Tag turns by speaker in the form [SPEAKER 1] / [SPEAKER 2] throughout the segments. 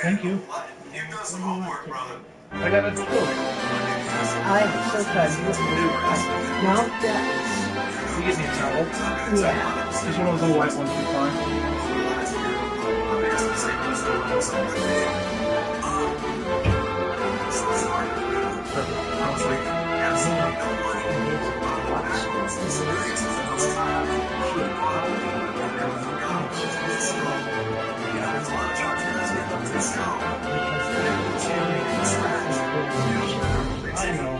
[SPEAKER 1] Thank you.
[SPEAKER 2] You've done some homework, brother.
[SPEAKER 1] I got a tool.
[SPEAKER 3] I'm so glad you listened to it. No, that.
[SPEAKER 1] You get me a towel?
[SPEAKER 3] Yeah.
[SPEAKER 1] Just one of those little white ones be fine. Perfect. I'll sleep. I know.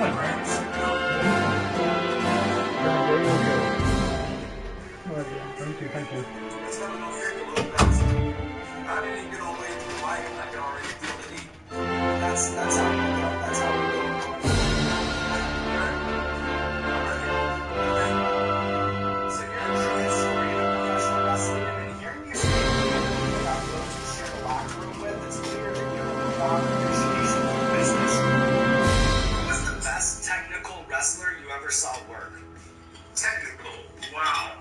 [SPEAKER 1] fine, right?
[SPEAKER 3] Very okay.
[SPEAKER 1] Oh, yeah. Thank you, thank you.
[SPEAKER 2] Let's have a little kick a little faster. I didn't even get all the way to the mic and I can already feel the heat. That's how we go. That's how we go. So you're a true historian of professional wrestling, and hearing you speak about those you share a locker room with, it's clear that you have a profound appreciation for the business. Who was the best technical wrestler you ever saw work? Technical? Wow.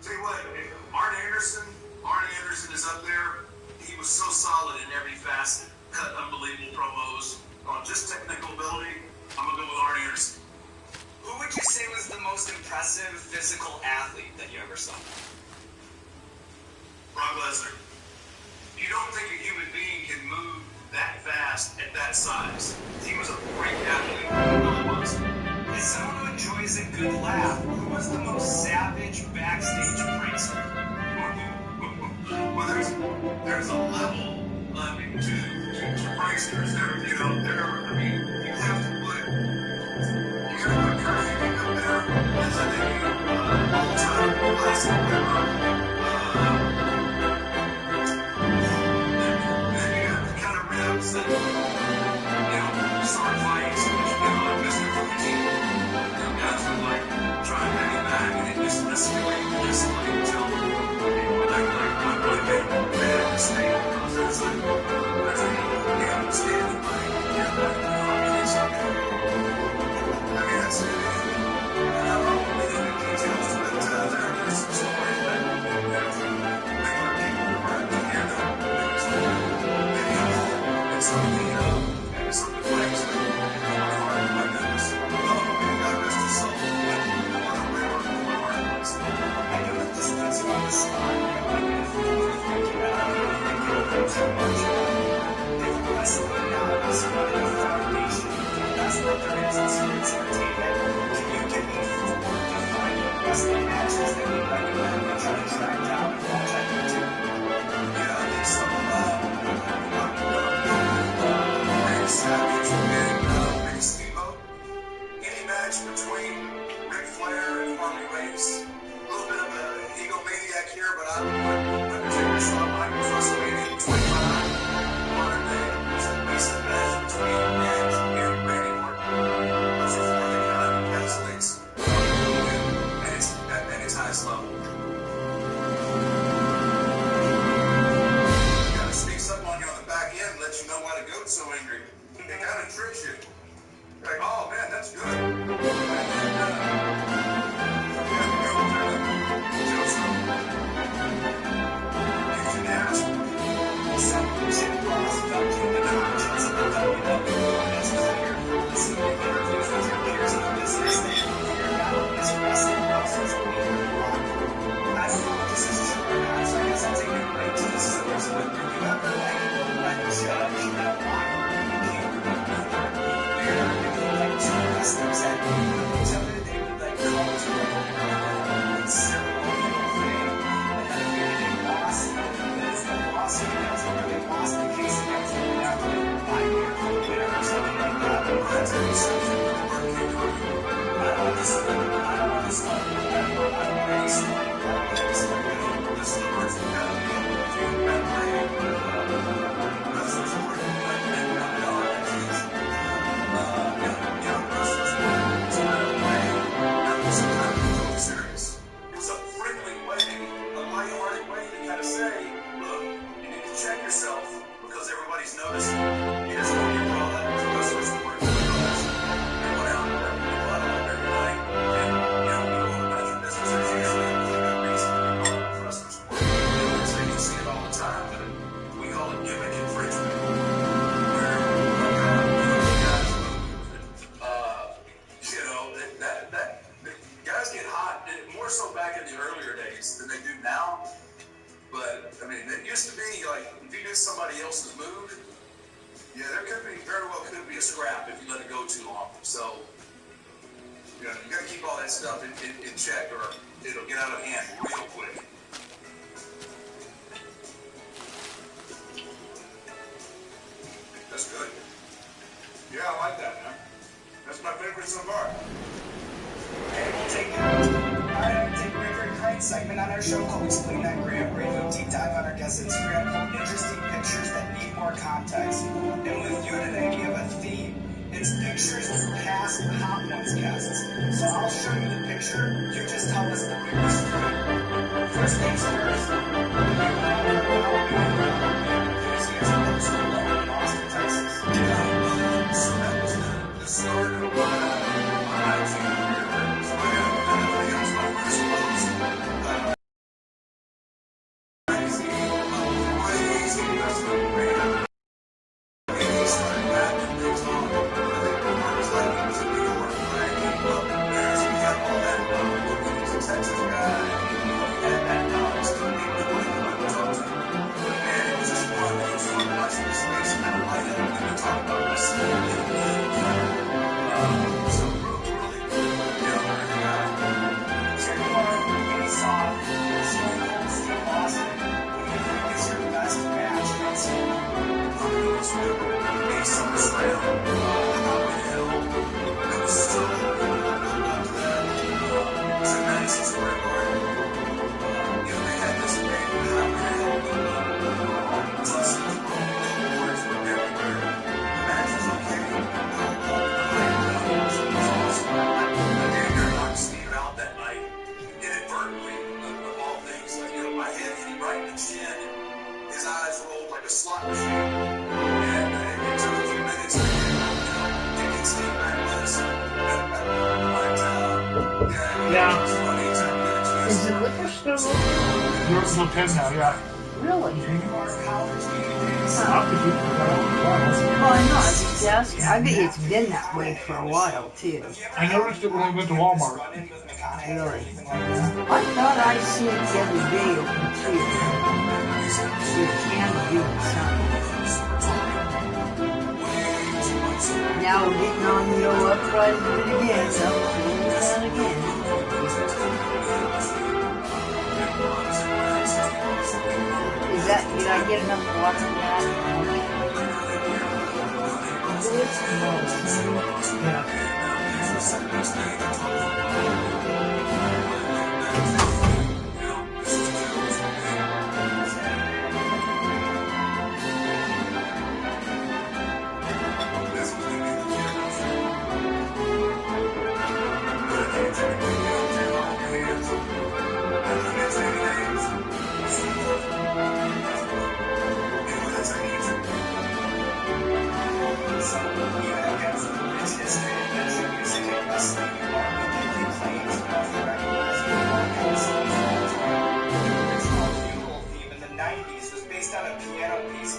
[SPEAKER 2] Tell you what, Arn Anderson is up there. He was so solid in every facet. Cut unbelievable promos. On just technical ability, I'm going to go with Arn Anderson. Who would you say was the most impressive physical athlete that you ever saw? Brock Lesnar. You don't think a human being can move that fast at that size. He was a great athlete. He really was. As someone who enjoys a good laugh, who was the most savage backstage prankster? Well, there's a level, I mean, to pranksters. You have to put Kurt Hennig up there as a all-time classic member. Then you have the kind of ribs that, start fights, Mr. Cookie. Guys would try and hang it back and it just escalate until I really made a bad mistake because there's a standing fight. It's okay. That's it. And I don't want to get into details, but there is some stories that regular people were at the end of and some of the flags that my heart, my goodness. God rest his soul. What a rare one my heart was. I know that this puts you on the spot. I don't think too much. If wrestling now is running a foundation, that's what there is in sports entertainment. Can you give me 4 defining wrestling matches that you recommend and try to track down and watch on YouTube? Yeah, I think so. Randy Savage and Ricky Steamboat. Any match between Ric Flair and Harley Race. A little bit of an egomaniac here, but I would put Undertaker Shawn Michaels WrestleMania 25. Modern day was a decent match between Edge and Randy Orton. Those are 4 that kind of encapsulates at its highest level. Kind of sneaks up on you on the back end and lets you know why the goat's so angry. It kind of tricks you. Like, oh man, that's good. And some Jim Ross felt in the conscience of the WWE. It's clear from listening to interviews with your peers in the business that you're not as wrestling wrestlers a week in the locker room. I don't know if this is true or not, so I guess I'll take it right to the source. But were you ever a judge in that locker room when you came to the before? Where two wrestlers had each other, they would come to a ceremonial thing, and then maybe they lost. So you guys really lost the case against them after 5 years for the winner or something like that. That's a something with the work you do. I don't want this one. I don't want this one. I don't want any story. I don't want any story. This is the words that got me able to do that play. Wrestlers work. And not all that is. Wrestlers work. It's not a way. That was sometimes really serious. It was a friendly way, a lighthearted way to kind of say, look, check yourself because everybody's noticing. You just don't get brought up to wrestlers who work for us. They went out and work people out every night. And, you go about your business. There's usually a good reason to be brought up to wrestlers who work. So you can see it all the time, but we call it gimmick infringement. Where guys guys get hot, more so back in the earlier days than they do now. But, I mean, it used to be, like, if you did somebody else's move, yeah, there very well could be a scrap if you let it go too long. So, you got to keep all that stuff in check or it'll get out of hand real quick. That's good. Yeah, I like that, man. That's my favorite so far.
[SPEAKER 4] And we'll take a very great segment on our show called Explain That Grant, where we do a deep dive on our guest's Instagram called Interesting Pictures That Need More Context. And with you today, we have a theme. It's pictures of past Hot Ones guests. So I'll show you the picture. You just tell us the weirdest story. First things first. In Austin, Texas.
[SPEAKER 2] So that was the start of my IT career. So I had my first crazy investment brand. And he started backing things on. I think it was like he was in New York when I came up there. So he had all that knowledge. He was a Texas guy. He had that knowledge. He didn't know what he wanted to talk to. And it was just fun. It was fun watching his face kind of light up when we talk about this. So really, yeah, very guy.
[SPEAKER 4] Here you are, really soft, Stone Cold Steve Austin. What do you think is your best match against him?
[SPEAKER 2] A SummerSlam, Hill. It was so good up to that. It was in Madison Square Garden. They had this big Hill. Plus, the billboards were everywhere. The match was okay. It was awesome. I damn near knocked Steve out that night, inadvertently, of all things. My head hit him right in the chin. His eyes rolled like a slot machine. And it took a few minutes to get Steve back with us. But,
[SPEAKER 1] Yeah.
[SPEAKER 2] it was funny.
[SPEAKER 3] Is the liquor store open?
[SPEAKER 1] You're until 10 now, yeah.
[SPEAKER 3] Really?
[SPEAKER 1] I'll be keeping that on.
[SPEAKER 3] Well, I know, I just asked. I bet it's been that way for a while, too.
[SPEAKER 1] I noticed it when I went to Walmart.
[SPEAKER 3] Really? I thought I seen it the other day open, too. You can do something. Now we're getting on the old uprise of it again, so we'll do that again. Did I get enough water in that?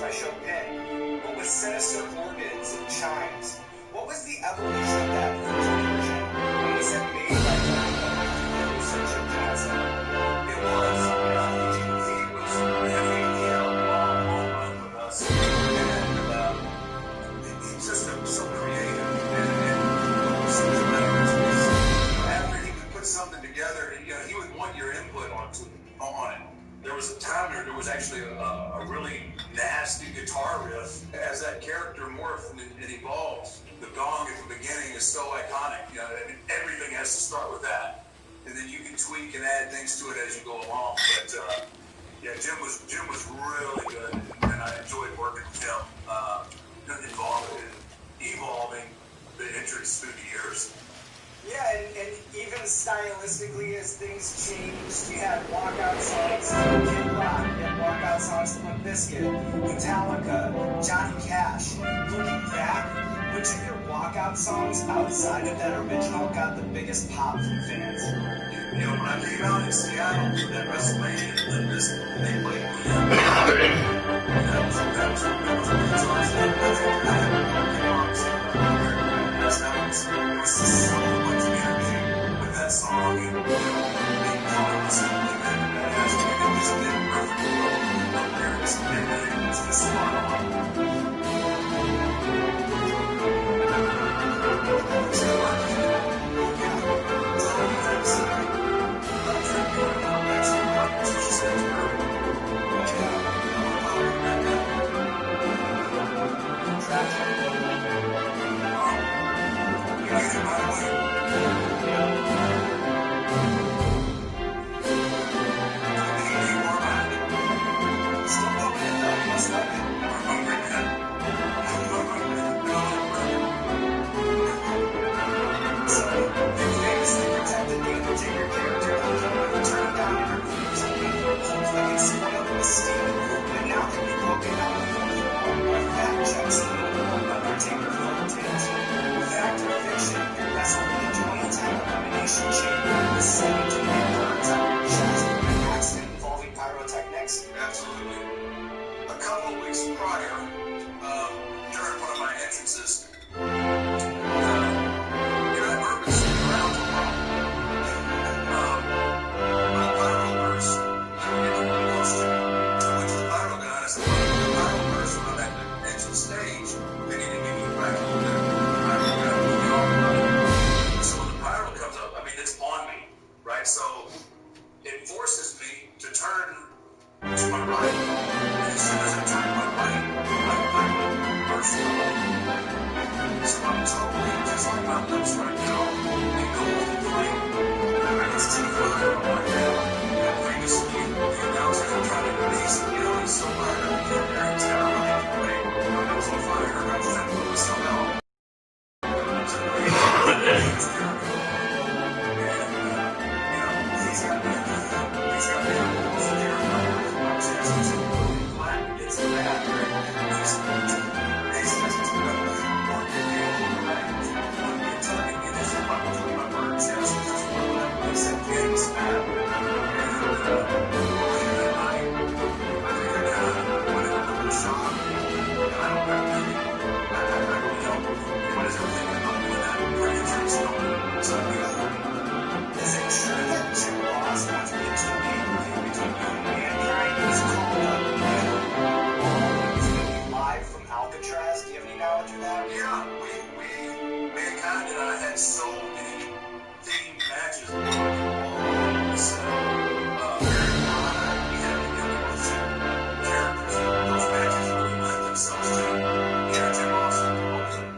[SPEAKER 4] By Chopin, but with sinister organs and chimes. What was the evolution of that version? And was it made by research of Johnson?
[SPEAKER 2] It was. He was really on with us. And he's just so creative. And after he could put something together, he would want your input on it. There was a time there was actually a really nasty guitar riff. As that character morphed and evolves, the gong at the beginning is so iconic. Everything has to start with that, and then you can tweak and add things to it as you go along. But Jim was really good, and I enjoyed working with him, evolving the entrance through the years.
[SPEAKER 4] Yeah, and even stylistically as things changed, you had walkout songs to Kid Rock, you had walkout songs to Limp Bizkit, Metallica, Johnny Cash. Looking back, which of your walkout songs outside of that original got the biggest pop from fans?
[SPEAKER 2] When I came out in Seattle for that WrestleMania at Limp Bizkit, they played me. That was there was so much energy with that song, and they called us something that has to be just did perfectly well. The lyrics and everything was just spot on. instances, you know, that bourbon's been around for a while. My pyro burst, really close to me, which is the pyro gun. I said, well, the pyro burst when I'm at the edge of the stage, they need to give me back a little bit of pyro gun to get off of it. So when the pyro comes up, I mean, it's on me, right? So it forces me to turn to my right. And as soon as I turn to my right, I burst up. So I'm totally, just like my lips right now, engulfed in flame. And I can see fire on my head. And previously, the announcer had tried to release me, you know, he's so fired up, he can't hear it, terrified, right? I was on fire, I was trying to put myself out. I was in the so many themed matches on the set. We had to deal with characters that those matches really lent themselves to. Yeah, Jim Austin,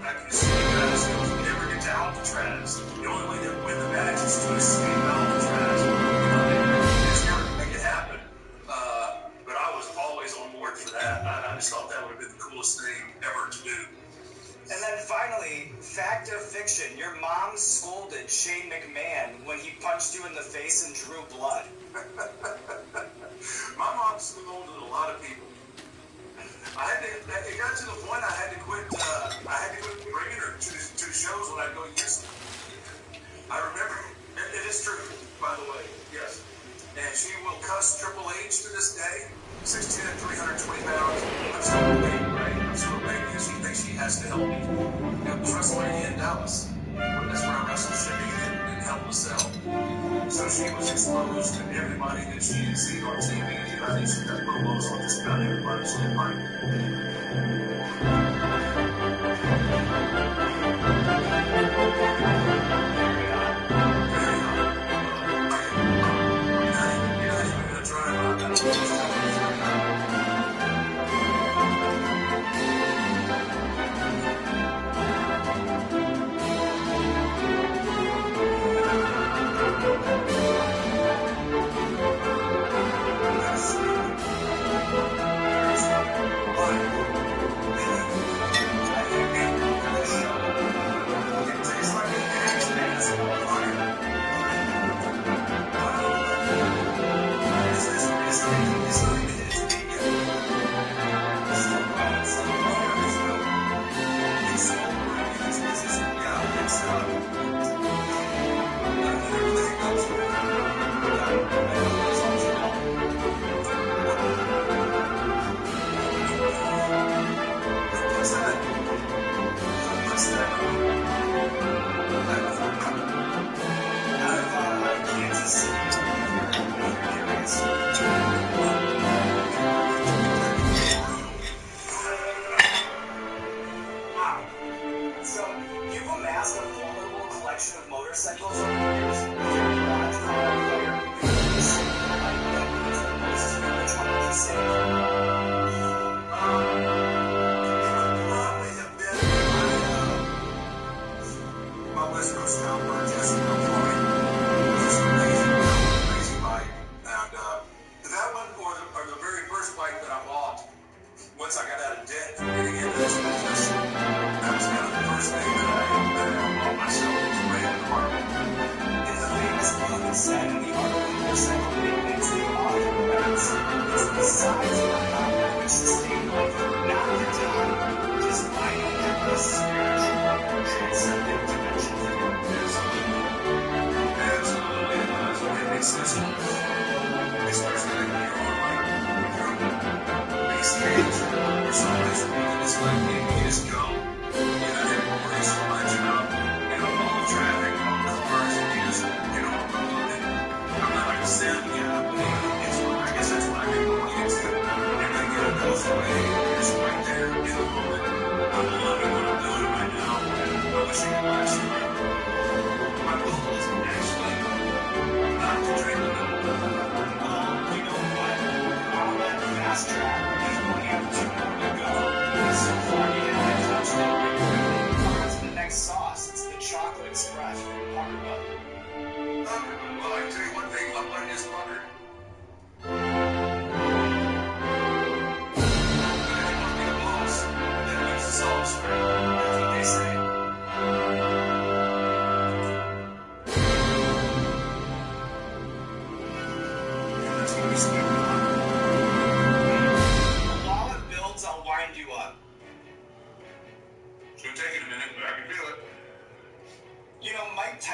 [SPEAKER 2] I can see you guys, you never get to Alcatraz. The only way to win the match is to escape Alcatraz. You know, they just never make it happen. But I was always on board for that. I just thought that would have been the coolest thing ever to do.
[SPEAKER 4] And then finally, fact or fiction, your mom scolded Shane McMahon when he punched you in the face and drew blood.
[SPEAKER 2] My mom scolded a lot of people. It got to the point I had to quit bringing her to shows when I go use them. I remember, it is true, by the way, yes. And she will cuss Triple H to this day. 6'10", 320 pounds. I'm still a baby, right? I'm still a baby, and she thinks she has to help me. It was WrestleMania in Dallas. That's where I wrestled Shipping in Hell in a Cell. So she was exposed to everybody that she had seen on TV. I think she got promos on just about everybody she didn't like.
[SPEAKER 4] Motorcycles over the years, your garage caught on fire. Which one would you say?
[SPEAKER 2] Probably have been my West Coast town purchase, just crazy bike. And that one, or the very first bike that I bought, once I got out of debt from getting into this business, that was kind of the first thing that I bought myself.
[SPEAKER 4] In the famous book said in the art of motorcycle maintenance, the author writes, it's the size of the power which sustain life, not the time. Just finding that the spiritual or transcendent dimension for your
[SPEAKER 2] Absolutely. Absolutely. It makes sense. Especially like when you're on like big stage or someplace where you can just like, you just go.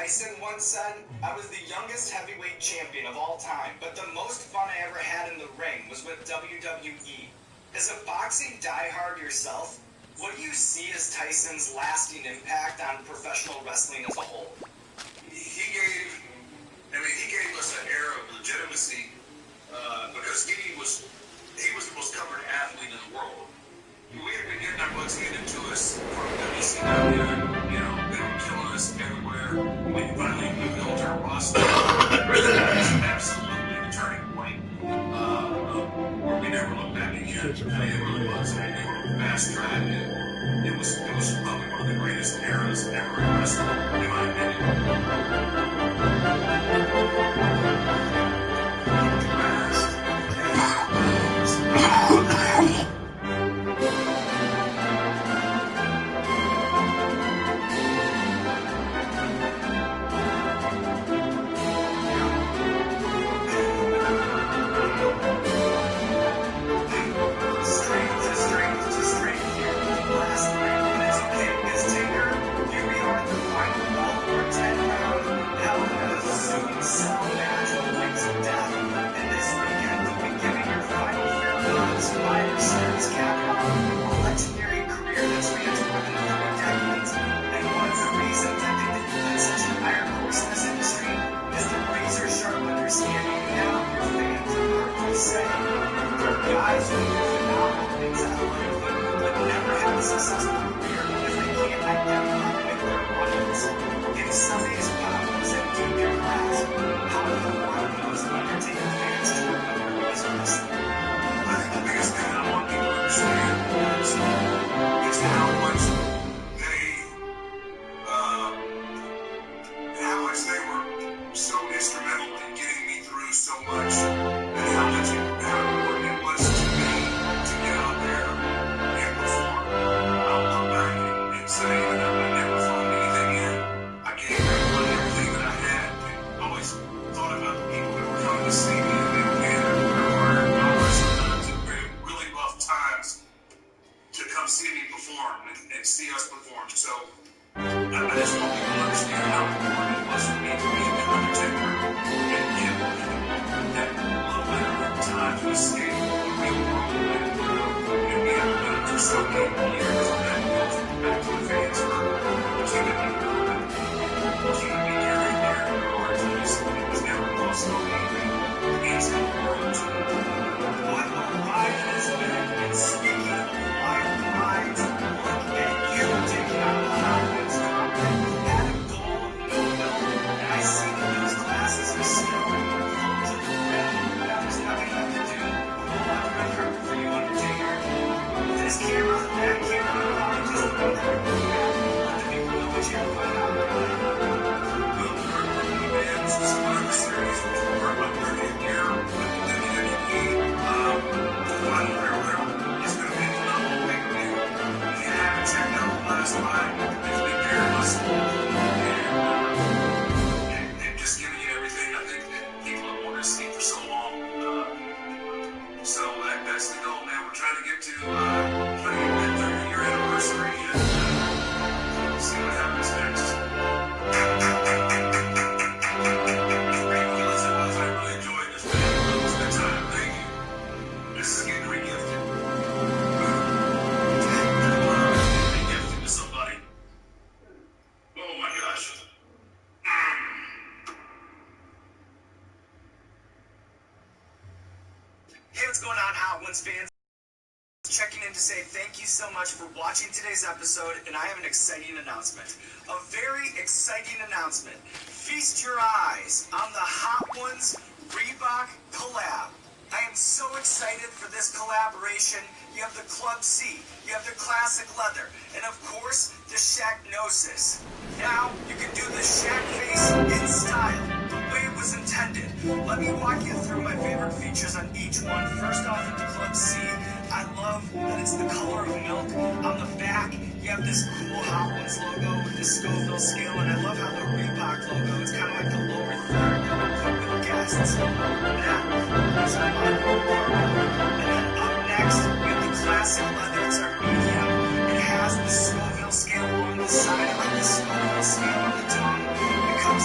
[SPEAKER 4] Tyson once said, "I was the youngest heavyweight champion of all time, but the most fun I ever had in the ring was with WWE." As a boxing diehard yourself, what do you see as Tyson's lasting impact on professional wrestling as a whole?
[SPEAKER 5] He gave us an era of legitimacy because he was the most covered athlete in the world. We had been getting our butts handed to us from WCW, they were killing us everywhere. We finally built our roster. It was absolutely the turning point where we never looked back again. It really was. They were fast track. It was probably one of the greatest eras ever in wrestling, in my opinion.
[SPEAKER 4] fans checking in to say thank you so much for watching today's episode, and I have an exciting announcement. A very exciting announcement. Feast your eyes on the Hot Ones Reebok collab. I am so excited for this collaboration. You have the Club C, you have the classic leather, and of course, the Shacknosis. Now, you can do the Shack face in style, the way it was intended. Let me walk you through my favorite features on each one. First off, with the Club C, I love that it's the color of milk. On the back, you have this cool Hot Ones logo with the Scoville scale, and I love how the Reebok logo, it's kind of like the lower third that we put with guests. That is my favorite part. And then up next, we have the classic leather. It's our medium. It has the Scoville scale along the side. I like the Scoville scale on the tongue. It comes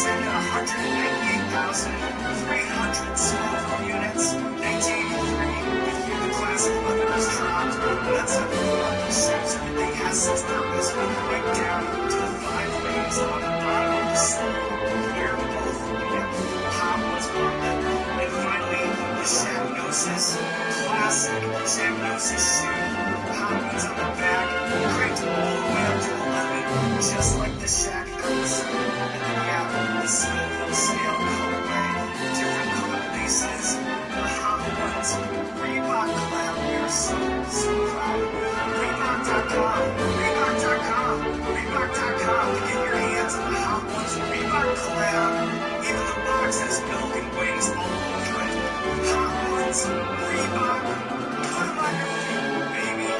[SPEAKER 4] Reebok.com. Reebok.com. Reebok.com to get your hands on the Hot Ones Reebok collab. Even the box has milk and wings all over it. Hot Ones Reebok. Put them on your feet, baby.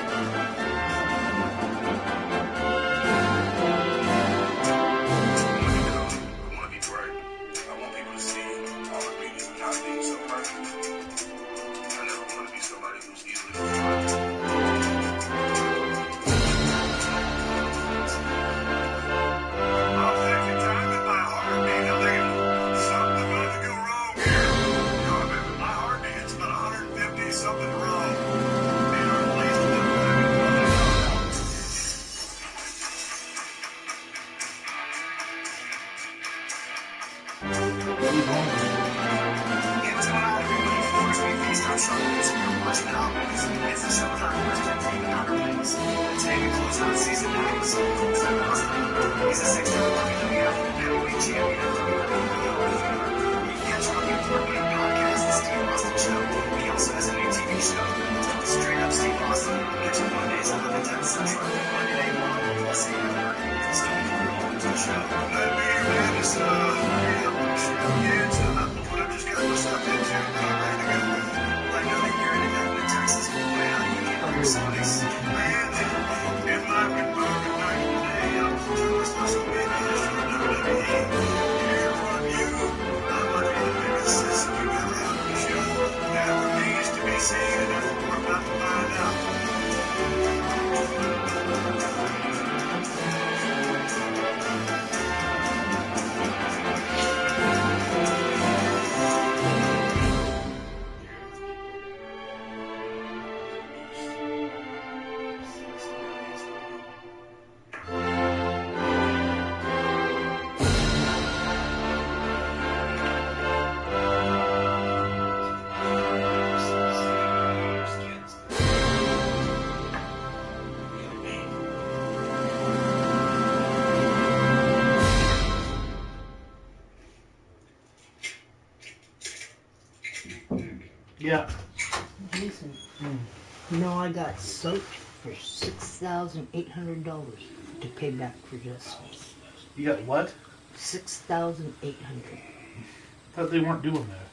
[SPEAKER 5] I want to be bright. I want people to see all of me not being so perfect. I never want to be somebody who's easily defined. I'll take your time in my heartbeat, Elaine. Something about to go wrong here. My heartbeat's about 150 something wrong. And our place to live
[SPEAKER 4] What's going on, everybody? Of course, we FaceTime Sharpness. We're watching Hot Ones. It's the show with our first and favorite Outer Wings. Today we close out season 9 with Steve Austin. He's a 6-time WWF heavyweight champion and WWE. You can catch him on the award-winning podcast, The Steve Austin Show. He also has a new TV show. It's called Straight Up Steve Austin. Catch him Mondays at 11, 10 Central. Monday Night Raw. Plus, you never heard of it. Still be welcome to the show. I know that you're an Atlanta, Texas boy. How do you handle your Sonics?
[SPEAKER 5] Man, it might be perfect night today. I'm doing special videos for WWE. Here from you, I might be the biggest system you've ever had on the show. That remains to be seen, and that's what we're about to find out.
[SPEAKER 1] Yeah.
[SPEAKER 3] Jason, you know I got soaked for $6,800 to pay back for justice.
[SPEAKER 1] You got what?
[SPEAKER 3] $6,800.
[SPEAKER 1] Thought they weren't doing that.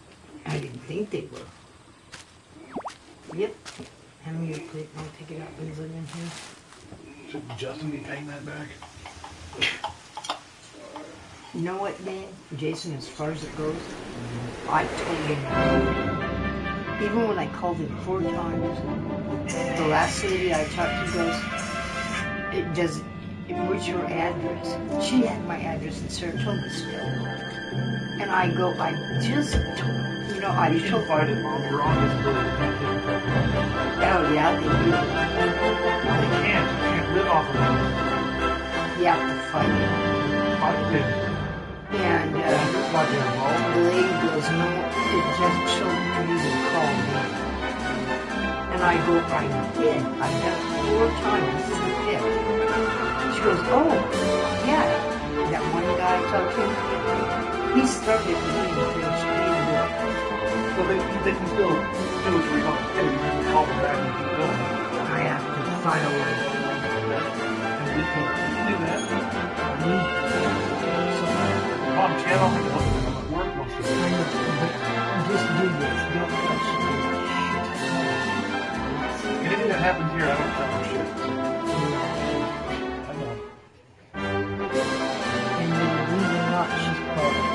[SPEAKER 3] I didn't think they were. Yep. Hand me your plate and I'll take it out and put it in here.
[SPEAKER 1] Should Justin be paying that back?
[SPEAKER 3] You know what, Dan? Jason, as far as it goes, I told him. Even when I called him 4 times, the last lady I talked to goes, what's your address? She had my address in Saratoga still. And I go, I just told, you know, I
[SPEAKER 1] You
[SPEAKER 3] told
[SPEAKER 1] should fight it, Mom. You're on this boat.
[SPEAKER 3] oh yeah, they do.
[SPEAKER 1] You can't live off of it.
[SPEAKER 3] You have to fight it.
[SPEAKER 1] Fight it.
[SPEAKER 3] And
[SPEAKER 1] It's not your
[SPEAKER 3] the
[SPEAKER 1] fault.
[SPEAKER 3] lady goes, no, it just showed me you can call me. And I go, I did. I've done it 4 times. This is the 5th. She goes, oh, yeah. That one guy I talked to, he started with me and finished. He didn't do it.
[SPEAKER 1] So they can still do what you're going to do. You can call them back and keep going.
[SPEAKER 3] I have to find a way.
[SPEAKER 1] And we can do that.
[SPEAKER 3] So,
[SPEAKER 1] Mom, channel me. I'm at work most of the
[SPEAKER 3] I
[SPEAKER 1] time.
[SPEAKER 3] know, but just do this. Don't touch it.
[SPEAKER 1] Anything that happens here, I don't tell her shit. I know.
[SPEAKER 3] And believe it or not, she's part of it.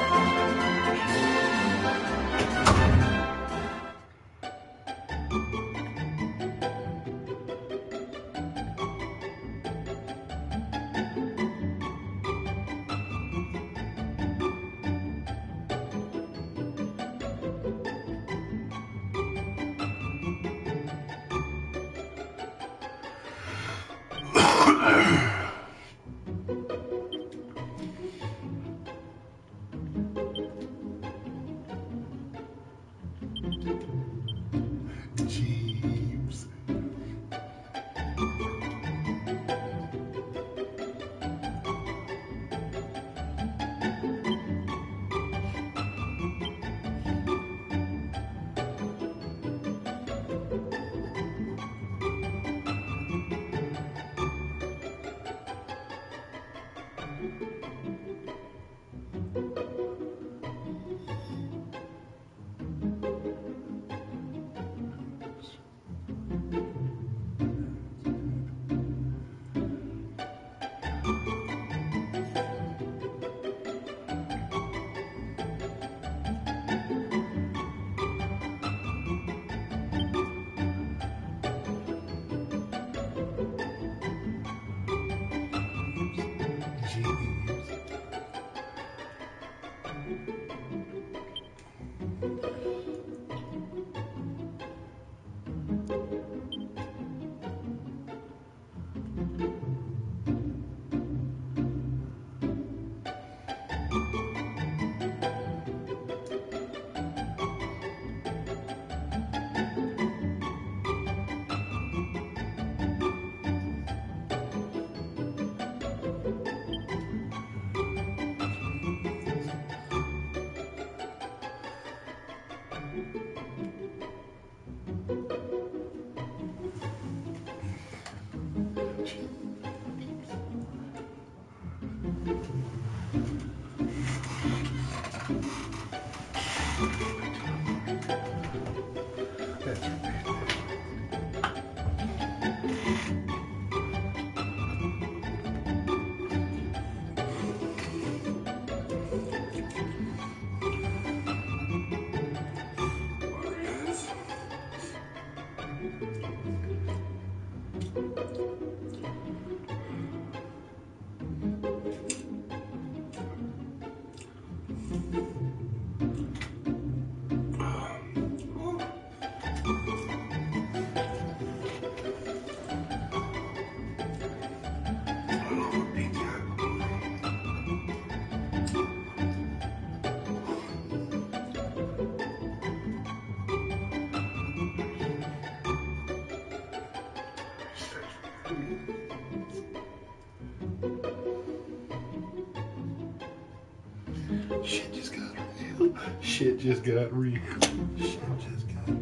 [SPEAKER 6] Shit just got real. Shit just got real. Shit just got real.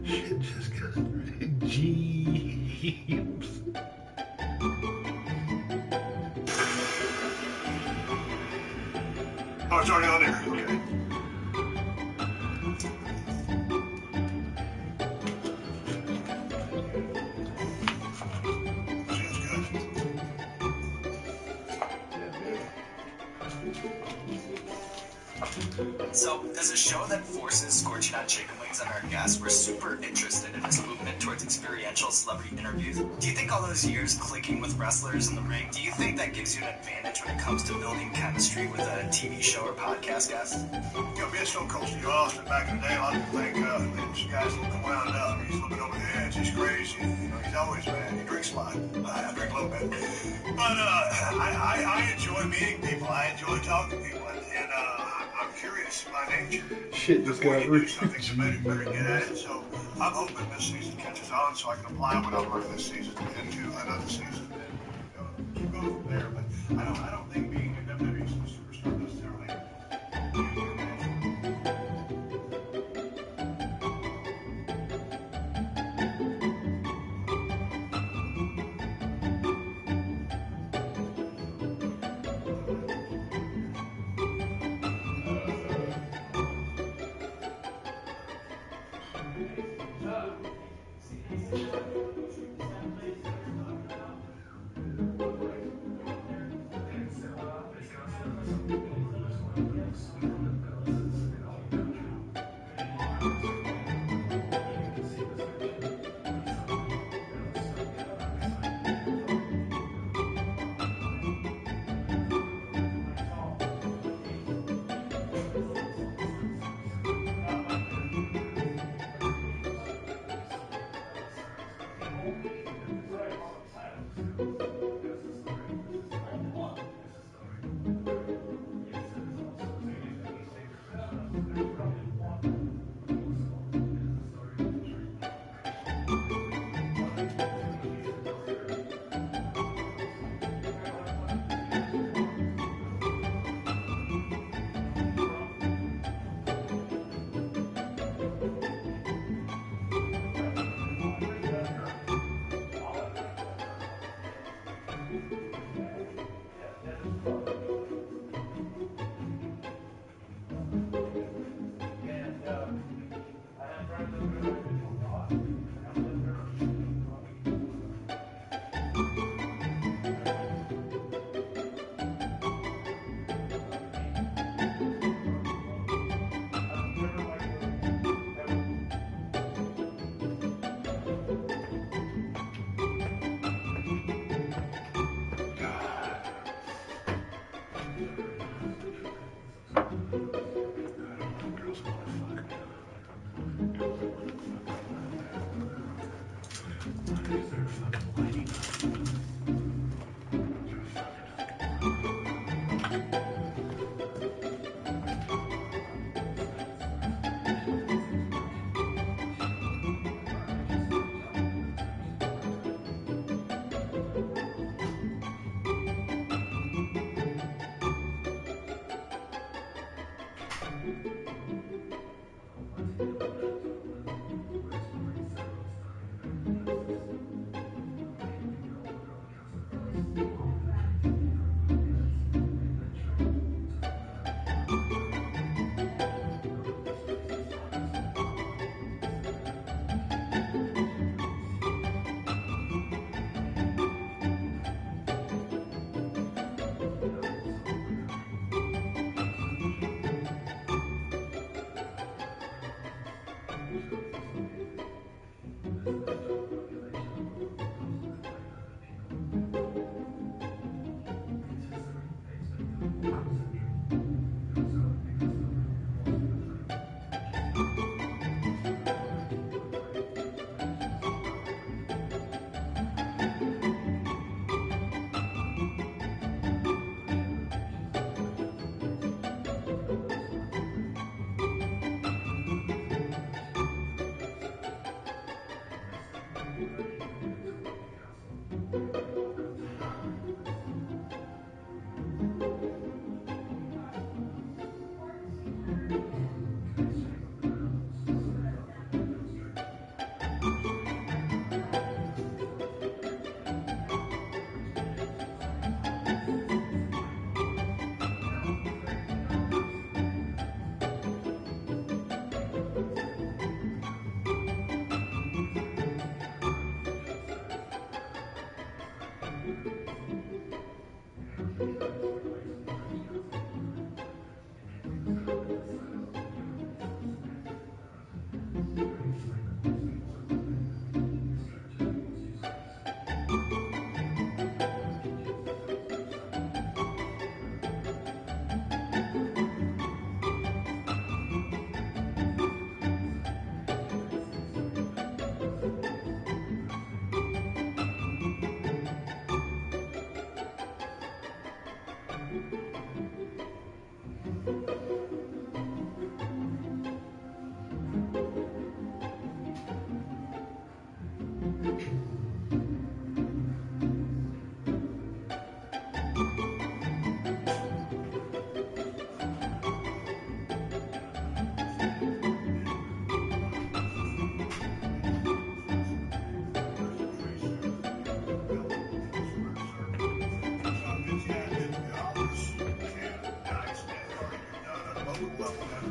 [SPEAKER 6] Shit just got Jeeps.
[SPEAKER 5] Oh, it's already on there. Okay.
[SPEAKER 4] So, as a show that forces scorching hot chicken wings on our guests, we're super interested in this movement towards experiential celebrity interviews. Do you think all those years clicking with wrestlers in the ring, do you think that gives you an advantage when it comes to building chemistry with a TV show or podcast guest?
[SPEAKER 5] You know, being Stone Cold Steve Austin back in the day, a lot of people think this guy's looking wound up. He's looking over the edge. He's crazy. You know, he's always mad. He drinks a lot. I drink a little bit. But I enjoy meeting people. I enjoy talking to people. And I'm curious by nature.
[SPEAKER 6] Shit just got
[SPEAKER 5] real. Something better get at it. So I'm hoping this season catches on so I can apply what I've learned this season into another season. And keep going from there. But I don't think being a WWE superstar necessarily.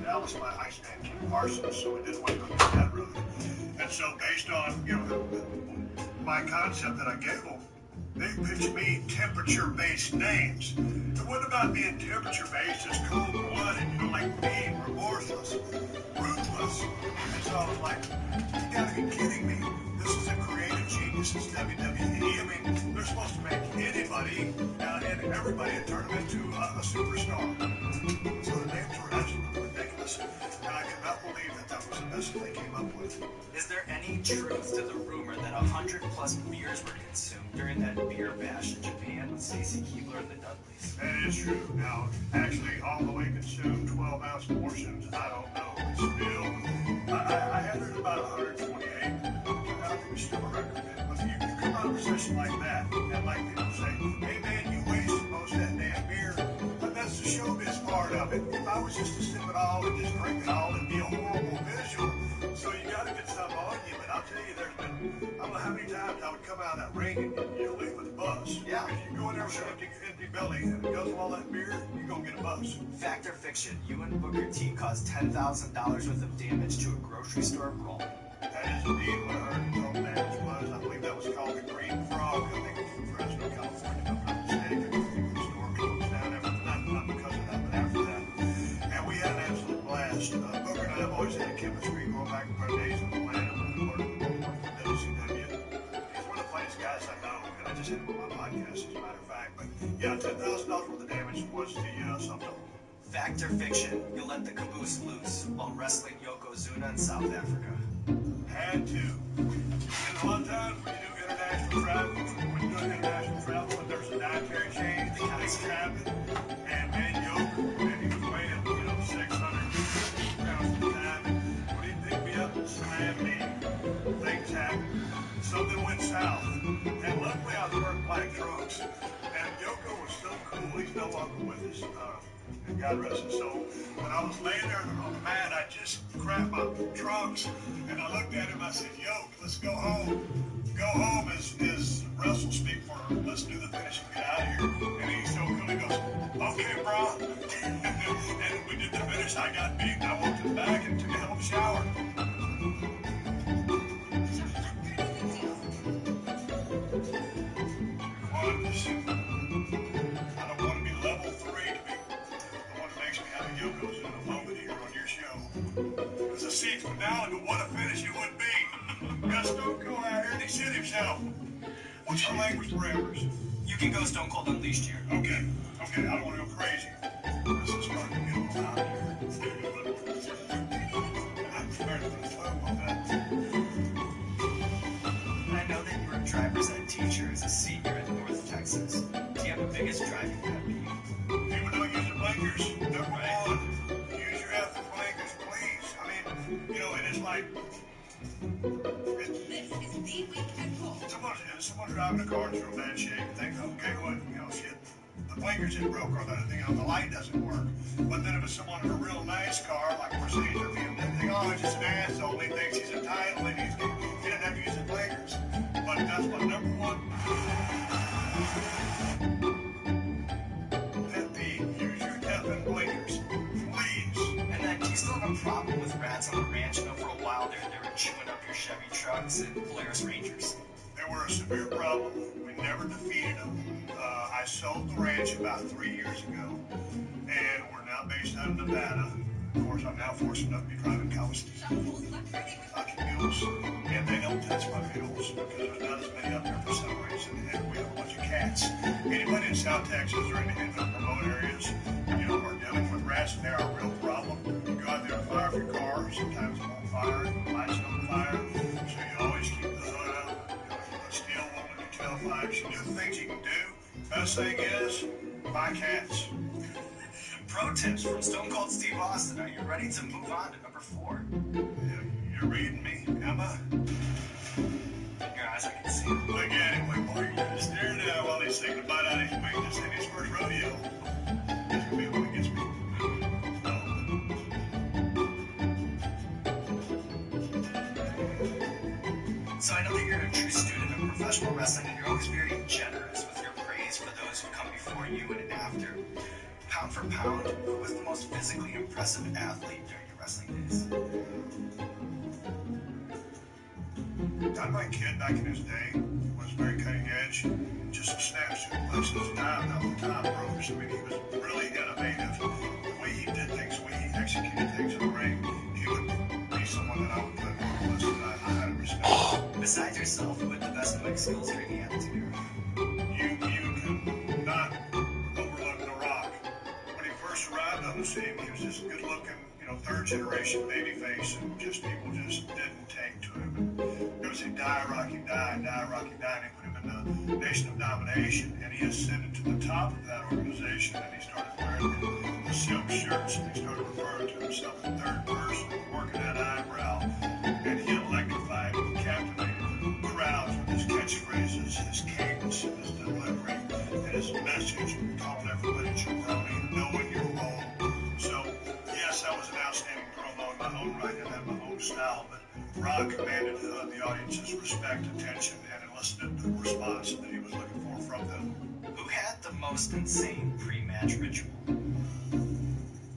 [SPEAKER 7] That was my Iceman King Parsons, so we didn't want to go down that road. And so based on, my concept that I gave them, they pitched me temperature-based names. And what about being temperature-based is cold-blooded, like being remorseless, ruthless. And so I was like, you gotta be kidding me. This is a creative genius, it's WWE. I mean, they're supposed to make anybody and everybody turn them into a superstar. So the names were absolutely ridiculous. And I cannot believe that that was the best they came up with.
[SPEAKER 4] Is there any truth to the rumor that 100+ beers were consumed during that beer bash in Japan with Stacy Keibler and the Dudleys?
[SPEAKER 7] That is true. Now, actually, all the way consumed 12-ounce portions, I don't know. But still, I had it about 128. I think it's still a record. But you come out of a session like that, and like people say, hey man, you wasted most of that damn beer. But that's the showbiz part of it. If I was just to sip it all and just drink it all, it'd be a horrible visual. So you got to get something on you. But I'll tell you, there's been, I don't know how many times I would come out of that ring and you'll leave with a buzz. Yeah. If you go in there with an empty belly and it goes with all that beer, you're going to get a buzz.
[SPEAKER 4] Fact or fiction, you and Booker T caused $10,000 worth of damage to a grocery store brawl.
[SPEAKER 7] That is indeed what I heard the total damage was. I believe that was called the Green Frog. I think it was from Fresno, California, if I'm not mistaken. I think the store closed down after that, not because of that, but after that. And we had an absolute blast. Booker and I have always had chemistry going back to our days in Atlanta when we worked for WCW. He's one of the funniest guys I know, and I just had him on my podcast, as a matter of fact. But yeah, $10,000 worth of damage was the sum total.
[SPEAKER 4] Fact or fiction, you let the caboose loose while wrestling Yokozuna in South Africa.
[SPEAKER 7] Had to. And a lot of times when you do international travel, and there's a dietary change, things happen. And man, and he was weighing, 600 pounds at the time. And when he picked me up and slammed me, things happened. Something went south. And luckily I was wearing black trunks. And Yoko was so cool, he's no longer with us. And God rest his soul. When I was laying there on the mat, I just grabbed my trunks and I looked at him. I said, "Yo, let's go home." Go home is Russell speak for let's do the finish and get out of here. And he so coolly goes, "Okay, bro." And we did the finish. I got beat. I walked to the back and took a hell of a shower. I don't want to be level 3 to be the one that makes me have a yokos in a moment here on your show. Because the scene from now into what a finish it would be. Got Stone Cold out here and he shit himself. What's our language parameters?
[SPEAKER 4] You can go Stone Cold Unleashed here.
[SPEAKER 7] Okay, I don't want to go crazy. This is starting to get a little out here. I'm prepared to put a toe on that.
[SPEAKER 4] I know that you're a driver's ed teacher as a senior in North Texas. Do you have the biggest driving pet peeve?
[SPEAKER 7] People don't use the blinkers. Number one, use your effing blinkers, please. I mean, you know, and it's like...
[SPEAKER 8] This is the weekend call.
[SPEAKER 7] Someone's driving a car in real bad shape. Think, okay, what, you know, shit, the blinkers had broke or the light doesn't work. But then if it's someone in a real nice car, like Mercedes or BMW, they think, oh, he's just an asshole. He thinks he's entitled and he doesn't have to use the blinkers. But that's my number one pet peeve. Use your effing blinkers, please.
[SPEAKER 4] And then, do you still have a problem with rats on the ranch? I know for a while there, they were chewing up your Chevy trucks and Polaris Rangers.
[SPEAKER 7] They were a severe problem. We never defeated them. I sold the ranch about 3 years ago, and we're now based out of Nevada. Of course, I'm now fortunate enough to be driving cows, mules, and they don't touch my mules because there's not as many up there for some reason, and we have a bunch of cats. Anybody in South Texas or in the remote areas, you know, are dealing with rats, and they're a real problem. You go out there and fire up your car, sometimes it won't fire, the lights don't fire, so you always keep the hood up. You know, if you put steel on your tailpipes, you do the things you can do. Best thing is, buy cats.
[SPEAKER 4] Pro tips from Stone Cold Steve Austin. Are you ready to move on to number 4?
[SPEAKER 7] You're reading me, Emma?
[SPEAKER 4] Your eyes, I can see it.
[SPEAKER 7] Look at him, wait, boy, you're just staring at him while he's taking a bite out of his wing. This ain't his first rodeo. This will be the one that gets me.
[SPEAKER 4] So I know that you're a true student of professional wrestling, and you're always very generous with your praise for those who come before you and after. Pound for pound, who was the most physically impressive athlete during your wrestling days?
[SPEAKER 7] My kid back in his day was very cutting edge. Just a snap suplexes, dive off the top ropes. I mean, he was really innovative. The way he did things, the way he executed things in the ring, he would be someone that I would put on the list that I had respect.
[SPEAKER 4] Besides yourself, who had the best mic skills during the Attitude Era?
[SPEAKER 7] You can not overlook The Rock. When he first arrived on the scene, he was just good looking, you know, third generation babyface, and just people just didn't take to him. There was a die, Rocky, die, and they put him in the Nation of Domination, and he ascended to the top of that organization, and he started wearing the silk shirts, and he started referring to himself in third person, working that eyebrow, and he electrified and captivated crowds with his catchphrases, his cadence, his delivery, and his message, calling everybody jabroni, knowing your role. So, yes, I was an outstanding promo in my own right and had my own style, but Rock commanded the audience's respect, attention, and elicited the response that he was looking for from them.
[SPEAKER 4] Who had the most insane pre-match ritual?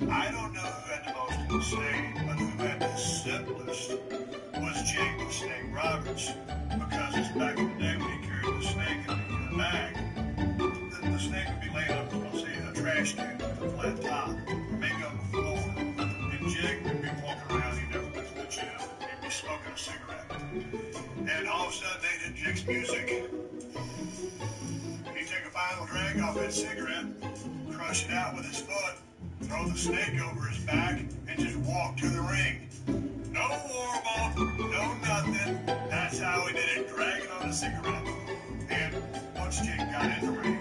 [SPEAKER 7] I don't know who had the most insane, but who had the simplest was Jake the Snake Roberts, because it's back in the day when he carried the snake in the bag. The snake would be laying up, I'll say, a trash can with a flat top, or maybe on the floor. And Jake would be walking around, he never went to the gym, he'd be smoking a cigarette. And all of a sudden they did Jake's music. He'd take a final drag off that cigarette, crush it out with his foot, throw the snake over his back, and just walk to the ring. No warm-up, no nothing. That's how he did it, dragging on a cigarette. And once Jake got in the ring,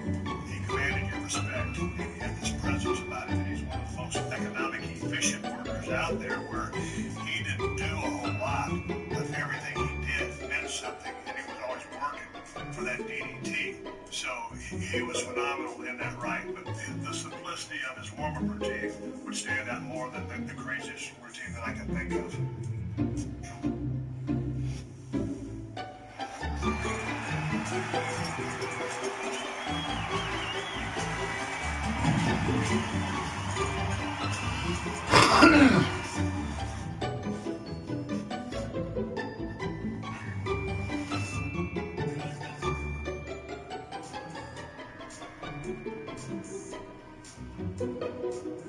[SPEAKER 7] he commanded your respect. And he had this presence about him, and he's one of the most economic, efficient workers out there, where he didn't do a whole lot, but everything he did meant something, and he was always working for that DDT. So his he was phenomenal in that right, but the simplicity of his warm-up routine would stand out more than the craziest routine that I can think of.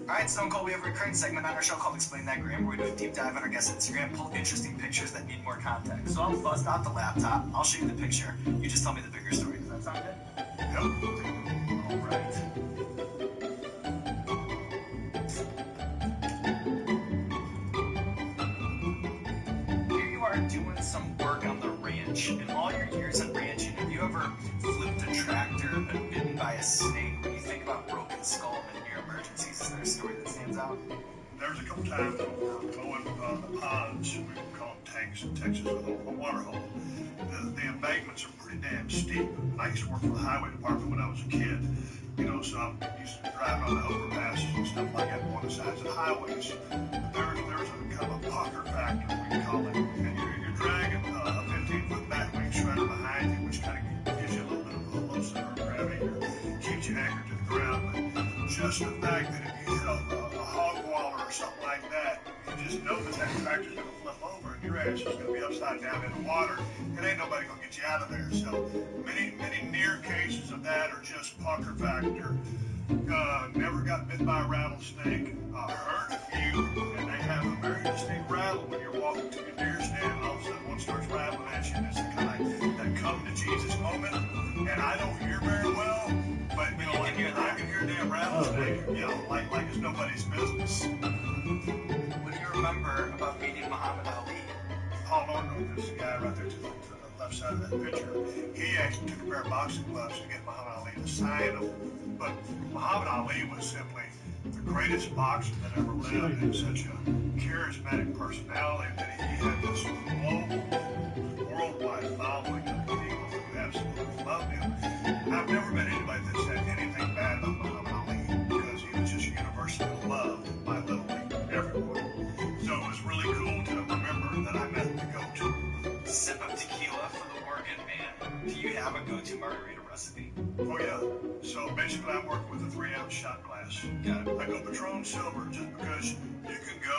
[SPEAKER 4] Alright, Stone Cold, we have a recurring segment on our show called Explain That Graham, where we do a deep dive on our guest's Instagram, pull interesting pictures that need more context. So I'll bust out the laptop, I'll show you the picture, you just tell me the bigger story. Does that sound good?
[SPEAKER 7] Yep.
[SPEAKER 4] Alright. Here you are doing some work on the ranch. In all your years on ranching, have you ever flipped a tractor, been bitten by a snake? When you think about broken skull and near emergencies, is there a story that stands out?
[SPEAKER 7] There's a couple times when we're mowing the ponds, we call them tanks in Texas, a water hole. The embankments are pretty damn steep. I used to work for the highway department when I was a kid, so I used to drive on the overpasses and stuff like that on the sides of highways. There's a kind of a pucker factor, we call it, and you're dragging a 15-foot batwing shredder behind you, which kind of gives you a little bit of a low center of gravity or keeps you anchored to the ground. But just the fact that if you hit a hog waller or something like that, you just know that tractor's going to flip over and your ass is going to be upside down in the water, and ain't nobody going to get you out of there. So many near cases of that are just pucker factor. Never got bit by a rattlesnake. Heard a few, and they have a very distinct rattle when you're walking to your deer stand, and all of a sudden one starts rattling at you, and it's kind of like that come to Jesus moment. And I don't hear very well, but I can hear a damn rattlesnake, like it's nobody's business.
[SPEAKER 4] What do you remember about meeting Muhammad Ali?
[SPEAKER 7] Paul Orndorff is the guy right there to the left side of that picture. He actually took a pair of boxing gloves to get Muhammad Ali to sign them. But Muhammad Ali was simply the greatest boxer that ever lived, and such a charismatic personality that he had this global, worldwide following of people who absolutely loved him. I've never met anybody that said anything bad about Muhammad Ali because he was just universally loved by literally everyone. So it was really cool to remember that I met the go-to.
[SPEAKER 4] Sip of tequila for the Oregon man. Do you have a go-to margarita recipe?
[SPEAKER 7] Oh yeah. So basically I work with a 3-ounce shot glass.
[SPEAKER 4] Got it.
[SPEAKER 7] I go Patron Silver just because you can go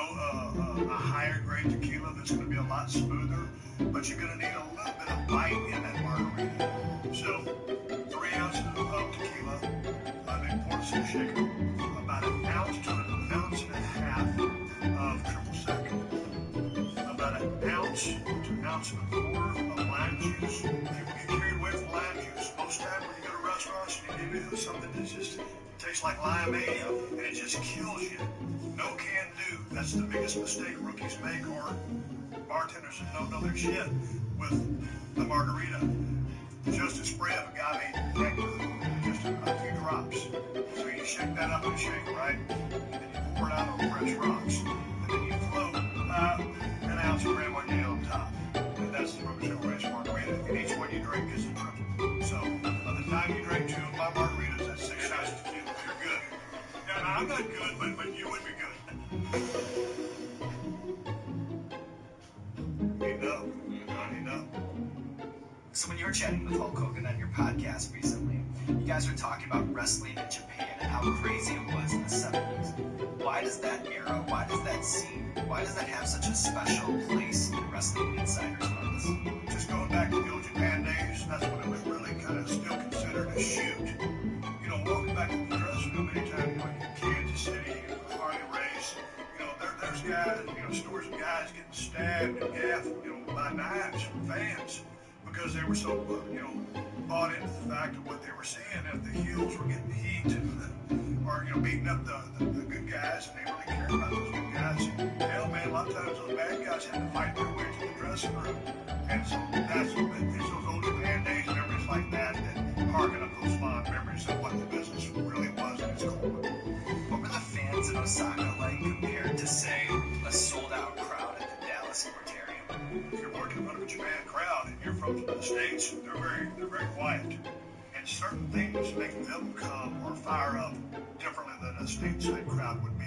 [SPEAKER 7] a higher grade tequila that's going to be a lot smoother, but you're going to need a little bit of bite in that margarita. So 3 ounces of tequila, then pour it in a shaker, about an ounce to an ounce and a half of triple sec, about an ounce to an ounce and a quarter of lime juice. People get carried away from lime juice. Most times when you go to restaurants and you give you something that just tastes like limeade and it just kills you. No can do. That's the biggest mistake rookies make, or bartenders that don't know their shit with the margarita. Just a spray of agave nectar, just a few drops. So you shake that up in a shaker, right? And then you pour it out on fresh rocks. And then you float about an ounce of red wine on top. And that's the Ruby's Hill Ranch margarita. And each one you drink is a triple. So by the time you drink 2 of my margaritas, that's 6 shots of tequila. You're good. Yeah, no, I'm not good, but you would be good.
[SPEAKER 4] So when you were chatting with Hulk Hogan on your podcast recently, you guys were talking about wrestling in Japan and how crazy it was in the 70s. Why does that era, why does that scene, why does that have such a special place in wrestling insiders' hearts?
[SPEAKER 7] Just going back to the old Japan days, that's when it was really kind of still considered a shoot. Walking back to the dressing room anytime you're in Kansas City, Harley race, there's guys, stories of guys getting stabbed and gaffed, by knives from fans because they were so, bought into the fact of what they were seeing. If the heels were getting heat or, beating up the good guys, and they really cared about those good guys. Hell, man, a lot of times those bad guys had to fight their way to the dressing room. And so that's those old Japan days, memories like that harken up those fond memories of what the business really was in its core.
[SPEAKER 4] What were the fans in Osaka like compared to, say, a sold-out crowd at the Dallas Sportarium?
[SPEAKER 7] If you're working in front of a Japan crowd and you're from the States, they're very quiet. And certain things make them come or fire up differently than a stateside crowd would be.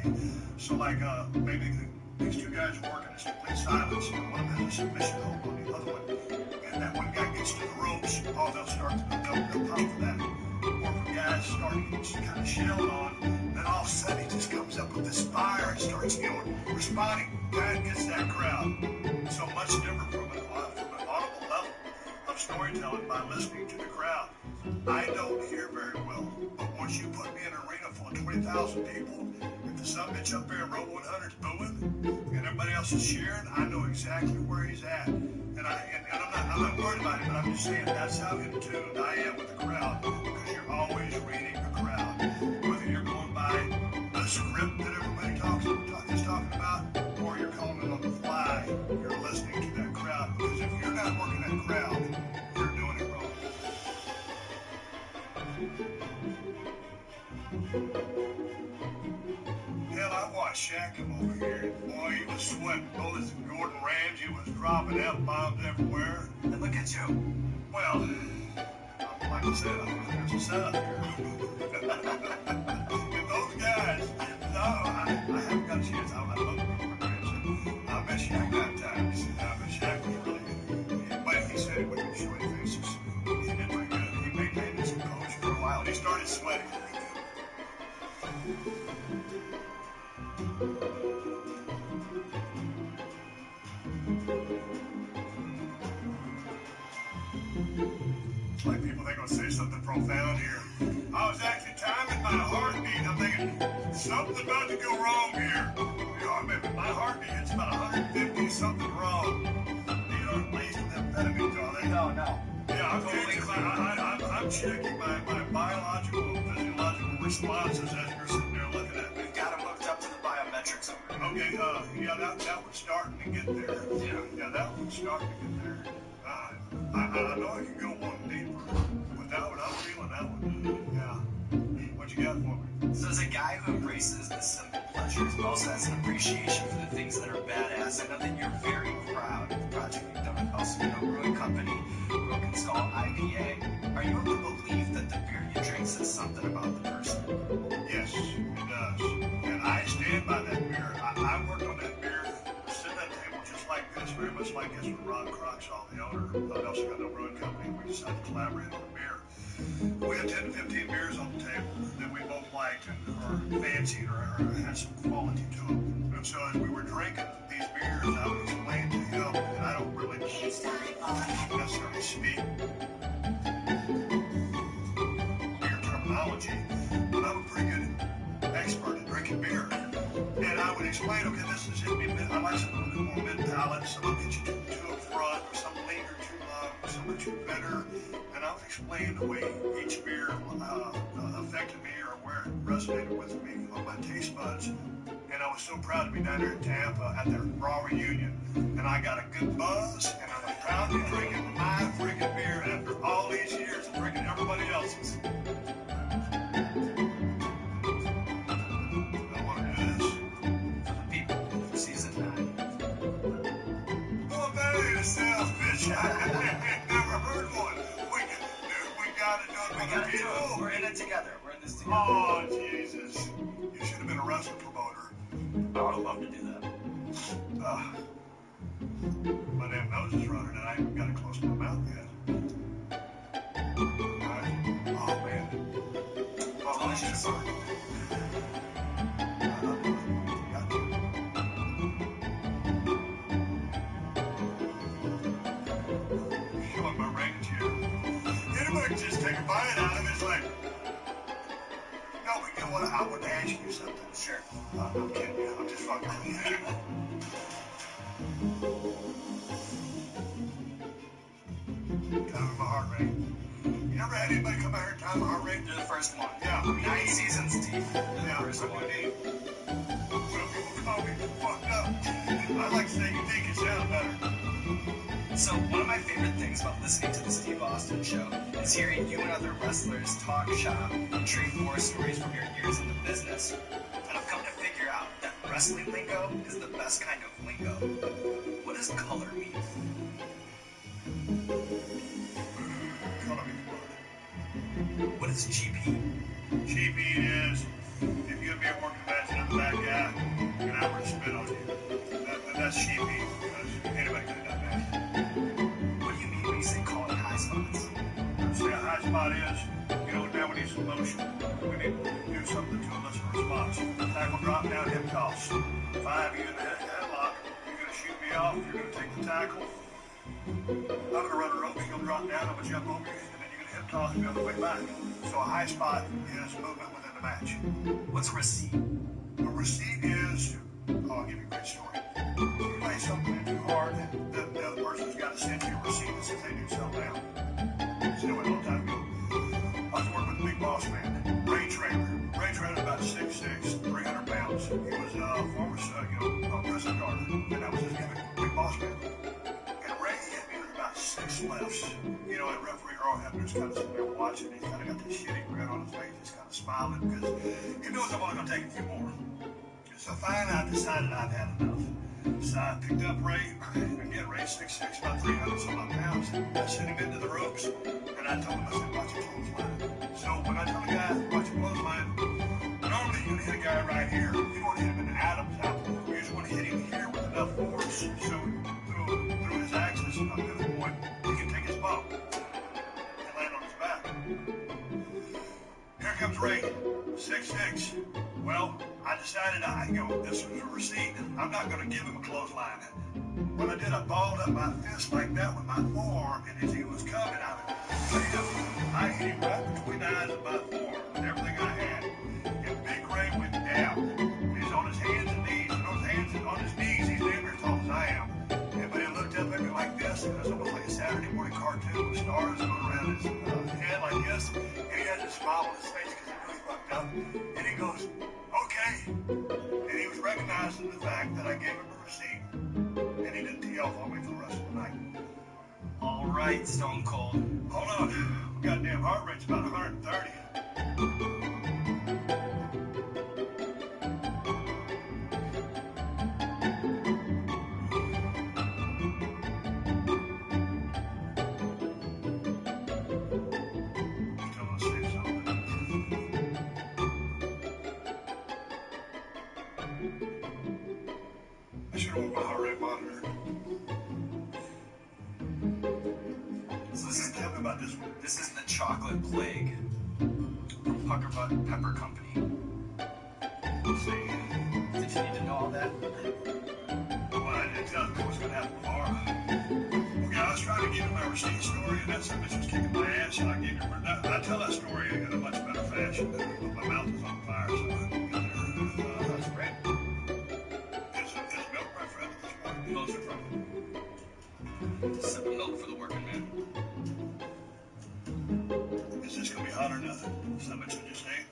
[SPEAKER 7] So like maybe these two guys are working, it's complete silence, and one of them has a submission hold on the other one, and that one guy gets to the ropes, oh, they'll pop for that. Or if a guy's starting to get kind of shelled on, then all of a sudden he just comes up with this fire and starts, responding. That gets that crowd. So much different from an audible level of storytelling by listening to the crowd. I don't hear very well, but once you put me in an arena full of 20,000 people, if the son bitch up there in row 100 is booing and everybody else is cheering, I know exactly where he's at. And I'm not worried about it, but I'm just saying that's how in tune I am with the crowd, because you're always reading the crowd. Whether you're going by a script that everybody is talking about, or you're calling it on the fly, you're listening to that crowd. Because if you're not working that crowd, you're doing it wrong. Hell, I watched Shaq come over here. Boy, he was sweating bullets, and Gordon Ramsay was dropping F-bombs everywhere.
[SPEAKER 2] And look at you.
[SPEAKER 7] Well, like I said, I think there's a setup here. And those guys, no, I haven't got a chance. I love Gordon Ramsay. I met Shaq 9 times. I met Shaq was really good. But he said he wouldn't show any faces. He did pretty good. He maintained his composure for a while. He started sweating. Like people, they're going to say something profound here. I was actually timing my heartbeat. I'm thinking, something's about to go wrong here. I remember my heartbeat hits about 150, something wrong. These aren't laced with amphetamines, are they?
[SPEAKER 2] No.
[SPEAKER 7] Yeah, I'm checking my biological and physiological responses as you're sitting there looking at me.
[SPEAKER 2] We've got him hooked up to the biometrics over.
[SPEAKER 7] Okay, that one's starting to get there. Yeah, that one's starting to get there. I know I can go one deeper, but that one, I'm feeling that one. Yeah. What you got for me?
[SPEAKER 2] So as a guy who embraces the simple pleasures, but also has an appreciation for the things that are badass, I know that you're very proud of the project you've done with us, Brewing Company, Broken Skull IPA. Are you of the belief that the beer you drink says something about the person?
[SPEAKER 7] Yes, it does. And I stand by that beer. I worked on that beer, sitting at a table just like this, very much like this with Ron Croxall, the owner of Also Got No Brewing Company. We decided to collaborate on a beer. We had 10 to 15 beers on the table that we both liked or fancied or had some quality to them. And so as we were drinking these beers, I would explain to him that I don't really necessarily speak beer terminology, but I'm a pretty good expert at drinking beer. And I would explain, okay, this is it. I like some a little bit more mid-palate, some will get you too up front, some linger too long, some are too bitter. And I would explain the way each beer affected me or where it resonated with me on my taste buds. And I was so proud to be down there in Tampa at their raw reunion. And I got a good buzz, and I was proud to be drinking my freaking beer after all these years of drinking everybody else's. I want to do this.
[SPEAKER 2] For the people for season 9.
[SPEAKER 7] Well, that ain't a sales pitch. I never heard one. We got to do it
[SPEAKER 2] We
[SPEAKER 7] for
[SPEAKER 2] gotta
[SPEAKER 7] the
[SPEAKER 2] do
[SPEAKER 7] people.
[SPEAKER 2] it. We're in it together. We're in this together.
[SPEAKER 7] Oh, Jesus. You should have been a wrestling promoter.
[SPEAKER 2] I would love to do that.
[SPEAKER 7] My damn nose is running, and I haven't got it close to my mouth yet. Alright. Oh, man. Oh,
[SPEAKER 2] Delicious.
[SPEAKER 7] sorry. Got to. Showing my range here. Anybody can just take a bite out of it. It's like, no, but you know what? I would ask you something.
[SPEAKER 2] Sure.
[SPEAKER 7] I'm kidding you. I'm just fucking with you. Time my heart rate. You ever had anybody come out here and time my heart rate?
[SPEAKER 2] You're the first one.
[SPEAKER 7] Yeah.
[SPEAKER 2] 9 seasons deep. You're the
[SPEAKER 7] Yeah,
[SPEAKER 2] first
[SPEAKER 7] I'm
[SPEAKER 2] one.
[SPEAKER 7] gonna need. Some people call me fucked up. I like to say you think it sounds better.
[SPEAKER 2] So one of my favorite things about listening to the Steve Austin Show is hearing you and other wrestlers talk shop and trade war stories from your years in the business. And I've come to figure out that wrestling lingo is the best kind of lingo. What does color mean?
[SPEAKER 7] Color me blood.
[SPEAKER 5] What is GP?
[SPEAKER 7] GP is if you and me are working match and I'm the bad guy, and I were to spit on you. That's GP, because anybody could have done that.
[SPEAKER 5] What do you mean when you say call it high spots?
[SPEAKER 7] See, a high spot is, now we need some motion. We need to do something to elicit a response. Tackle drop down, hip toss. 5, you in the headlock. You're going to shoot me off. You're going to take the tackle. I'm going to run a rope. You're going to drop down. I'm going to jump over you. And then you're going to hip toss me on the way back. So a high spot is movement within the match.
[SPEAKER 5] What's a receipt?
[SPEAKER 7] A receipt is, I'll give you a great story. You play something in too hard, the other person's got to send you a receipt that says they do something now. So a long time ago, I was working with a big boss man, Ray Trailer. Ray Trailer about 6'6", 300 pounds. He was a former, prison guard, and that was his gimmick, big boss man. And Ray hit me with about 6 lefts. That referee Earl Hebner's kind of sitting there watching. He's kind of got this shitty grin on his face. He's kind of smiling because he knows I'm only going to take a few more. So finally, I decided I've had enough. So I picked up Ray, and again, Ray 6'6", about 300 some odd pounds. I sent him into the ropes, and I told him, I said, watch your clothesline. So when I tell a guy, watch your clothesline, normally you hit a guy right here. You don't want to hit him in the Adam's apple. You just want to hit him here with enough force so through his axis, up to the point, he can take his bump and land on his back. Here comes Ray, 6'6". Well, I decided this was a receipt. I'm not going to give him a clothesline. What I did, I balled up my fist like that with my forearm, and as he was coming, I hit him right between the eyes of my forearm with everything I had. And Big Ray went down. He's on his hands and knees, and on his knees, he's damn near as tall as I am. But he looked up at me like this, and it was almost like a Saturday morning cartoon with stars going around his head like this. And he had a smile on his face because he really fucked up. And he goes, okay. And he was recognizing the fact that I gave him a receipt, and he didn't tee off on me for the rest of the night.
[SPEAKER 5] All right, Stone Cold.
[SPEAKER 7] Hold on. Goddamn heart rate's about 130. I should have worn my heart rate monitor.
[SPEAKER 5] So
[SPEAKER 7] Tell me about this one.
[SPEAKER 5] this is the chocolate plague from Pucker Pepper Company.
[SPEAKER 7] Let's see.
[SPEAKER 5] Did you need to know all that?
[SPEAKER 7] Well, I didn't tell you what's going to happen tomorrow. Okay, I was trying to give you my receipt story, and that son of a bitch was kicking my ass, and I gave you I tell that story in a much better fashion. My mouth is on fire, so I can get there.
[SPEAKER 5] That's great.
[SPEAKER 7] Is milk my friend at this point?
[SPEAKER 5] Most are from. Sip of milk for the working man.
[SPEAKER 7] Is this going to be hot or nothing? So much what you're saying?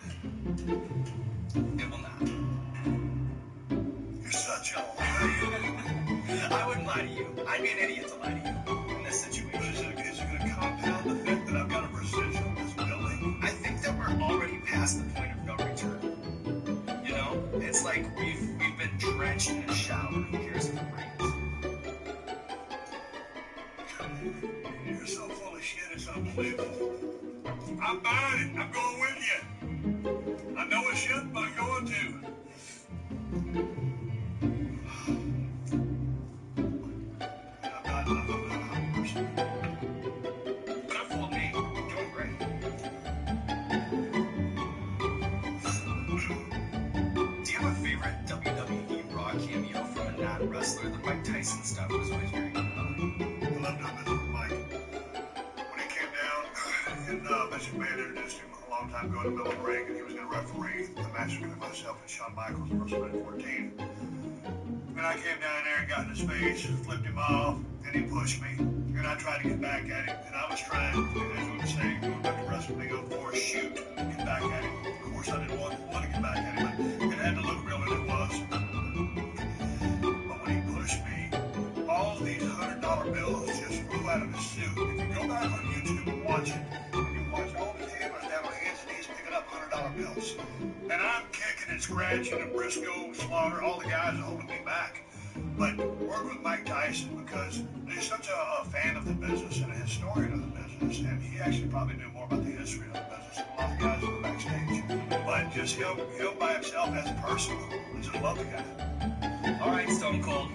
[SPEAKER 5] It will not.
[SPEAKER 7] You're such a liar.
[SPEAKER 5] I wouldn't lie to you. I'd be an idiot to lie to you in this situation.
[SPEAKER 7] Is it going to compound the fact that I've got a residual in this building?
[SPEAKER 5] I think that we're already past the point of no return. It's like we've been drenched in a shower. Who cares if it rains?
[SPEAKER 7] You're so full of shit, it's unbelievable. I'm buying it. I'm going with you. I know I shouldn't, but I'm going to. I'm not 100%.
[SPEAKER 5] Could have fooled me. Doing great. Do you have a favorite WWE Raw cameo from a non-wrestler? The Mike Tyson stuff was always very good.
[SPEAKER 7] I love doing business with Mike. When he came down, and Vince McMahon introduced him a long time ago in the middle of the ring, and he was going to referee the match between myself and Shawn Michaels at WrestleMania 14. And I came down there and got in his face, flipped him off, and he pushed me. And I tried to get back at him, and I was trying, as we were saying, going back to wrestling, they go for a shoot to get back at him. Of course, I didn't want to get back at him. It had to look real, and it was. But when he pushed me, all these $100 bills just flew out of his suit. If you go back on YouTube and watch it, you watch all his hammers down on hands and knees picking up $100 bills. And I'm kicking and scratching, and Briscoe, Slaughter, all the guys are holding me back. But work with Mike Tyson because he's such a fan of the business and a historian of the business, and he actually probably knew more about the history of the business and a lot of guys who are backstage. But just him by himself as a person, I just love the guy.
[SPEAKER 4] All right, Stone Cold.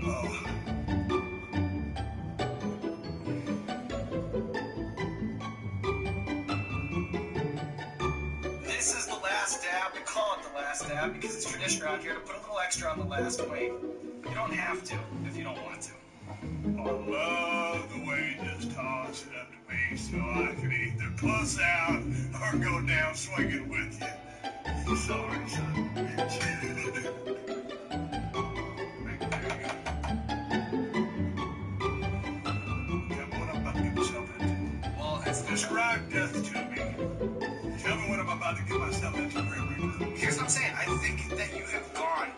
[SPEAKER 7] Oh.
[SPEAKER 4] This is the last dab. We call it the last dab because it's tradition around here to put a little extra on the last wave. You don't have to if you don't want to.
[SPEAKER 7] I love the way you just toss it up to me so I can either puss out or go down swinging with you. Sorry, son of a bitch. Tell me what I'm about to get myself into.
[SPEAKER 4] Well, it's
[SPEAKER 7] Describe death to me. Tell me what I'm about to get myself into, Grim Reaper.
[SPEAKER 4] Here's what I'm saying. I think that you have gone,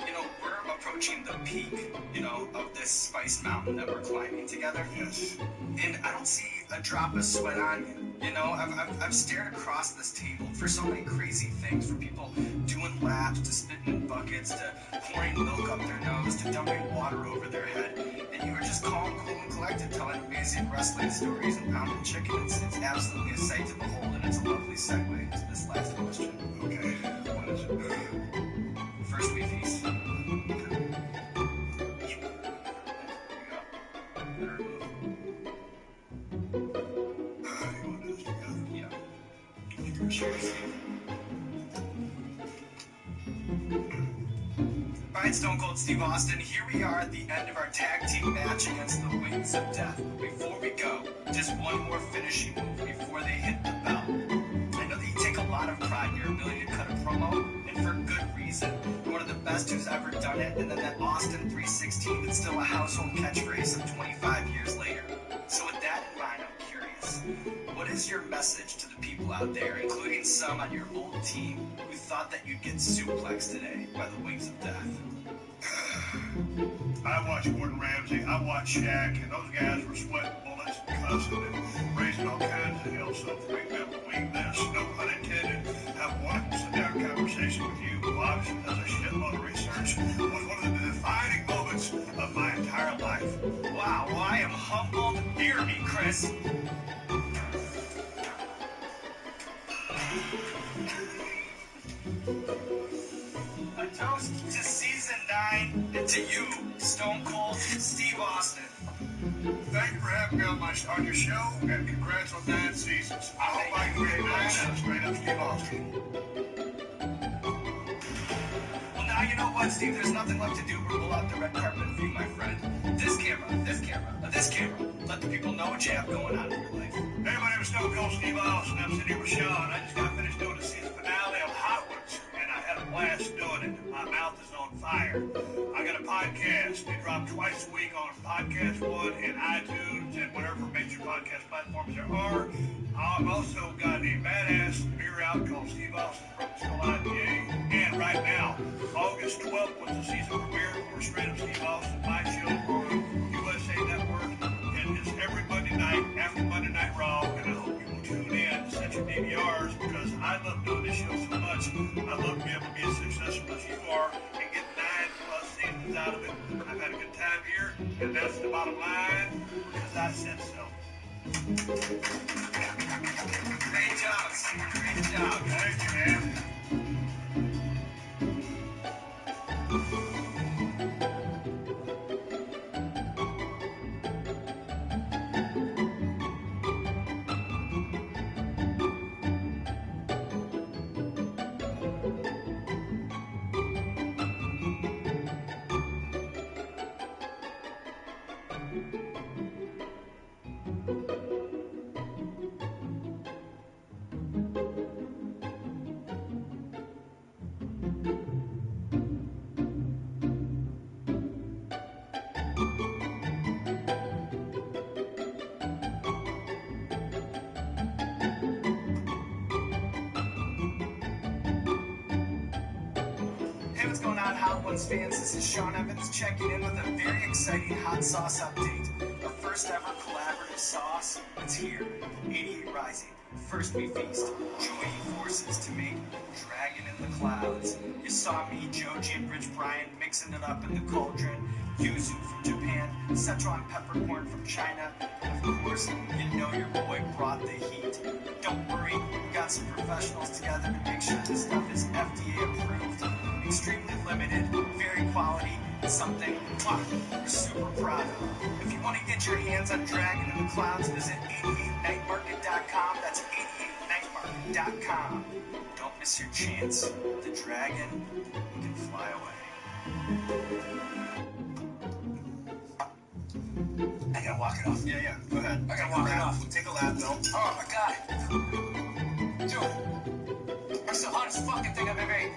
[SPEAKER 4] we're approaching the peak, of this Spice Mountain that we're climbing together.
[SPEAKER 7] Yes.
[SPEAKER 4] And I don't see a drop of sweat on you. I've stared across this table for so many crazy things, from people doing laps to spitting in buckets to pouring milk up their nose to dumping water over their head. And you were just calm, cool, and collected, telling amazing wrestling stories and pounding chicken. It's absolutely a sight to behold, and it's a lovely segue into this last question.
[SPEAKER 7] Okay. What is it?
[SPEAKER 4] First we feast. Cheers. Alright, Stone Cold Steve Austin, here we are at the end of our tag team match against the Wings of Death. Before we go, just one more finishing move before they hit the bell. I know that you take a lot of pride in your ability to cut a promo, and for good reason. You're one of the best who's ever done it, and then that Austin 316 that's still a household catchphrase some 25 years later. So with that in mind, I'm curious, what is your message to the people out there, including some on your old team, who thought that you'd get suplexed today by the Wings of Death?
[SPEAKER 7] I watched Gordon Ramsay, I watched Shaq, and those guys were sweating bullets and cussing and raising all kinds of hell. So for me to be able to wing this, no pun intended, have a wonderful sit-down conversation with you, who obviously does a shitload of research, was one of the defining moments of my entire life.
[SPEAKER 4] Wow, well, I am humbled. Hear me, Chris. A toast to season 9 and to you, Stone Cold Steve Austin.
[SPEAKER 7] Thank you for having me on your show, and congrats on 9 seasons. I hope I can get 9 straight up Steve Austin.
[SPEAKER 4] Well, now you know what, Steve? There's nothing left to do but roll out the red carpet for you, my friend. This camera. Let the people know what you have going on in your life.
[SPEAKER 7] Hey, my name is Stone Cold Steve Austin. I'm sitting here with Sean. I just got finished doing the season finale of Hot Ones, and I had a blast doing it. My mouth is on fire. I got a podcast. We drop twice a week on Podcast One and iTunes and whatever major podcast platforms there are. I've also got a badass beer out called Steve Austin Broken Skull IPA. And right now, August 12th was the season premiere for Straight Up Steve Austin, my show on USA Network. And it's every Monday night after Monday Night Raw. And I hope you will tune in to set your DVRs, because I love doing this show so much. I love to be able to be as successful as you are and get 9+ seasons out of it. I've had a good time here, and that's the bottom line, because I said so.
[SPEAKER 4] Great job, Steve. Great job.
[SPEAKER 7] Thank you, man.
[SPEAKER 4] What's going on, Hot Ones fans? This is Sean Evans checking in with a very exciting hot sauce update. Our first ever collaborative sauce? It's here. 88 Rising. First we feast, joining forces to make Dragon in the Clouds. You saw me, Joji, and Rich Brian mixing it up in the cauldron. Yuzu from Japan, Szechuan peppercorn from China, and of course, you know your boy brought the heat. Don't worry, we got some professionals together to make sure this stuff is FDA approved. Extremely limited, very quality, and something we're super proud of. If you want to get your hands on Dragon in the Clouds, visit 88nightmarket.com. That's 88nightmarket.com. Don't miss your chance. The dragon can fly away.
[SPEAKER 2] I gotta walk it off.
[SPEAKER 4] Yeah, go ahead.
[SPEAKER 2] I gotta walk it off.
[SPEAKER 4] Take a lap, Bill.
[SPEAKER 2] Oh my god. Dude, that's the hottest fucking thing I've ever ate.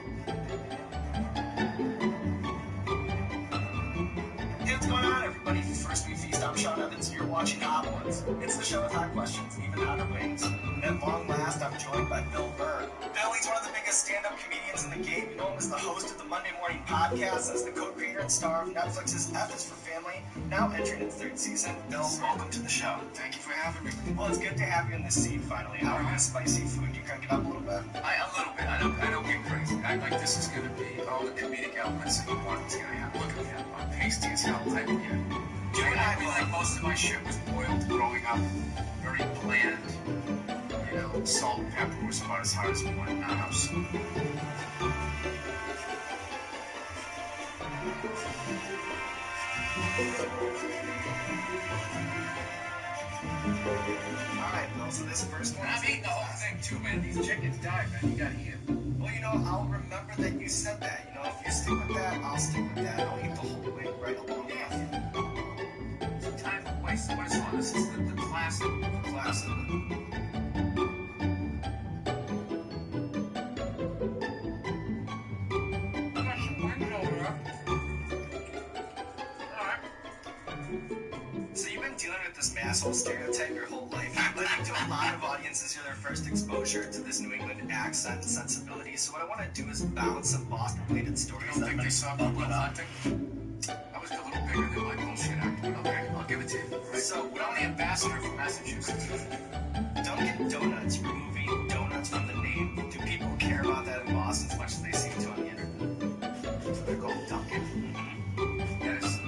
[SPEAKER 4] Hey, what's going on, everybody? First We Feast. I'm Sean Evans. You're watching Hot Ones. It's the show with hot questions, even hotter wings. At long last, I'm joined by Bill Burr. Bill, he's one of the biggest stand-up comedians in the game. You know him as the host of the Monday Morning Podcast, as the co-creator and star of Netflix's F is for Family, now entering its third season. Bill, welcome to the show.
[SPEAKER 2] Thank you for having me.
[SPEAKER 4] Well, it's good to have you in this seat finally. How are you? Spicy food? You crank it up a little bit?
[SPEAKER 2] A little bit. I don't get crazy. I like this is gonna be all the comedic elements that you want is gonna have. Look at that. I'm pasty as hell type of you. You and I feel like most of my shit was boiled growing up. Very bland. You know, salt and pepper was about as hard as we wanted in our house.
[SPEAKER 4] Alright, Bill, so this first one...
[SPEAKER 2] I'm eating the whole thing too, man. These chickens die, man. You gotta eat it.
[SPEAKER 4] Well, you know, I'll remember that you said that. You know, if you stick with that, I'll stick with that. I'll eat the whole wing right along with you.
[SPEAKER 2] It's a time and place. What is on? This is the classic.
[SPEAKER 4] The classic. So you've been dealing with this asshole stereotype your whole life. You've listened to a lot of audiences hear their first exposure to this New England accent and sensibility. So what I want to do is bounce some Boston-related stories.
[SPEAKER 2] I don't think they saw me Will Hunting. I was a little bigger than my bullshit act, but okay, I'll give it to you. Right.
[SPEAKER 4] So,
[SPEAKER 2] we're on the ambassador from Massachusetts.
[SPEAKER 4] Dunkin' Donuts removing donuts from the name. Do people care about that in Boston as much as they seem to on the internet?
[SPEAKER 2] They're called Dunkin'. That is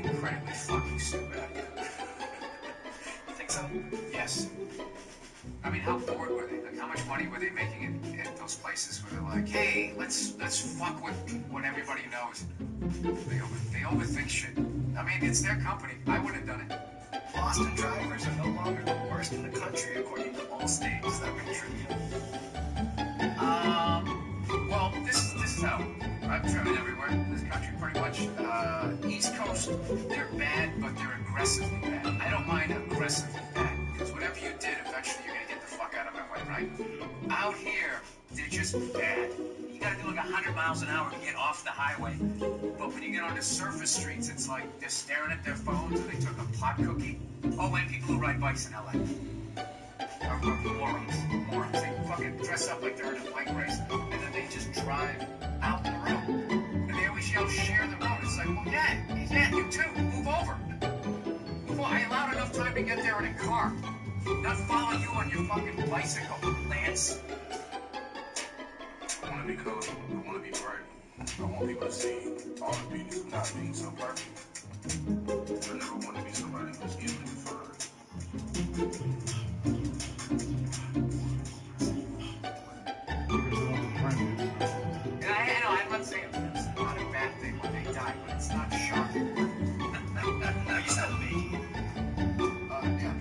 [SPEAKER 2] incredibly fucking stupid idea.
[SPEAKER 4] You think so?
[SPEAKER 2] Yes. I mean, how bored were they? Like, how much money were they making at those places where they're like, hey, let's fuck with what everybody knows. They overthink shit. I mean, it's their company. I would have done it.
[SPEAKER 4] Boston drivers are no longer the worst in the country, according to Allstate. Is that pretty true?
[SPEAKER 2] Well, this is how I've driven everywhere in this country, pretty much. East Coast, they're bad, but they're aggressively bad. I don't mind aggressively bad, because whatever you did, eventually you're gonna get the fuck out of my way, right? Out here, they're just bad. You gotta do like 100 miles an hour to get off the highway. But when you get onto surface streets, it's like they're staring at their phones or they took a pot cookie. Oh, and people who ride bikes in LA. Are morons. They fucking dress up like they're in a bike race, and then they just drive out in the road. And they always yell, share the road. It's like, well, yeah, you too. Move over. I allowed enough time to get there in a car. Not follow you on your fucking bicycle, Lance.
[SPEAKER 5] I want to be cool. I want to be bright. I want people to see all the beauty of not being so perfect. I never want to be somebody who's easily defined.
[SPEAKER 2] And I'm not saying it's not a bad thing when they die, but it's not shocking.
[SPEAKER 4] No, you said baking.
[SPEAKER 2] Yeah.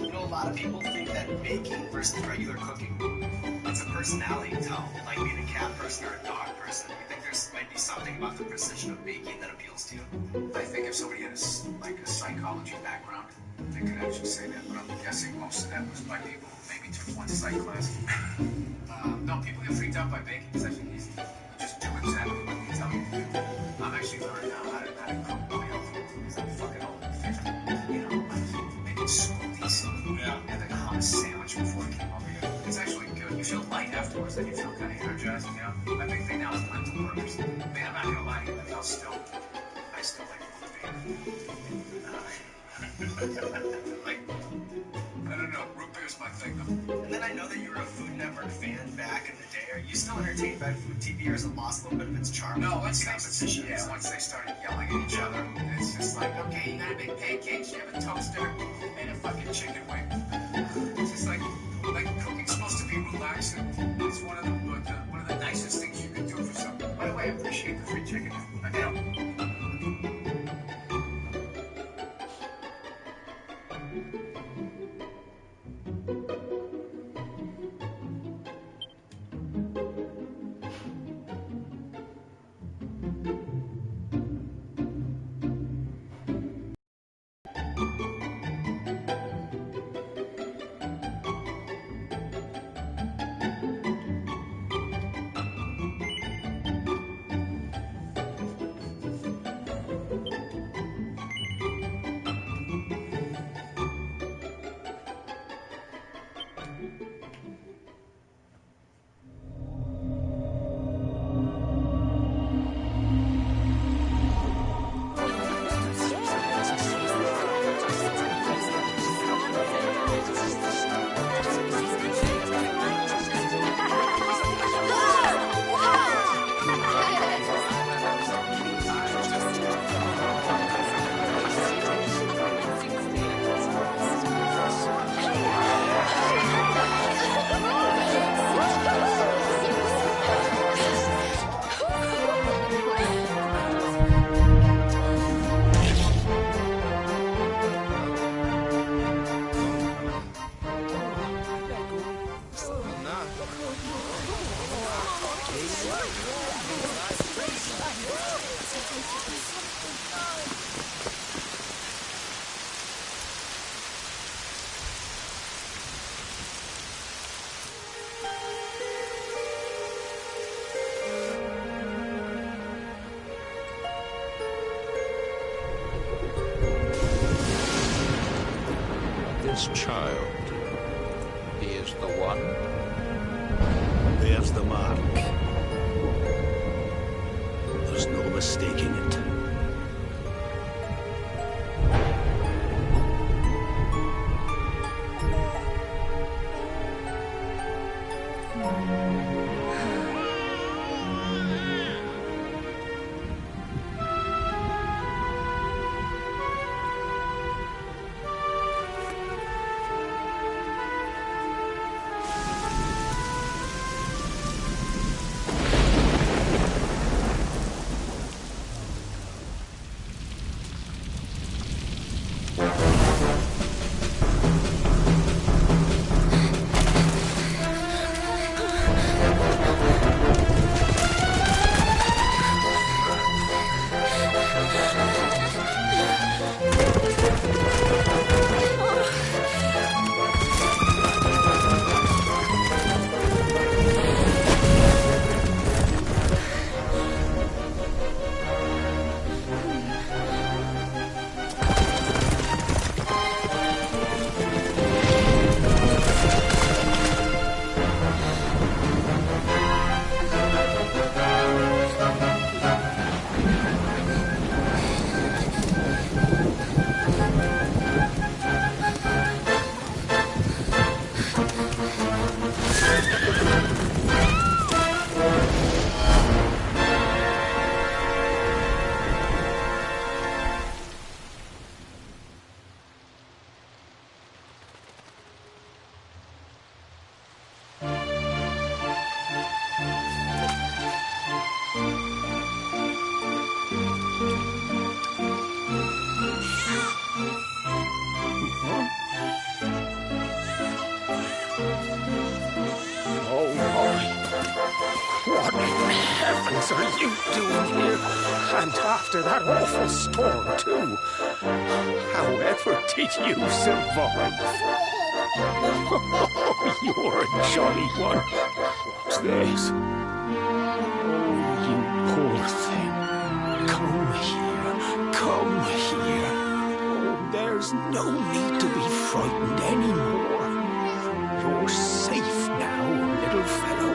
[SPEAKER 4] You know, a lot of people think that baking versus regular cooking, it's a personality tell, like being a cat person or a dog person. You think there's might be something about the precision of baking that appeals to you?
[SPEAKER 2] I think if somebody had a psychology background, they could actually say that, but I'm guessing most of that was by people who maybe took one psych class. No, people get freaked out by baking. It's actually easy. You just do exactly what they tell you to do. I'm actually learning now how to cook my own food because I'm fucking old and 50. You know, like making smoothies.
[SPEAKER 4] Yeah.
[SPEAKER 2] And then hummus sandwich before I came over here. It's actually good. You feel light afterwards, then you feel kind of energized, you know? My big thing now is mental burgers. Man, I'm not gonna lie to you, I still like baking. Like, I don't know, root beer's my thing though.
[SPEAKER 4] And then I know that you were a Food Network fan back in the day. Are you still entertained by Food TV, or has it lost a little bit of its charm?
[SPEAKER 2] No,
[SPEAKER 4] with
[SPEAKER 2] once
[SPEAKER 4] these competitions?
[SPEAKER 2] once they started yelling at each other, it's just like, okay, you gotta make pancakes, you have a toaster, and a fucking chicken wing. It's just like cooking's supposed to be relaxing. It's one of the nicest things you can do for someone. By the way, I appreciate the free chicken. I do.
[SPEAKER 9] This child, he is the one.
[SPEAKER 10] There's the mark. There's no mistaking it.
[SPEAKER 9] What in heavens are you doing here? And after that awful storm, too. However did you survive? Oh, you're a jolly one. What's this? Oh, you poor thing. Come here. Come here. Oh, there's no need to be frightened anymore. You're safe now, little fellow.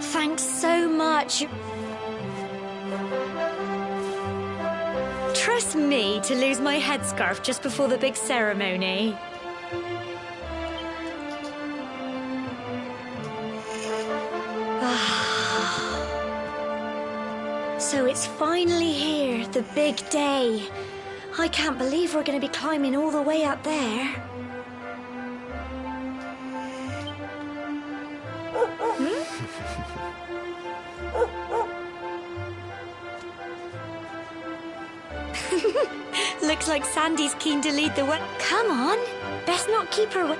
[SPEAKER 11] Thanks so much. Trust me to lose my headscarf just before the big ceremony. So it's finally here, the big day. I can't believe we're going to be climbing all the way up there. Looks like Sandy's keen to lead the way. Come on, best not keep her.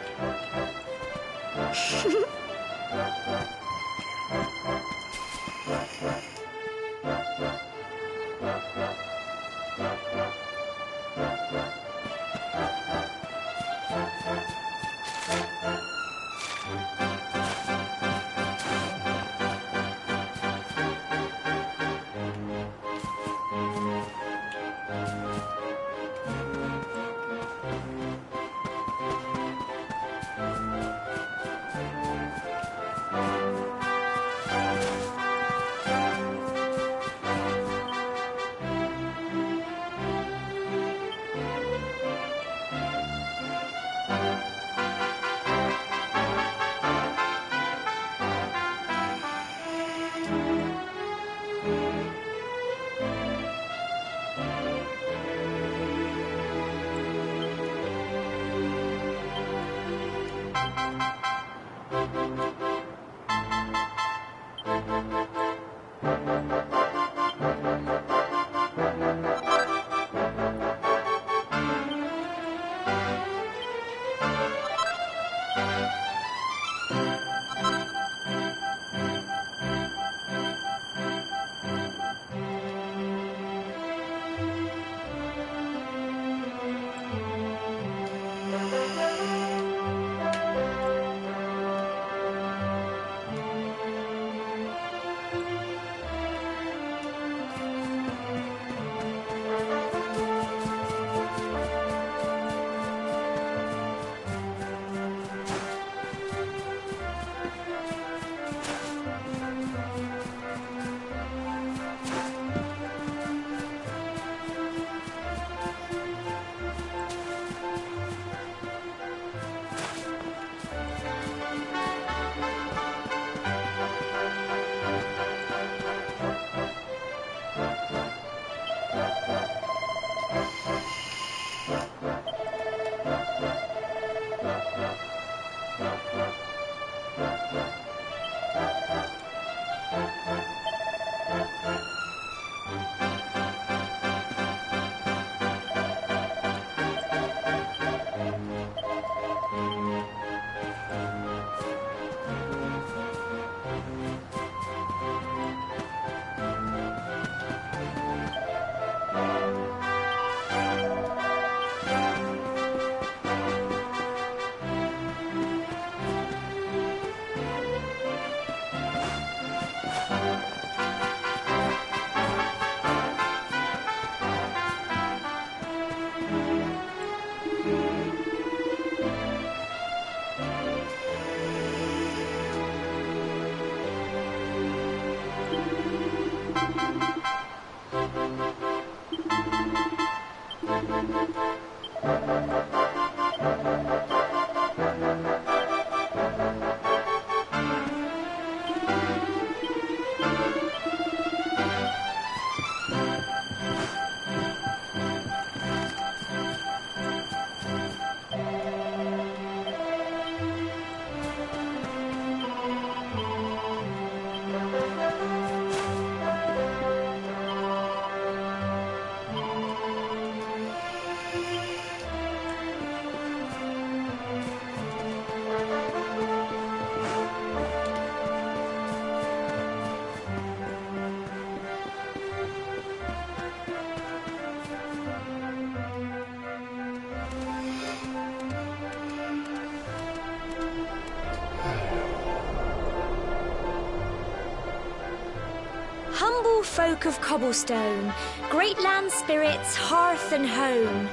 [SPEAKER 11] Humble folk of cobblestone, great land spirits, hearth and home.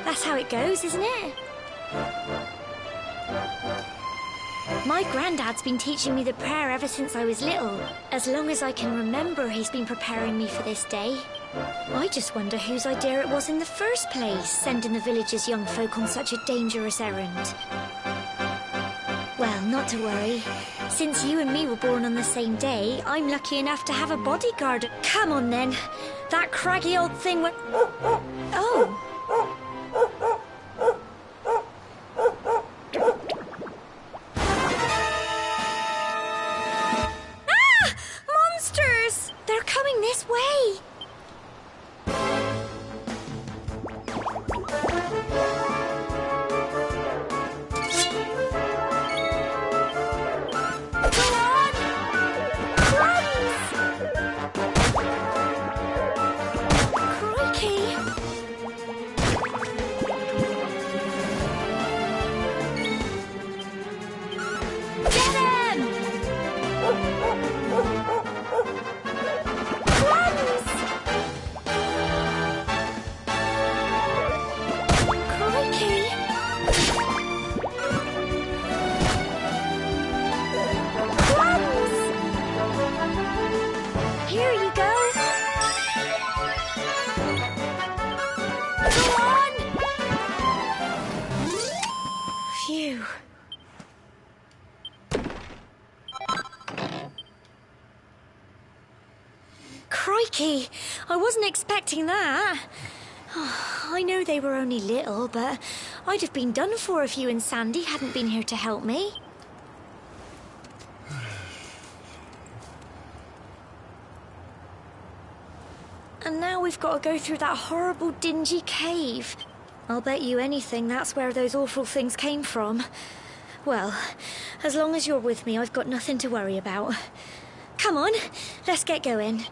[SPEAKER 11] That's how it goes, isn't it? My granddad's been teaching me the prayer ever since I was little. As long as I can remember, he's been preparing me for this day. I just wonder whose idea it was in the first place, sending the village's young folk on such a dangerous errand. Well, not to worry. Since you and me were born on the same day, I'm lucky enough to have a bodyguard. Come on, then. That craggy old thing went... Oh. Ah! Monsters! They're coming this way. Crikey, I wasn't expecting that. Oh, I know they were only little, but I'd have been done for if you and Sandy hadn't been here to help me. And now we've got to go through that horrible, dingy cave. I'll bet you anything that's where those awful things came from. Well, as long as you're with me, I've got nothing to worry about. Come on, let's get going.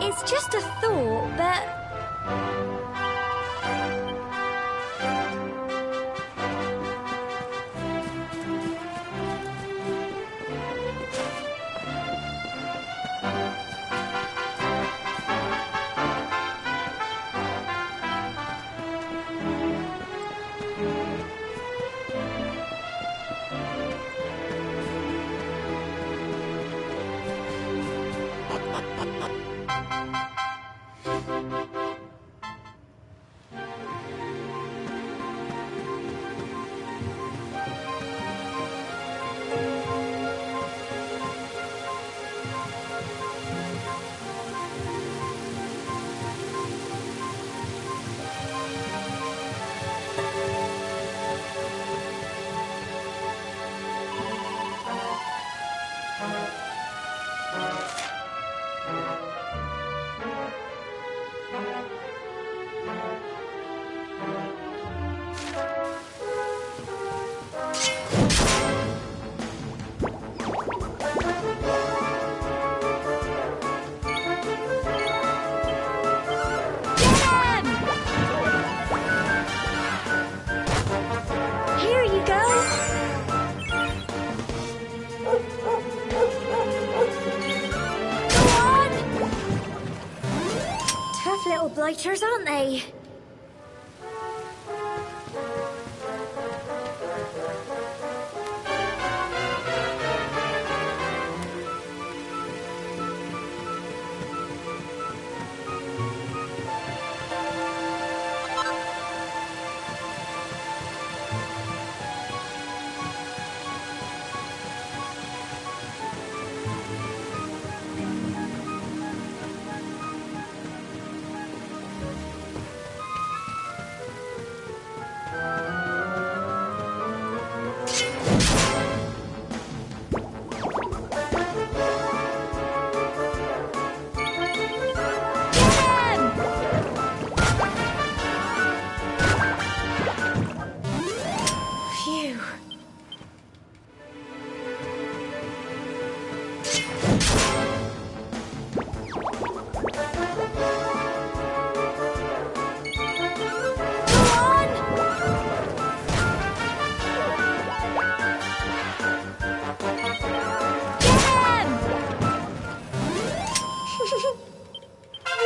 [SPEAKER 11] It's just a thought, but... blighters, aren't they?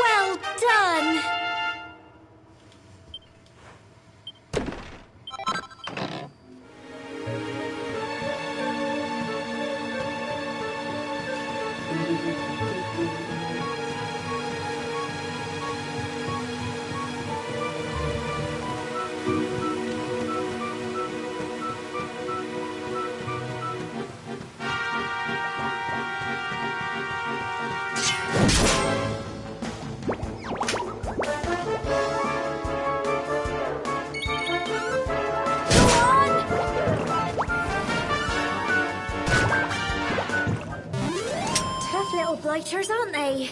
[SPEAKER 11] Well done! Tough little blighters, aren't they?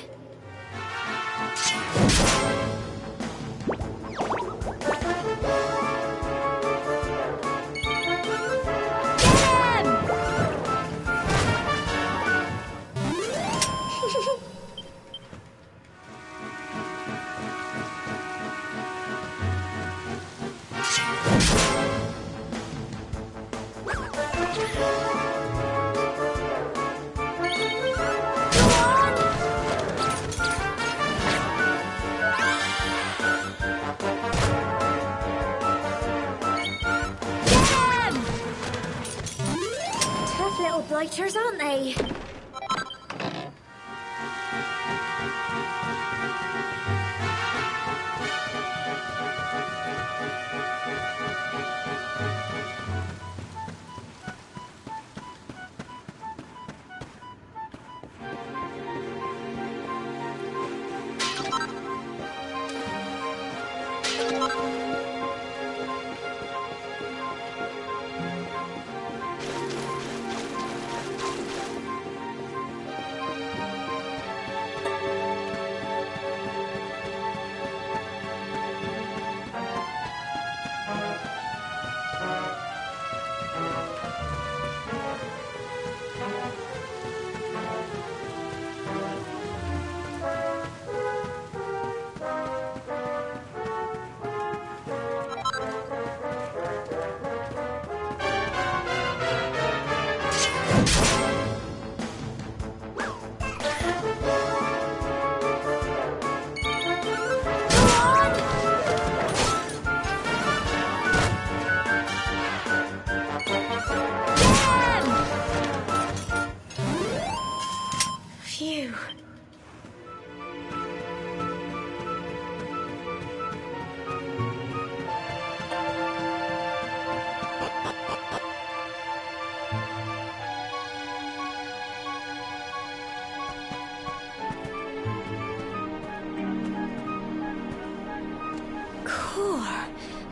[SPEAKER 11] Tough little blighters, aren't they? Phew. Core,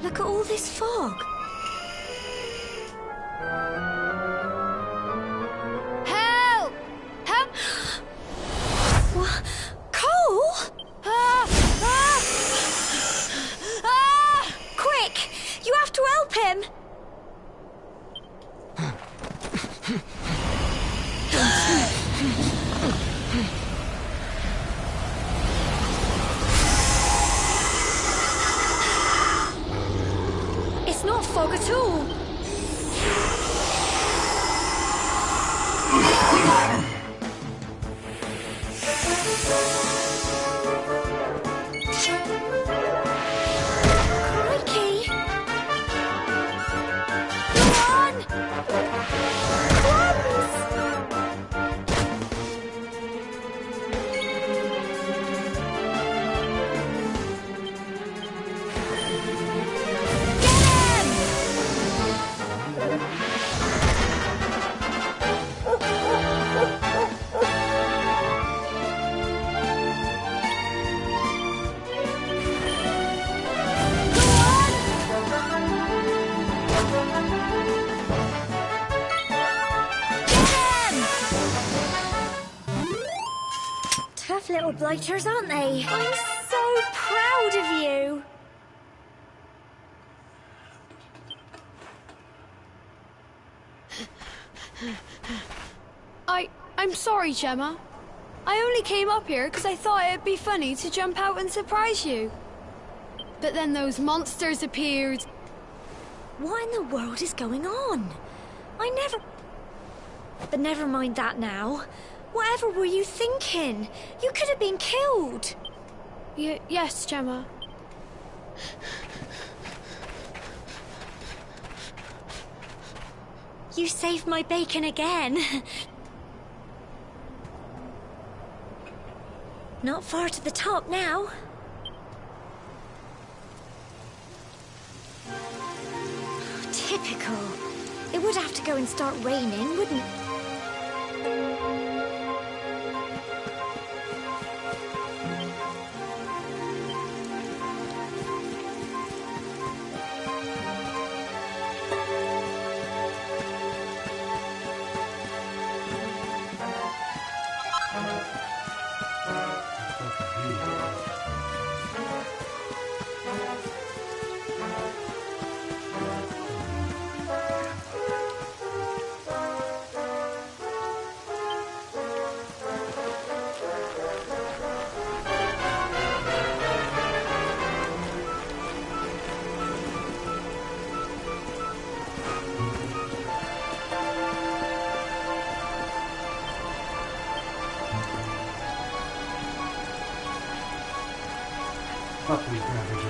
[SPEAKER 11] look at all this fog. Help! Help! What? Cole? Quick! You have to help him! It's not fog. tough little blighters, aren't they? I'm so proud of you.
[SPEAKER 12] I'm sorry, Gemma. I only came up here because I thought it'd be funny to jump out and surprise you. But then those monsters appeared.
[SPEAKER 11] What in the world is going on? But never mind that now. Whatever were you thinking? You could have been killed.
[SPEAKER 12] Yes, Gemma.
[SPEAKER 11] You saved my bacon again. Not far to the top now. Typical. It would have to go and start raining, wouldn't it?
[SPEAKER 6] Fuck these graphics.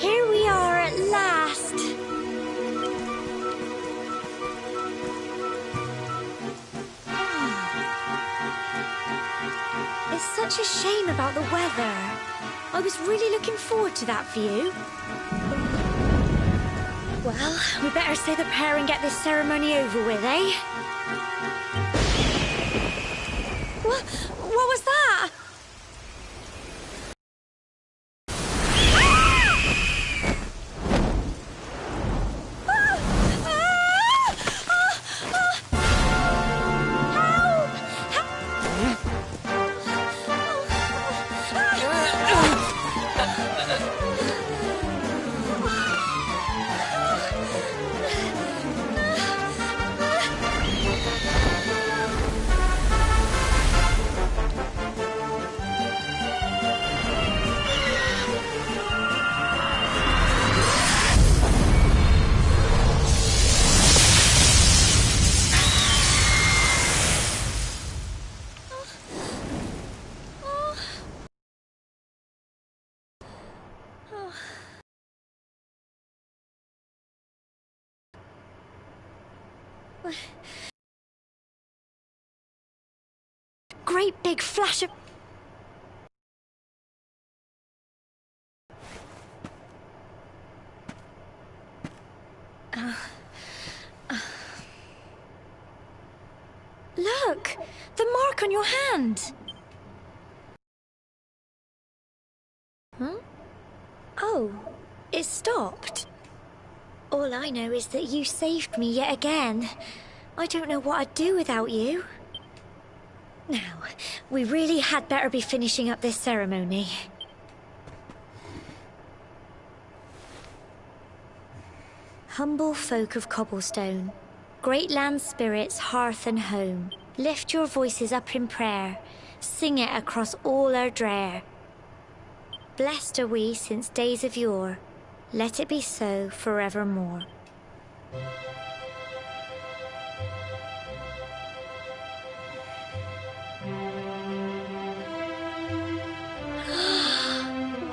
[SPEAKER 11] Here we are at last. It's such a shame about the weather. I was really looking forward to that view. Well, we better say the prayer and get this ceremony over with, eh? What was that? Great big flash of... Look! The mark on your hand! Huh? Oh, it stopped. All I know is that you saved me yet again. I don't know what I'd do without you. Now, we really had better be finishing up this ceremony. Humble folk of cobblestone, great land spirits, hearth and home, lift your voices up in prayer, sing it across all our drear. Blessed are we since days of yore, let it be so forevermore.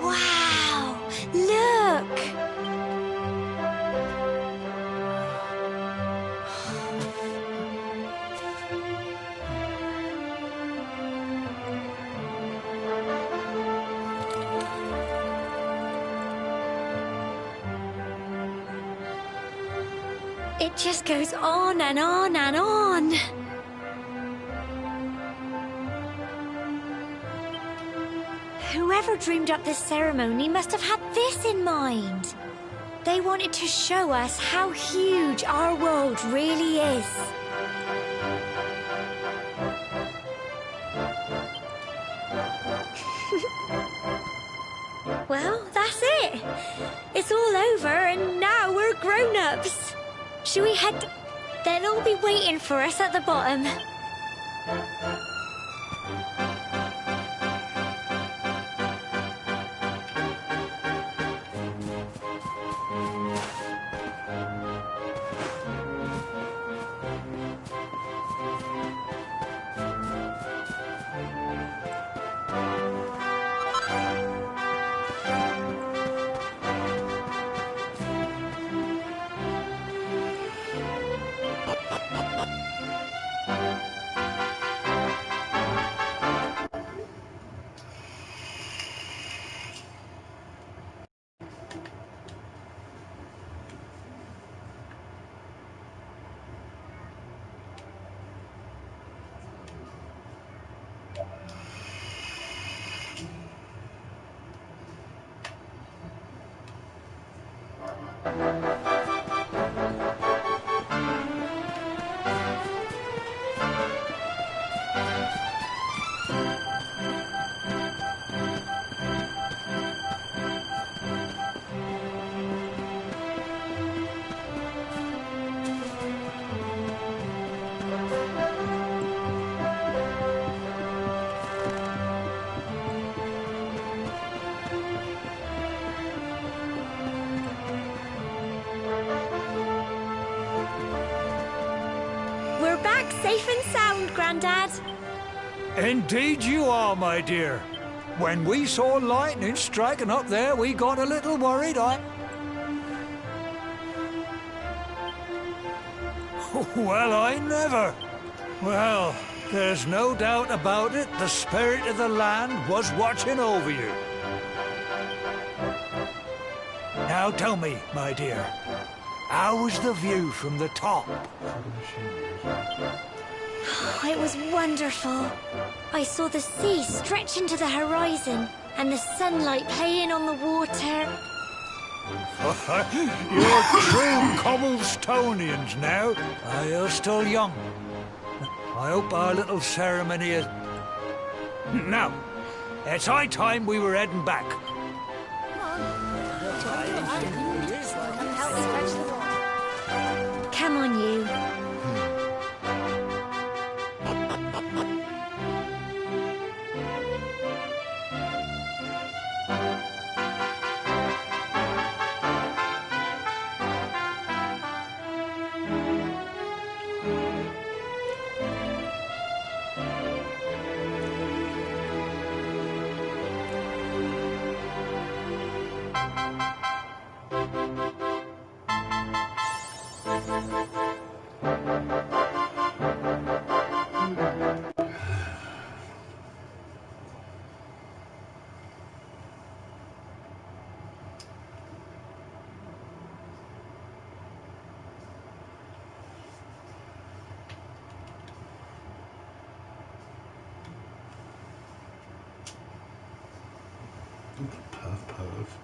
[SPEAKER 11] Wow! Look! It just goes on and on and on. Whoever dreamed up this ceremony must have had this in mind. They wanted to show us how huge our world really is. Well, that's it. It's all over and now we're grown-ups. Should we head... They'll all be waiting for us at the bottom. We're back safe and sound, Grandad.
[SPEAKER 13] Indeed you are, my dear. When we saw lightning striking up there, we got a little worried. Well, I never. Well, there's no doubt about it. The spirit of the land was watching over you. Now tell me, my dear, how was the view from the top?
[SPEAKER 11] It was wonderful. I saw the sea stretch into the horizon and the sunlight playing on the water.
[SPEAKER 13] You're true Cobblestonians now. You're still young. I hope our little ceremony is... Now, it's high time we were heading back.
[SPEAKER 11] Come on, you.
[SPEAKER 6] love.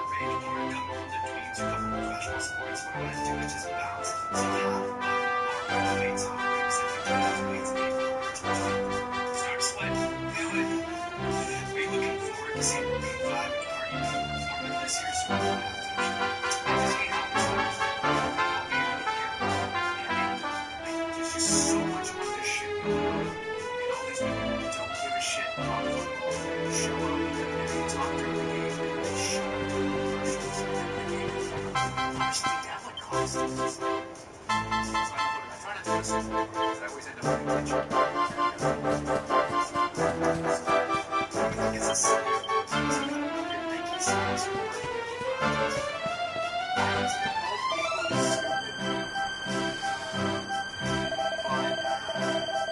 [SPEAKER 4] rage part coming from the dweebs who come from professional sports. What I want to do is just bounce. So our weights on because if you turn those weights and start sweating, feel it. We're looking forward to seeing Big Five and Party perform in this year's Super Bowl halftime show. I just hate how much time there's just so much other shit going on. And all these people who don't give a shit about football show up and they talk during the game and they shut up during the commercials and the game is over. Honestly, that would cost us. So I try not to listen to them because I always end up paying attention. I guess it's silly. It's kind of weird Nike songs or whatever. I was both equally stupid.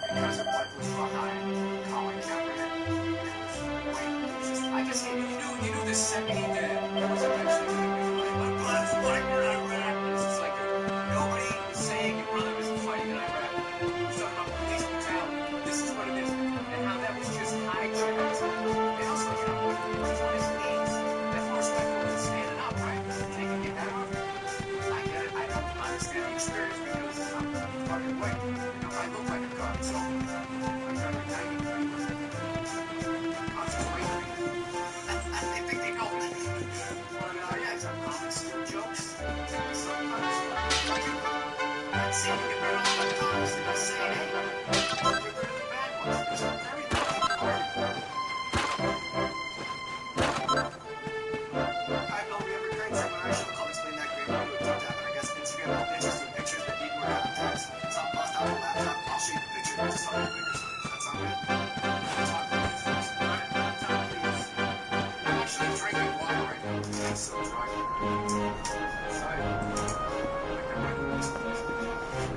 [SPEAKER 4] Because of what was behind Colin Kaepernick, it was just, I guess you knew the second he did it, it was eventually going to be like, my brother's fighting in Iraq. It's just like nobody was saying your brother was fighting in Iraq. He was talking about police brutality. This is what it is, and how that was just hijacked. And also, he was on his knees. That's more respectful than standing up, right? Taking your hat off. I get it. I don't understand the experience because I'm fucking white. I look like a gun, so I'm trying to tell you. I'm just waiting. I think they know. Well, yeah, some comics do jokes. Sometimes I'm saying get rid of all the comics and just say, hey, get rid of the bad ones. Because I'm very bad people learning. I know we have a great segment. I should call Explain That Great. We'll do a deep dive. And I guess Instagram will interesting pictures that need more context. So I'll bust out the laptop. I'll show you the picture. Just tell me the bigger size. That sound good? I'm actually drinking water right now. It's so dry. Sorry.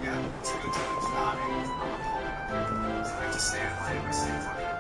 [SPEAKER 4] Yeah, it's a good time. It's not me. So I just stay in line and I stay fucking.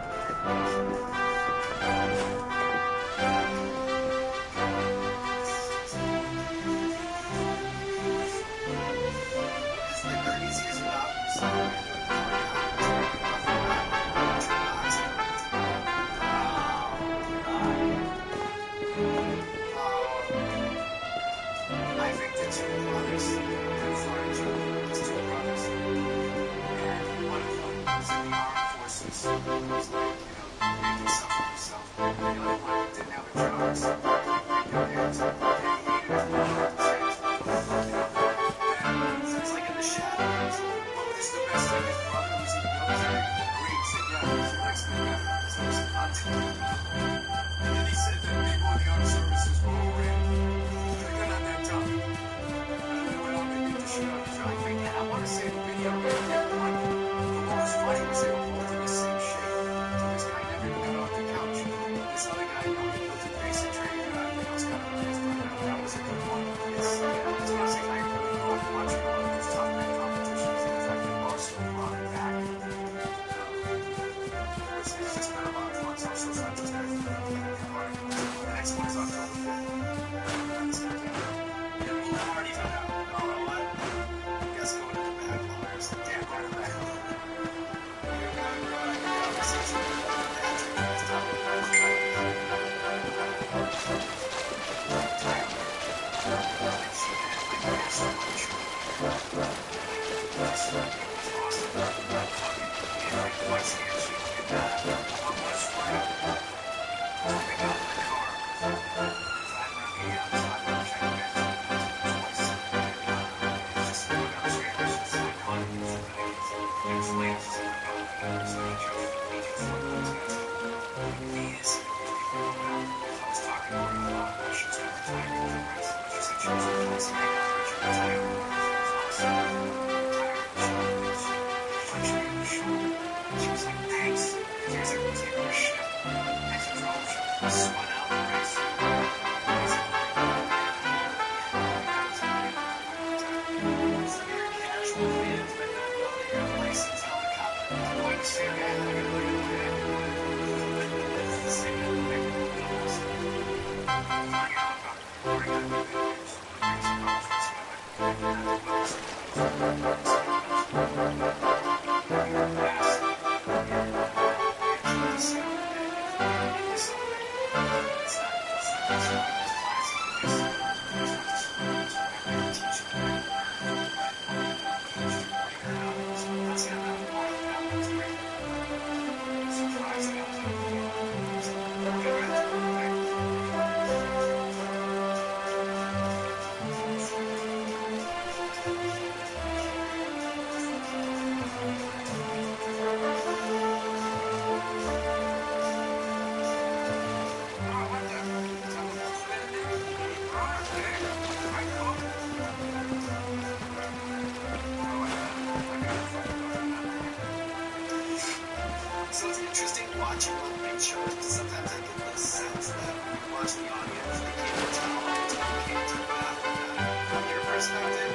[SPEAKER 2] So it's interesting watching on big shows because sometimes I get the sense that when you watch the audience, they can't tell or can't tell after that. From your perspective,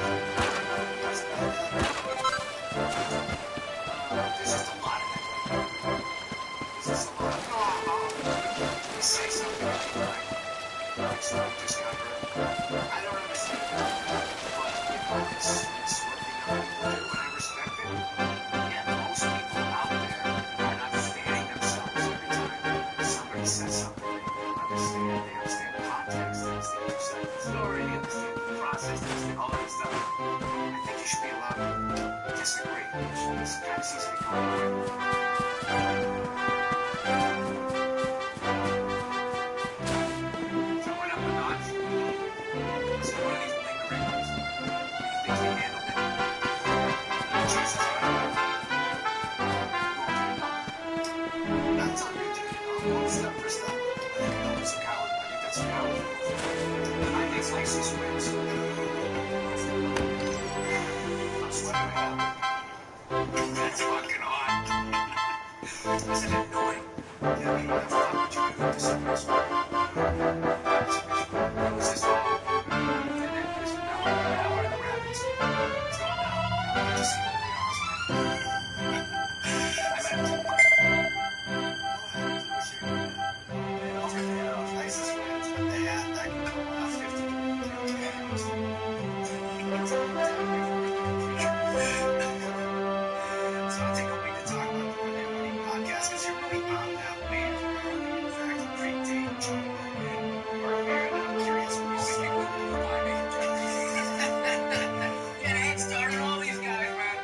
[SPEAKER 2] there's just a lot of that. There's just a lot of, you say something and you're like, just got hurt. I don't understand that. But, it's working out people do, and I respect it. Yeah, most people out there are not standing themselves every time somebody says something. They understand context, they understand your side of the story, they understand the process, they understand all of this stuff. I think you should be allowed to disagree. This kind of seems to be going away. Throwing up a notch. This is one of these lingering ones. You think you handled it? Jesus, that's all you're doing. One step for step. That was a coward. I think that's a coward. I think Lacey's wins. I'm sweating right now. That's fucking hot. Isn't it annoying? Yeah, I mean, what the fuck would you do to somebody's wife? It was just all. And then there's now one of the rabbits. It's going down. I want to see what the else I meant. So I'll take a week to talk about the Monday Morning Podcast because you're really on that wave early. In fact, you predate Johnny Logan or Aaron, and I'm curious what you think would remind me. Get a head start on all these guys, man.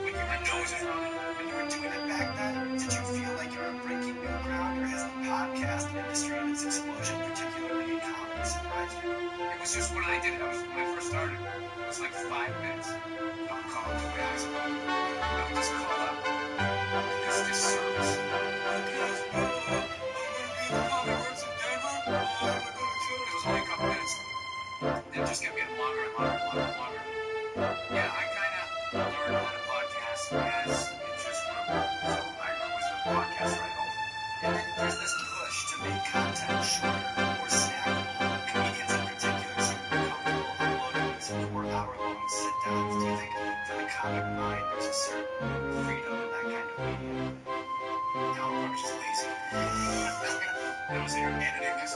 [SPEAKER 2] When you were doing it back then, did you feel like you were breaking new ground, or has the podcast industry and its explosion, particularly in comedy, surprised you? It was just when I did it. When I first started. It was like 5 minutes. I'm calling the guys. I would just call up this service. It was only a couple minutes. It just kept getting longer and longer and longer and longer. Yeah, I kind of learned how to podcast as it just grew. So I was a podcast right home. And then there's this push to make content shorter, more snackable. Comedians in particular seem to be comfortable uploading these 4-hour-long sit-downs. Do you think for the comic mind there's a certain freedom in that kind of medium? No, I'm just lazy. I was here editing this.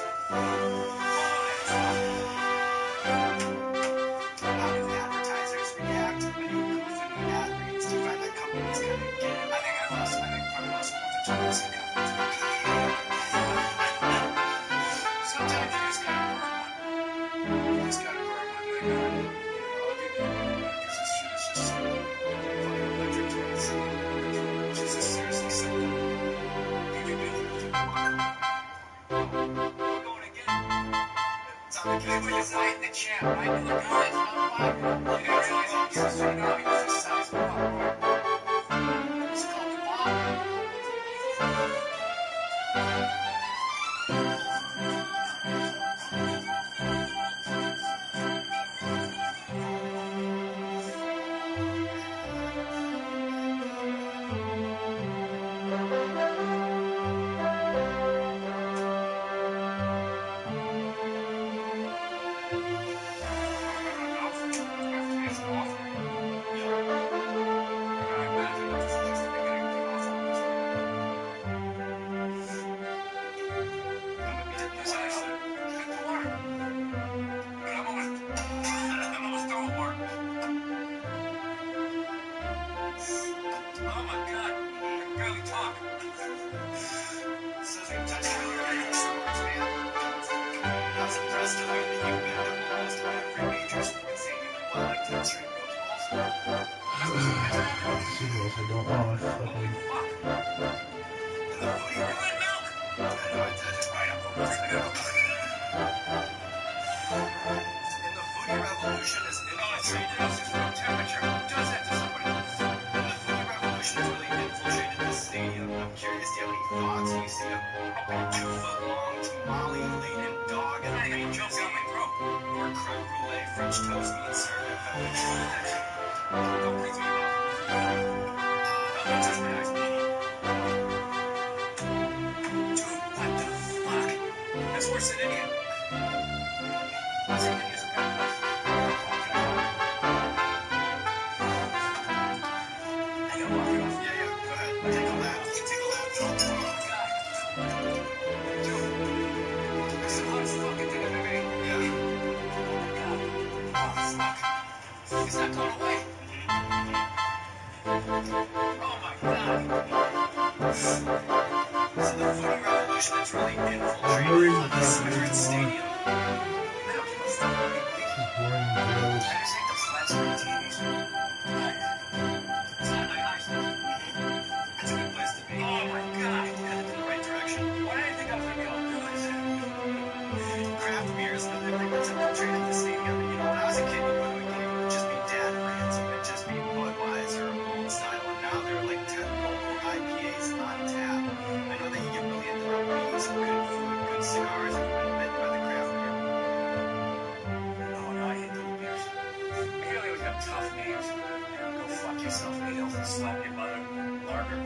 [SPEAKER 2] How do advertisers react when you goof in the ad reads? Do you find that companies kind of get it? I think probably lost more than 2 weeks ago. Sometimes you just gotta burn one. You just gotta burn one. Like, I'll give you one because this shit is just so fucking electric to me. Which is just seriously simple. You can do it. We're going again. It's on the game when you're fighting the champ, right? You're like, oh, it's not fighting. You didn't realize it was just, you just sized them up, right? It's called the bomb.
[SPEAKER 6] Cigarettes, I don't want to fucking.
[SPEAKER 2] Revolution is infiltrated. It's just room temperature. Who does that to somebody? And the food revolution has really infiltrated the stadium. I'm curious, do you have any thoughts? You see a 2-foot-long tamale-laden dog and I jump down my throat. Or creme brulee, French toast being served at velvet connection. Don't please me, Bob. Oh, just my eyes. Dude, what the fuck? That's worse than India. I'll say India's a bad place. I gotta walk it off.
[SPEAKER 7] Yeah, go ahead.
[SPEAKER 2] Take a lap. Take a lap. Oh, God. Dude, this is the hottest fucking thing I've ever eaten.
[SPEAKER 7] Yeah.
[SPEAKER 2] God. Oh, fuck. It's not going away. Oh, my God. So the foodie revolution is really infiltrated on the Citrus Stadium. Now, people stop eating. I just hate those flat screen TVs. It's not my eyes, though. That's a good place to be. Oh, my God. Headed in the right direction. Why did I think I was going to be able to do this? Craft beer is another thing that's infiltrated the stadium. And, you know, when I was a kid, you go to a game, it would just be dad brands. It would just be Budweiser or Old Style. And now there are like 10 local IPAs on tap. I know that you get really into the beats, good food, good cigars, and you've been bitten by the craft beer. Oh, no, I hate those beers. I hear they always got tough names. Go fuck yourself, Needles, and slap your mother. Lager.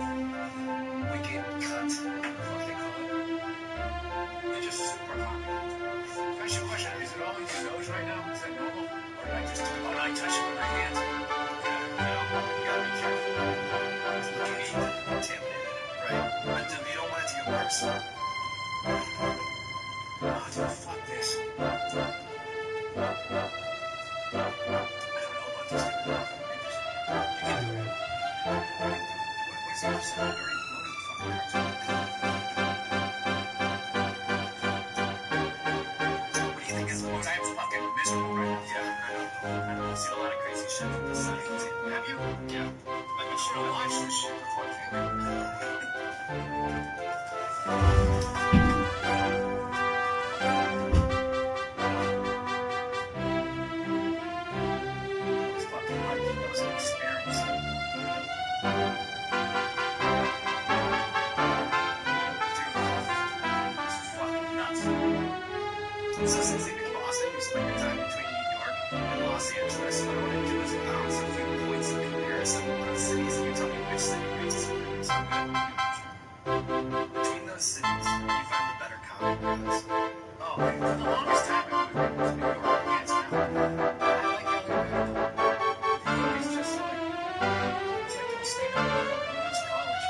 [SPEAKER 2] Wicked cunt. What they call it. You're just super popular. I should question, is it all in your nose right now? Is that normal? Or did I just... Oh, no, I touched it with my hands. You gotta be careful. It's looking contaminated. Right. But you don't want it to get worse. Oh, dude, fuck this. I don't know about this thing. You can do it. What is the other side? You're already promoting the fucking cartoon. What do you think is the most? I'm fucking miserable right now. Yeah, I know. I've seen a lot of crazy shit from this side. Have you? Yeah. Like, you should have watched this shit before it came out. It was fucking like, it was an experience. So since you're in Boston, you spend your time between New York and Los Angeles. What I want to do is bounce a few points of comparison with those cities, and you tell me which city rates so good. Between those cities, where do you find the better comic books? Oh, for the longest time, I would agree with New York, hands down. I like LA better. New York is just like, it's like don't stay in New York, it's college.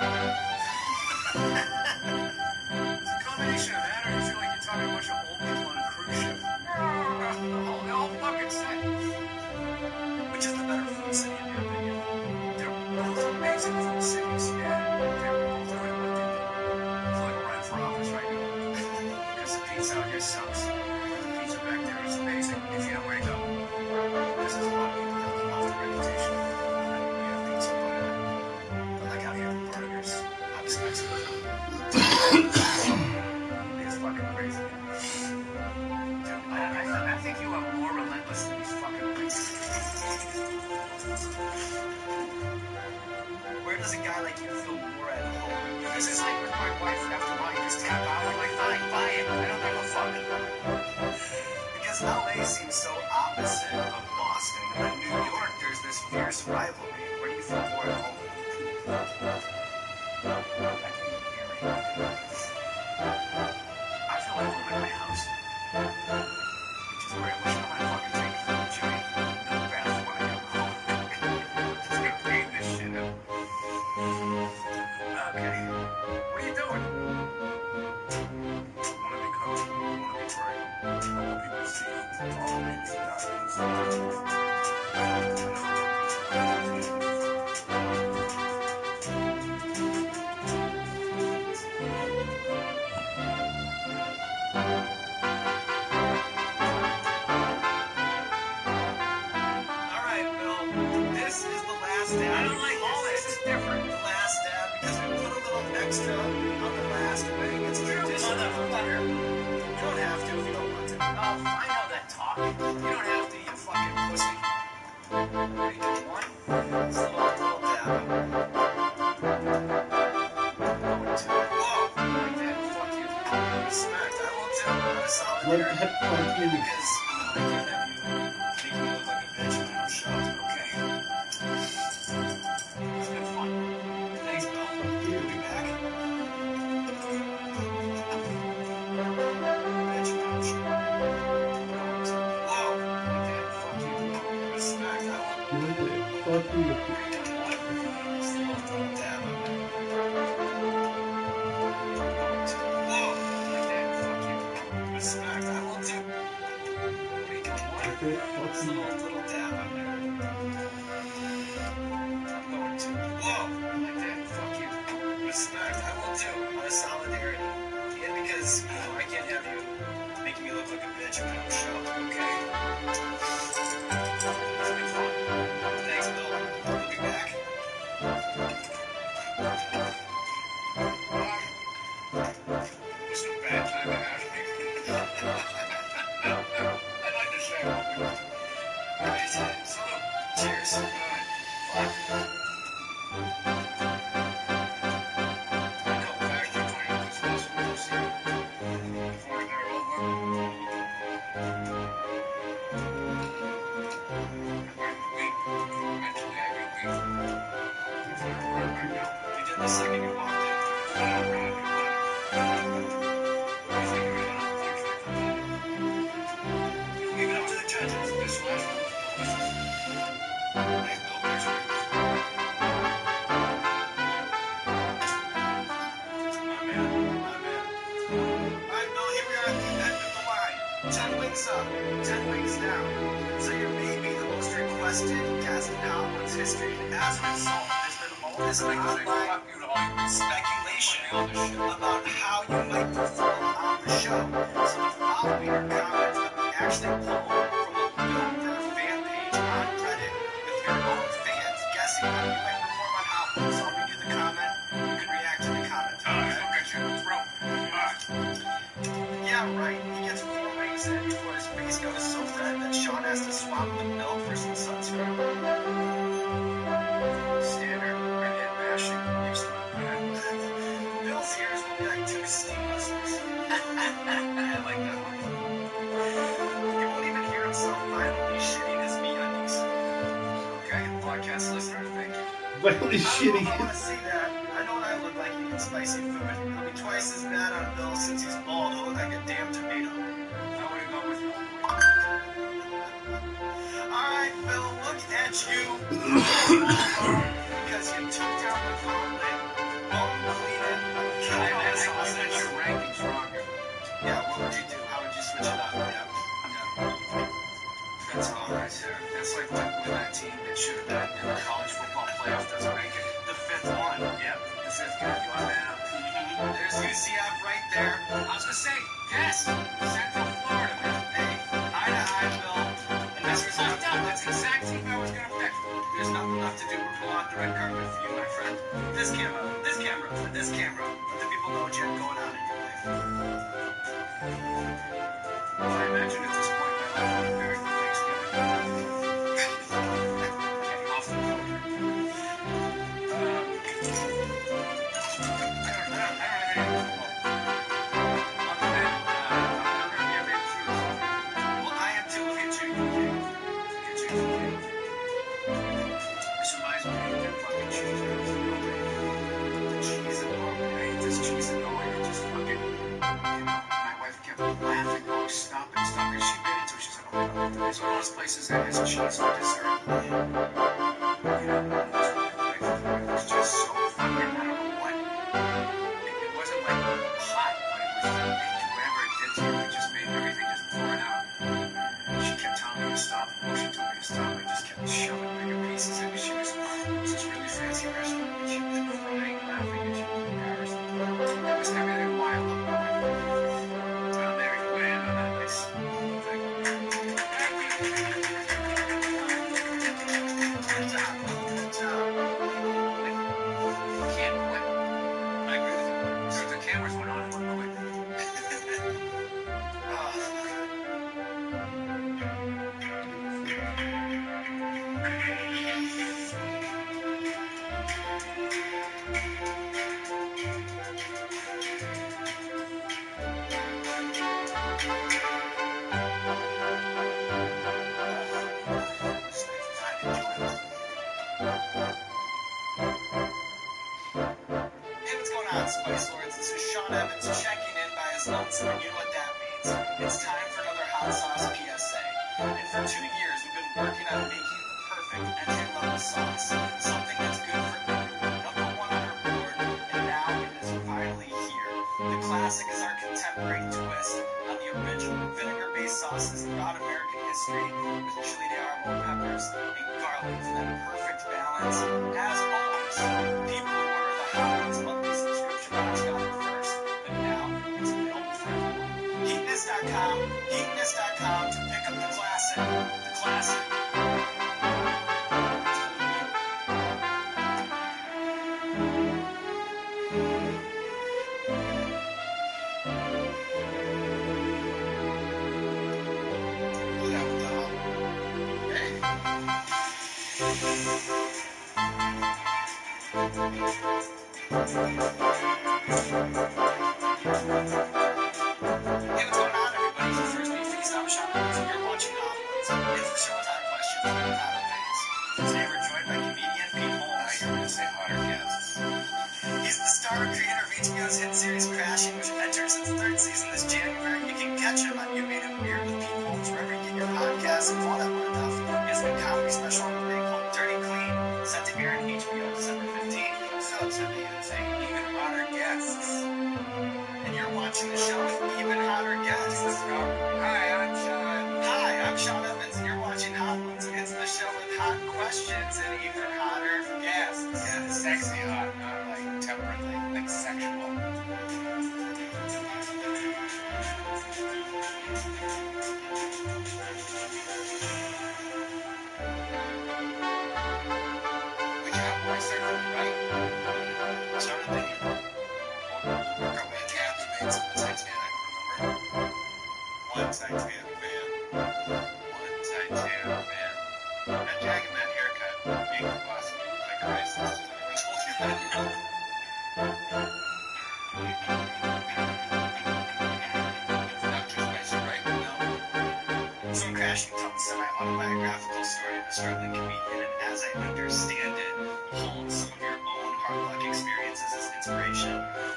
[SPEAKER 2] It's a combination of that, or you feel like you're talking to a bunch of old people on a cruise ship. The whole fucking set. Which is the better food city in your opinion? They're both amazing food cities, and they're both good at what they do. I feel like we're running for office right now. Because the pizza out here sucks. But the pizza back there is amazing if you know where to go. Because there's a lot of people that live off the reputation. We have pizza, but like out here, the burgers, how expensive is it? It's fucking crazy. Dude, I think you are more relentless than these fucking places. Where does a guy like you feel more at home? Because it's like with my wife, after a while you just tap out. I'm like, fine, buy it. I don't give a fuck. Because LA seems so opposite of Boston. And in New York, there's this fierce rivalry. Where do you feel more at home? I can even hear it. I feel like home in my house. Which is where I wish I might fucking take it from Jimmy. No bath when I come home. Just gonna clean this shit up. Okay. What are you doing? I wanna be coach. I wanna be great. I want people to see all of me without extra on the last wing. It's tradition. You don't have to if you don't want to. Oh, I know that talk. You don't have to, you fucking pussy. Ready to do one? It's a little dab. Whoa! Like that, fuck you. Respect. I will too. I'm a solid
[SPEAKER 6] What the heck, fuck you?
[SPEAKER 2] Because
[SPEAKER 6] Violently shitty.
[SPEAKER 4] I want to see that. I know what I look like eating spicy food. It'll be twice as bad on Bill since he's bald. He'll look like a damn tomato. I want to go with you. Alright, Bill, look at you. Because you took down the gauntlet, bone cleaning, killing all the sausage. Your rankings wrong. Yeah, what would you do? How would you switch it up? Yeah. That's all right there. That's like when that team that should have been in the college football playoff doesn't make it. The fifth one. Yep, the fifth guy. You are man. There's UCF right there. I was gonna say, yes, Central Florida, man. Hey, eye to eye, Bill. And that's result down. That's the exact team I was gonna pick. There's nothing left to do but pull out the red carpet for you, my friend. This camera, this camera, this camera. Let the people know what you have going on in your life. Well, I imagine at this point my life will be very it's one of those places that has cheese for dessert. It's just so fucking, I don't know what. It wasn't like hot, but it was whatever it did to you, it just made everything just pour it out. She kept telling me to stop, and she told me to stop, I just kept shoving bigger pieces in. It was this really fancy restaurant, and she was crying, laughing, and she was embarrassed. It was everything wild up my life. I'm married away on that nice thing. And for 2 years, we've been working on making the perfect entry-level sauce, something that's good for everyone. Number one on our board, and now it is finally here. The classic is our contemporary twist on the original vinegar-based sauces throughout American history with chili de árbol peppers and garlic for that perfect balance. As always, people who order the Hot Ones monthly subscription box got it first, but now it's available for everyone. Heatness.com to pick up the classic. The classic. Hey, what's going on, everybody? For First Beat Feast, I'm Sean Evans, and you're watching Hot Ones. It's the show with hot questions and hot opinions. Today we're joined by comedian Pete Holmes. You're going to say hotter guests. He's the star and creator of HBO's hit series Crashing, which enters its 3rd season this January. You can catch him on You Made It Weird with Pete Holmes wherever you get your podcasts and all that good stuff. He has a new comedy special on the way called Dirty Clean, set to air on HBO December 15th. I'm so upset that you didn't say even hotter guests. And you're watching the show with even hotter guests. Hi, I'm Sean Evans, and you're watching Hot Ones. It's the show with hot questions and even hotter guests. Yeah, sexy hot, not like temperately, like sexual. Which apple I started from the right? Started thinking. Work up with Kathy made some Titanic, remember? One Titanic man. One Titanic man. That jacket and that haircut make the boss look like a racist. I told you that. Not too spicy, right? No. So Crashing tells a semi-autobiographical story of a struggling comedian, and as I understand it, holds some of your own hard luck experiences as inspiration.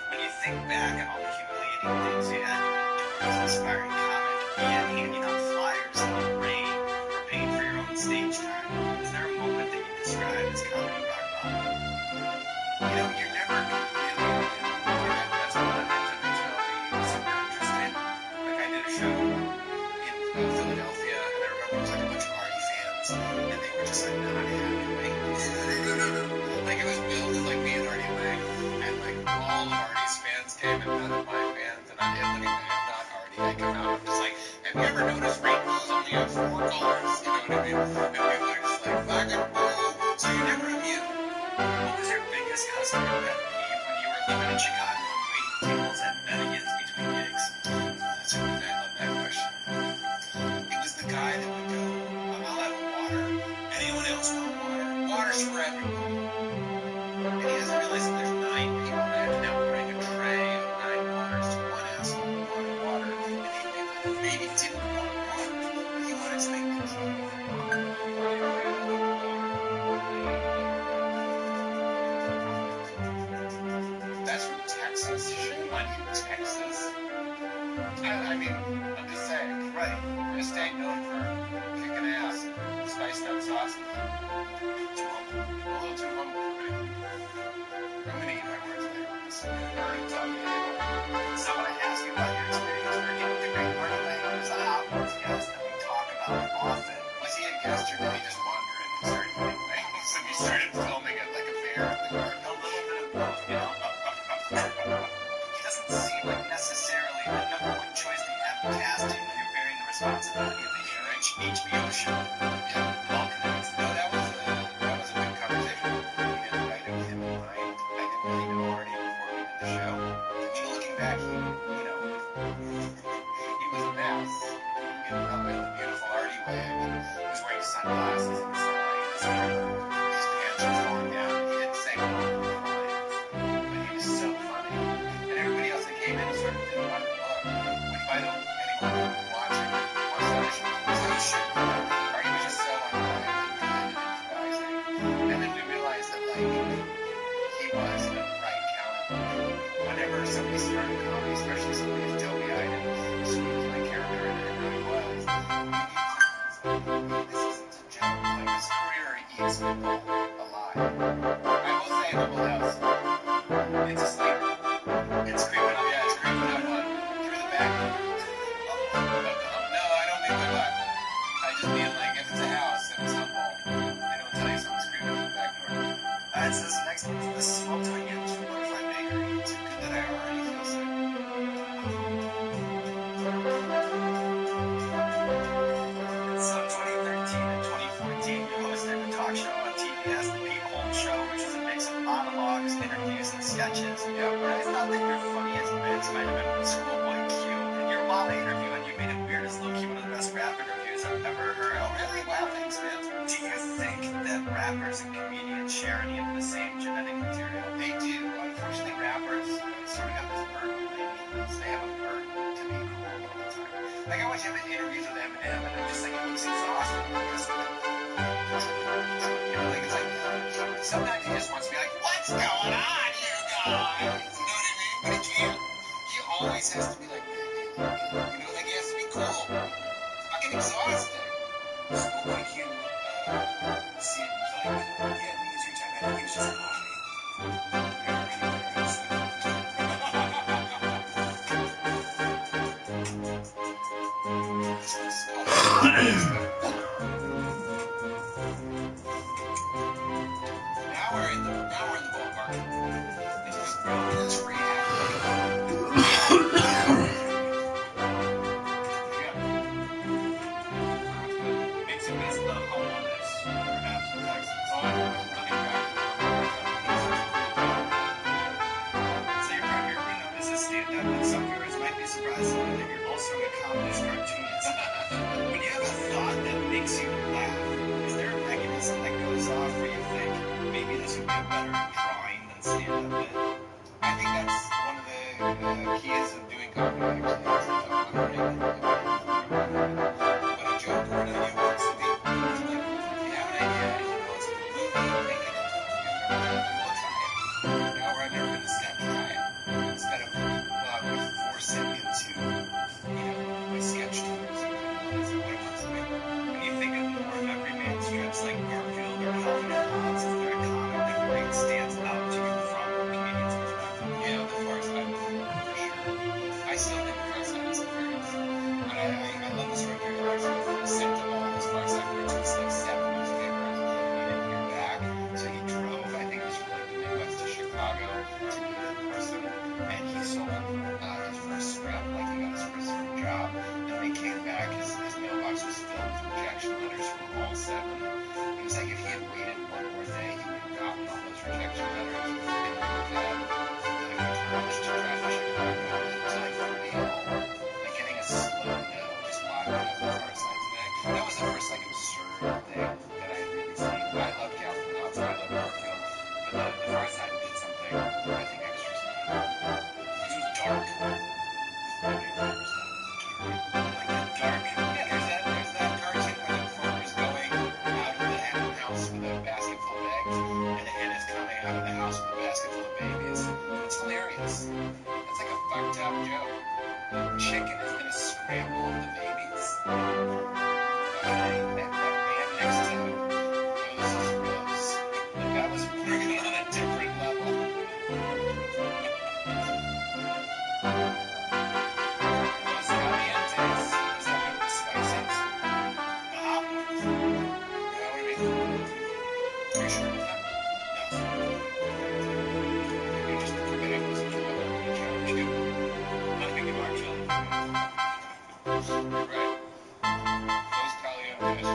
[SPEAKER 4] When you think back on all the humiliating things you had to endure as an aspiring comic, be it handing out flyers in the rain or paying for your own stage time, is there a moment that you describe as comedy rock bottom? You know, you're never completely alone. That's one of the things that makes comedy super interesting. Like I did a show in Philadelphia, and I remember it was like a bunch of Artie fans, and they were just like not happy with me. Like it was billed as like me and Artie Lang, and like all of Artie's fans came and none of my fans, and I'm not Artie. I come out, I'm just like, have you ever noticed rainbows only have 4 colors? You know what I mean? And people are just like, fucking boo. So you're never immune. What was your biggest customer pet peeve when you were living in Chicago and waiting tables at Bennigan's between gigs? That's a good I love that question. It was the guy that would go, I'll have a water. Anyone else want water? Water's for everyone. And he doesn't realize that there's 9 people that have to now bring a tray of 9 waters to one asshole who wanted water. And he maybe didn't want water. He wanted to make the tea. That's from Texas. Shame on you, Texas. I mean, I'm just saying. Right. We're a state known for kicking ass, spiced up sauces. Too humble. A little too humble for me. I'm gonna eat my words later on this. Alright, so I want to ask you about your experience working with the great Artie Lang, who's a Hot Ones guest that we talk about often. Was he a guest or did he just wander in and start eating wings? And he started filming it like a bear in the garden? A little bit of both, you know? He doesn't seem like necessarily the #1 choice that you have in casting when you're bearing the responsibility of a huge HBO show. Yeah, all connects. No, that was a big conversation. We didn't invite him in mind. I didn't really know Artie before we did the show. I mean, looking back, he was a mess. Not in the beautiful Artie way. I mean, he was wearing sunglasses in the sunlight. His pants were falling down. He didn't say one line, but he was so funny. And everybody else that came in sort of didn't want to look. Which, by the way, anyone watching wants to audition, that's how you should do it. Artie was just so unbiased and kind and improvising. And then we realized that, like, he was the right counterpart. Whenever somebody started comedy, especially somebody as doughy-eyed and sweet like character and I was, keeps people alive. I will say the whole house. It's asleep. It's creeping up. Yeah, it's creeping up through the back. No, I don't mean by what. I just mean like if it's a house and it's humble, they don't tell you something's creeping up the back door. It says next one is the smoked onion butterfly bakery. Too good that I already feel sick. So 2013 and 2014, you hosted a talk show on TBS, The Pete Holmes Show, which was a mix of monologues, interviews, and sketches. Yep. I thought that your funniest bits might have been with Schoolboy Q. In your Molly interview, and you made it weird as low-key one of the best rap interviews I've ever heard. Oh, really? Wow, thanks, man. Do you think that rappers and comedians share any of the same genetic material? They do. Unfortunately, rappers sort of have this burden. They have a burden to be cool all the time. Like, I watch interviews with Eminem, and I'm just like, it looks exhausting. You know, like, it's like, sometimes he just wants to be like, what's going on, you guys? You know what I mean? But he can't. He always has to be like, you know, like, he has to be cool. Fucking exhausting. Schoolboy Q seems like he had an easier time. I think he was just high. Now we're in the ballpark. It's free. Makes you miss the homeless, perhaps in Texas. So you're primarily known as a stand-up, and some viewers might be surprised to know that you're also an accomplished cartoonist. When you have a thought that makes you laugh, is there a mechanism that goes off where you think maybe this would be a better drawing than stand-up bit? I think that's one of the keys of doing comedy, actually. What a joke or an idea wants to be. Like, if you have an idea and you know it's a good movie, make it into a movie. We'll try it. You know, where I've never been to set, try it. Instead of force it into, you know, my sketch tools. That's what it wants to be. When you think of more everyman strips like Garfield or Calvin and Hobbes, is there a comic that you think stands out to you from a comedian's perspective? Yeah, the Far Side, for sure. I still think the Far Side is hilarious. And I love this record. I actually sent to all his Far Side cartoons, like 7 newspapers. He didn't hear back, so he drove, I think it was from like the Midwest to Chicago to meet in person, and he sold his first script, like he got his first job, and they came back, his mailbox was filled with rejection letters from all 7. He was like, if he had waited one more day, he would have gotten all those rejection letters, and would have had the courage to drive to Chicago to like the mail, like getting a slow no, just why would I have the Far Side today? That was the first like absurd thing that I had really seen. I love Calvin Hobbes, I love Garfield, but the Far Side did something I think extra special. It was dark. Dark. Yeah, there's that cartoon where the reporter's going out of the house with a basket full of eggs, and the hen is coming out of the house with a basket full of babies. It's hilarious. That's like a fucked up joke. The chicken is gonna scramble the babies. Okay, that man next to Rose. Like that was working on a different level. Los Calientes. Is that what the spices? The hot ones. You know what I mean? Are you sure about that? No. Maybe just the tomatoes that you love in a jar too. I think you are chilling. Right. Los Calientes.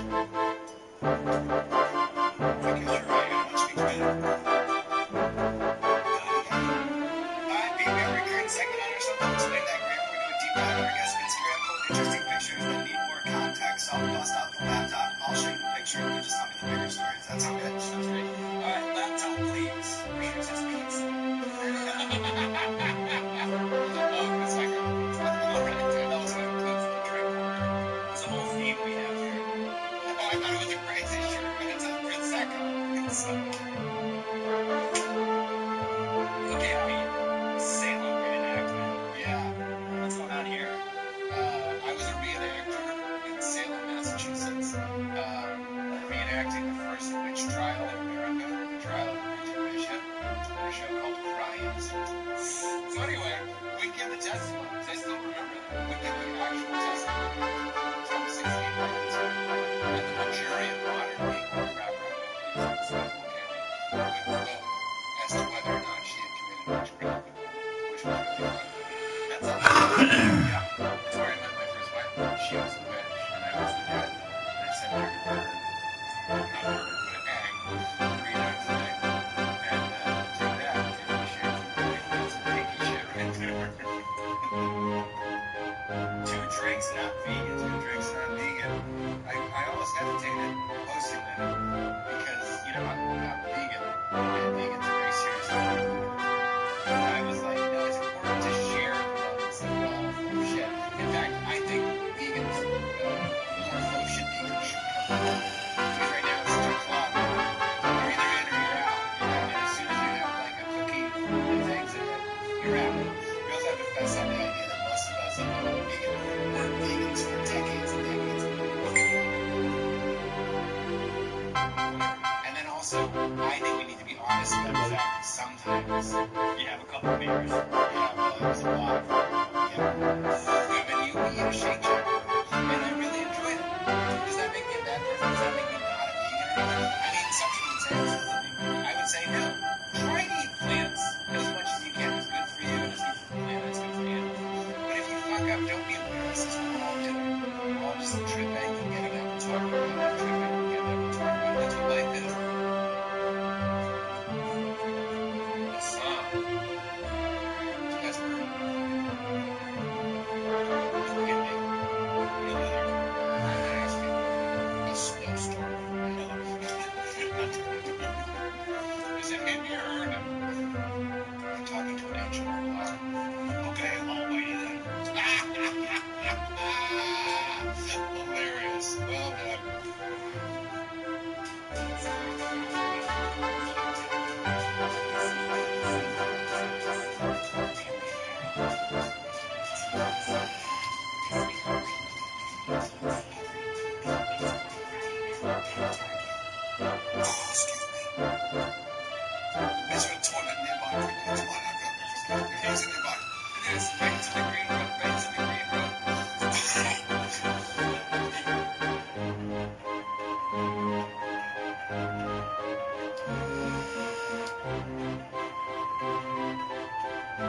[SPEAKER 4] I guess you're right. I don't speak Spanish. Being every current segment on our show, don't explain that great. We're going to do a deep dive on our guest Instagram, pull interesting pictures that need more context. I'll bust out the laptop. I'll show you the picture, and you just tell me the bigger story. Does that sound good? Sounds great. All right, laptop, please. For sure it says pizza. Oh, it's like a pizza. All right, that was what includes the drink order. It's a whole theme we have here. Oh, I thought it was a crazy shirt, but it's a Prosecco. Okay, Salem reenactment. Yeah. What's going on here? I was a reenactor in Salem, Massachusetts, reenacting the first witch trial
[SPEAKER 2] drinks not vegan. Two drinks not vegan. I almost hesitated posting that because, you know, I'm vegan. And vegans are very serious about it. And I was like, no, it's important to share those full shit. In fact, I think vegans, more full shit vegans should come. Because right now it's such a club. You're either in or you're out. And as soon as you have like a cookie with eggs in it, you're out. We also have to fess up the idea that most of us are vegan. We're vegans for decades and decades. And then also, I think we need to be honest about the fact that sometimes you have a couple beers, you have a lot, and then you eat a Shake Shack, and I really enjoy it. Does that make me a bad person? Does that make me not a vegan or anything? I mean, some people would say absolutely. I would say no. Try to eat plants as much as you can. It's good for you, and it's good for the planet, it's good for animals. But if you fuck up, don't be embarrassed. This is what we're all doing. We're all just tripping and getting up and talking about it, tripping and getting up and talking about it. That's what life is. You guys heard? Forgive me. Any other? I asked you. A snowstorm. Is it hit me or heard him? I'm talking to an HR. Okay, almighty then. Hilarious. Well done. Is there a toilet nearby? It's one I've got. It is nearby. It is. Right into the green room. Right into the green room.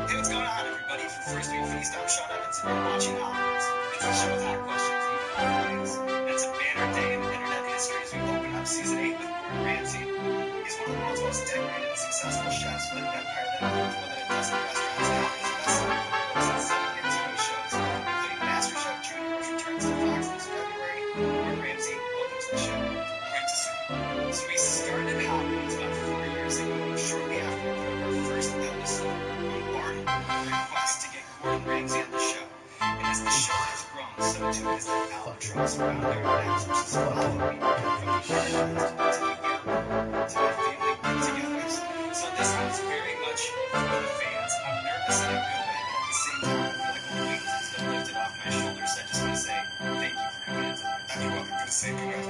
[SPEAKER 2] Hey, what's going on, everybody? For the first week feast, I'm Sean Evans, and you're watching Hollywood. It's the show with hot questions, even holidays. It's a banner day in internet history as we open up season 8 with Gordon Ramsay. He's one of the world's most decorated and successful chefs with an empire that includes more than a dozen restaurants, companies, best-selling cookbooks, and 7 hit TV shows, including MasterChef Junior, which returns to Fox this February. Gordon Ramsay, welcome to the show. Great to see you. So we started Hollywood about 4 years ago, shortly after we put our first episode, bombarded with requests to get Gordon Ramsay on the show. And as the show has grown, so too has the albatross around their necks, which is following me from the Yard Act to the airport to my family get-togethers. So this one's very much for the fans. I'm nervous in a good way, but at the same time, I feel like a weight has been lifted off my shoulders. I just want to say thank you for coming in tonight. And you're welcome for the same congrats.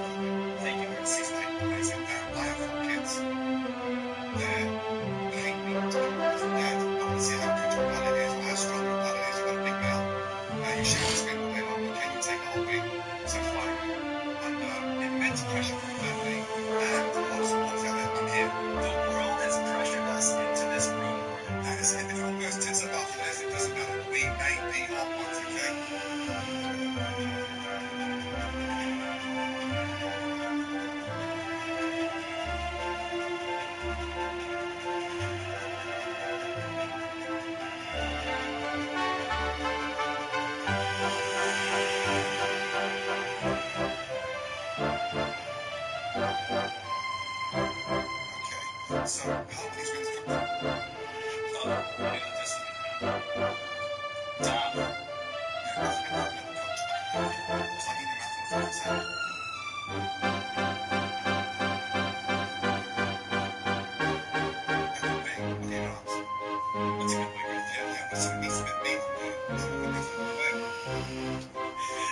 [SPEAKER 2] Thank you. Season 8, amazing. I have 4 kids. They're hate me. Dad, I want to see how good your blood is, or how strong your blood is. You've got a big mouth. You shake the screen all day long, but can you take the whole week? So fine. Under immense pressure from family and a lot of supporters out there. I'm here. The world has pressured us into this room, Gordon. And if it all goes tits up after this, it doesn't matter. We ain't the hot ones, okay? So, how many things cooked up? What is this? Tom. It's like eating nothing for salad. What's a good way right there? Yeah, what's a bit meat?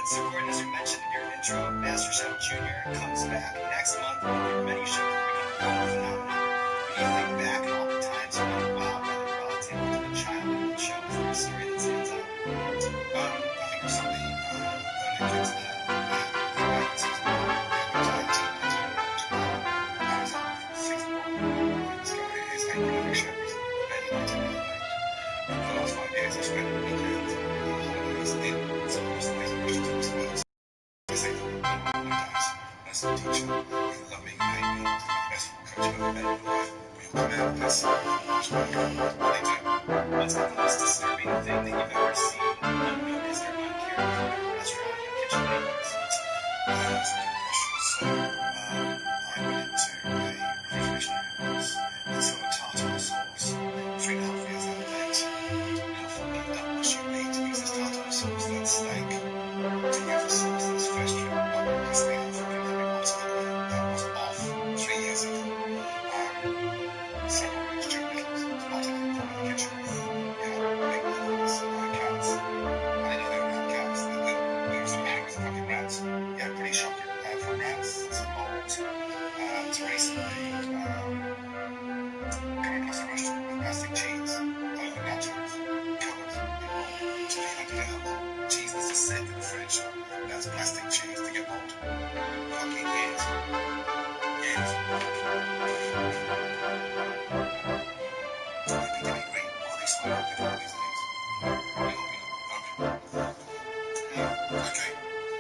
[SPEAKER 2] So, Gordon, as you mentioned in your intro, MasterChef Junior comes back next month with your many shows that become a phenomenon. When you think back on all the times you've been wowed by the raw talent of a child in the show, is there a story that stands out? I think of some of the kids that came back in season 1. We had a tag team I was in season 1. This guy is angry at chefs, and he went to another night. For the last 5 years, I spent weekends and holidays in some of the most amazing restaurants in the world. I say that 1 times. lesson teacher. You love me, you hate me. The best coach I've ever met in your life. We'll come out of this. What they do?
[SPEAKER 4] What's been the most disturbing thing that you've ever seen unnoticed or uncared for in a restaurant or kitchen neighbors?
[SPEAKER 2] That's a good question. So, I went into a refrigerator house and saw a tartar sauce 3.5 years out of date. How fucking dumb must you be to use this tartar sauce, that steak, to use a sauce that's fresh from this thing I'm fucking having water that was off 3 years ago. Several really stupid littles spotted in the corner of the kitchen. Big littles, cats. I didn't know they were around cats. There was some bags of fucking rats. Yeah, pretty shocking. From rats to mold to recently coming across a restaurant with plastic cheese over nachos covered in mold. So if you had to get a mold cheese that's just set in the fridge, that's plastic cheese to get mold. Fucking years. Years. They'd be getting green. What are they smoking with all these things? Okay.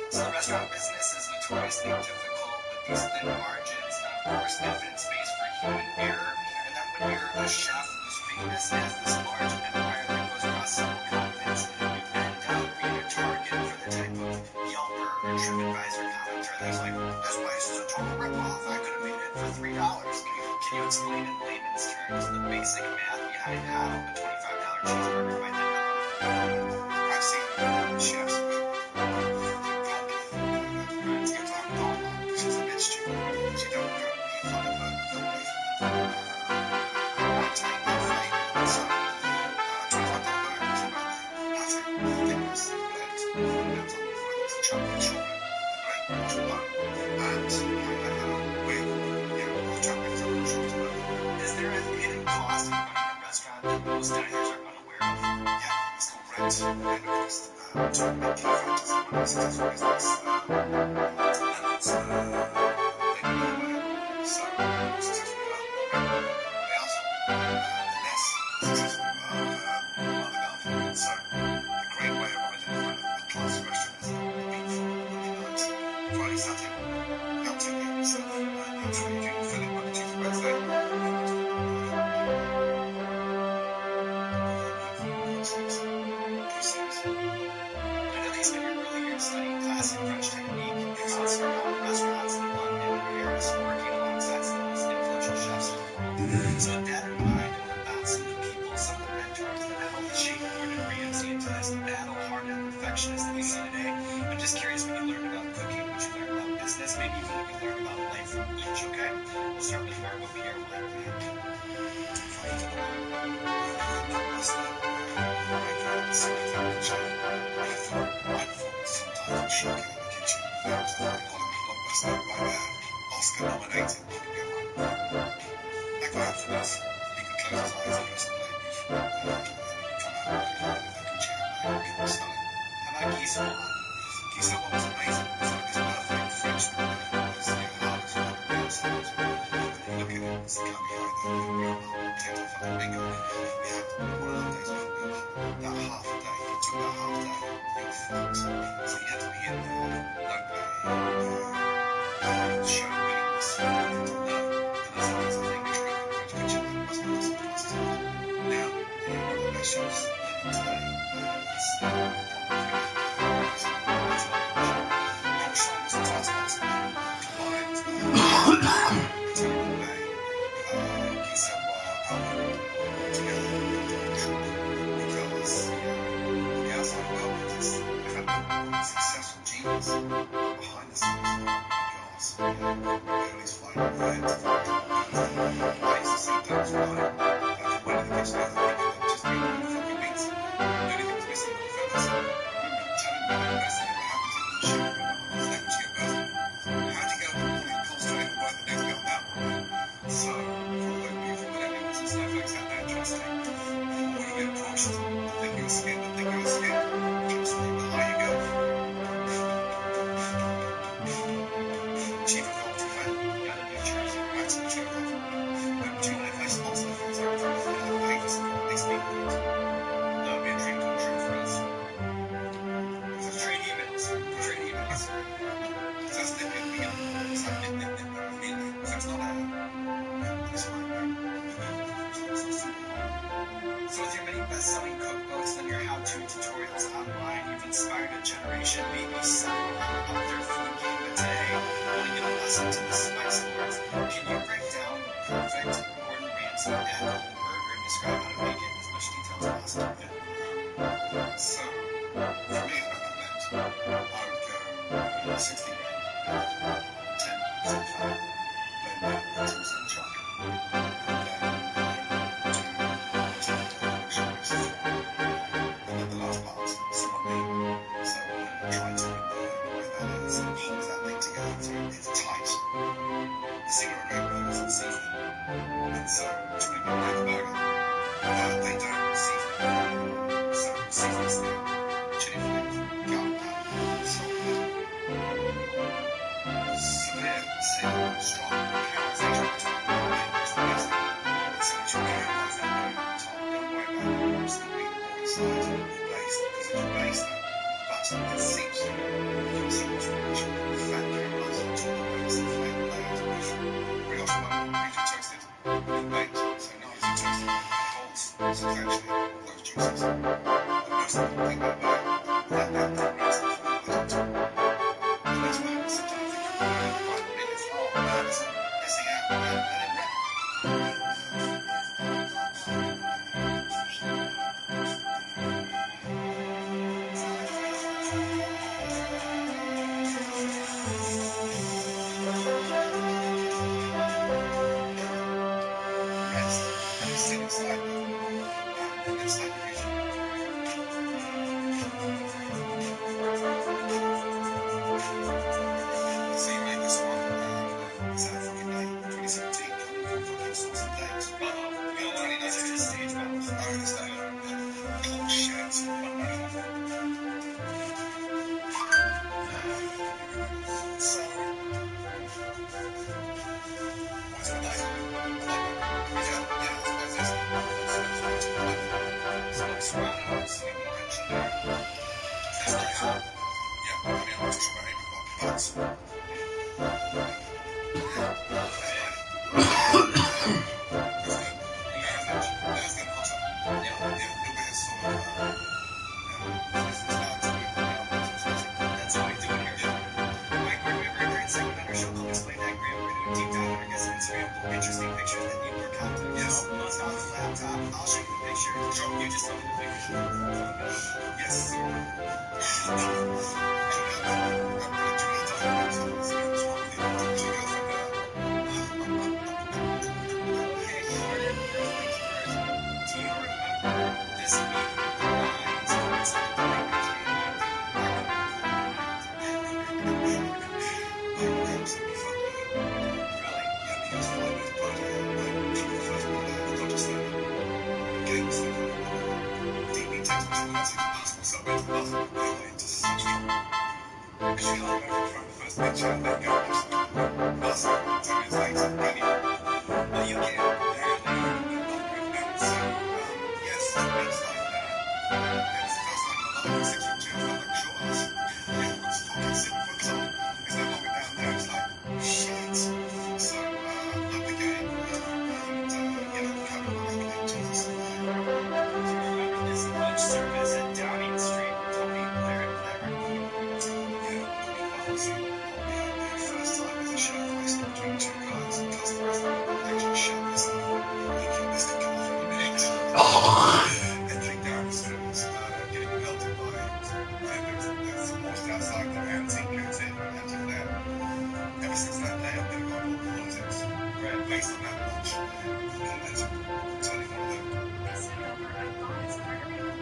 [SPEAKER 4] So the restaurant business is notoriously difficult with these thin margins and of course infinite space for human error. And then when you're a chef who's famous and has this large empire that goes across several continents, you end up being a target for the type of Yelper or TripAdvisor commenter that's like, this place is a total ripoff. I could have made it for $3. Can you explain in layman's terms the basic math behind how a $25 cheeseburger might end up on a menu?
[SPEAKER 2] I've seen chefs to get to our dollar, which is a bit stupid because you don't go and eat on a burger with take that flavor. So, $25 burgers, massive, thickness, legs, depends on whether it's a chocolate shortbread, a great large bun, and with chocolate shortbread.
[SPEAKER 4] Is there a hidden cost of running a restaurant that most diners are unaware of?
[SPEAKER 2] Yeah, it's called rent. Rent cost. Two of the key factors in running a successful business. Landlords, they pay you money. So, the more successful you are, the more rent they ask for. The less successful you are, the more they ask for. So, a great way of identifying a class restaurant is the beef for Monday night, Friday, Saturday, not too big yourself. That's when you do fill it Monday, Tuesday, Wednesday.
[SPEAKER 4] I know that you spent your early years studying classic French technique. You've also owned restaurants in London and Paris, working alongside some of the most influential chefs in the world. So with that in mind, and we're bouncing the people, some of the mentors that helped shape Gordon Ramsay into this battle-hardened perfectionist that we see today, I'm just curious what you learned about cooking, what you learned about business, maybe even what you learned about life from each, okay? We'll start with Margot Pierre White.
[SPEAKER 2] Sometimes shocking in the kitchen. That was a Hollywood blockbuster right there. Oscar nominated. That guy after this, he could close his eyes and listen to play beef. Come out with a Gucci handbag. Stunning.
[SPEAKER 4] How about Guy Savoy?
[SPEAKER 2] Guy Savoy was amazing. It was like this perfect French man. It was the hardest one to be outside. When you look at it, it's the guy behind the real potato fucking bingo. He had one of those days where that half a day, he took that half day, you're fucked. So you had to be in there, no play, show willingness, willing to learn. And that's the thing we treat in the French kitchen, that must be some classes. Now, you're one of the best chefs living today. It's Sean was a taskmaster, combined Italian way, Guy Savoy, Alvin, together, because the outside world is a successful genius behind the scenes. Because everybody's fighting their head to find I used to see Doug's flying from one of the kitchen to the other, thinking they've just been on the fucking beats. The only thing that's missing were the feathers. I remember telling me the best thing ever happened to him was shit. Is that was your birthday? How'd you get up in the morning, concentrate on work the next day on that one? So, for all those beautiful millennials and snowflakes out there, trust me, before you get pushed, think you're scared, but think you're scared. Trust me, the higher you go. Chief of Golf to Fan, down in New Jersey, right to the Chief of Golf. But do you want to play sports? It's like, I hate this.
[SPEAKER 4] listen to the spice words. Can you break down perfect Gordon Ramsay at-home burger and describe how to make it in as much detail as possible?
[SPEAKER 2] So, for me, what that meant, I would go 60 grand, 10% fat, blend that, 10% chocolate, and then the last part, somewhat mean. So, try to where that is, and hold that thing together so it's tight. The secret of great burgers is seasoning. And so, too many people make a burger, but they don't season it. So, season this thing, chili flakes, garlic powder, salt, pepper. Severe, sick, strong, caramelization on top. It's the best thing. And so, once you caramelize that burger on top, don't worry about the roasted meat or inside the base, because if you base that, but it seeps through, it becomes so much richer. The fat caramelizes on top of the base, the flavor layers of brioche bun, briefly toasted, and baked. So not only is it toasted, it holds substantially all those juices. The most important thing about a burger, let that thing rest and flavor on top. And that's what happens sometimes. It can burn 5 minutes. Oh man, it's missing out. Let it rest. Rest and sit inside and it's like a vision. So you made this one, it's that fucking day, 2017, come fucking sauce and dates. We already know it's just stage bombs. I understand. Oh shit. So, what's the night? Yeah, I suppose this. Some Serrano, some legendary. That's very hard. Yeah, I mean, I'm not too sure about apricot, but
[SPEAKER 4] That's all we do in here. Mike, we're doing a very great segment on our show called Explain That Graham. We're going to do a deep dive on our guest on Instagram, pull interesting pictures that need more context.
[SPEAKER 2] yes.
[SPEAKER 4] Must off the laptop. I'll show you the picture.
[SPEAKER 2] Sure.
[SPEAKER 4] You just tell me the picture.
[SPEAKER 2] Yes.
[SPEAKER 4] Okay, Gordon, first things first. Do you remember this week with the lines on some language Well, you can. Apparently, you're not very famous.
[SPEAKER 2] Yes, it's like that. It's the first time in my life, 6 foot 2, I felt like a short ass. Everyone's fucking 7 foot tall. It's no longer down there, it's like, shit. So, love the game, and, covered my accolade, Jesus.
[SPEAKER 4] Do you remember this lunch service at Downing Street with Tony Blair and Clever?
[SPEAKER 2] Yeah, policy. The first time as a show host between two guys and customers actually shut this down. This could come off any minute. Entering down the stairs, getting pelted by there's some horse outside their antique goes in and enter there. Ever since that day, I've never gone more politics. Right. Based on that lunch. And it's turning one of them.
[SPEAKER 8] This number I thought is Margarita.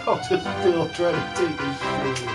[SPEAKER 6] I'm just still trying to take this shit.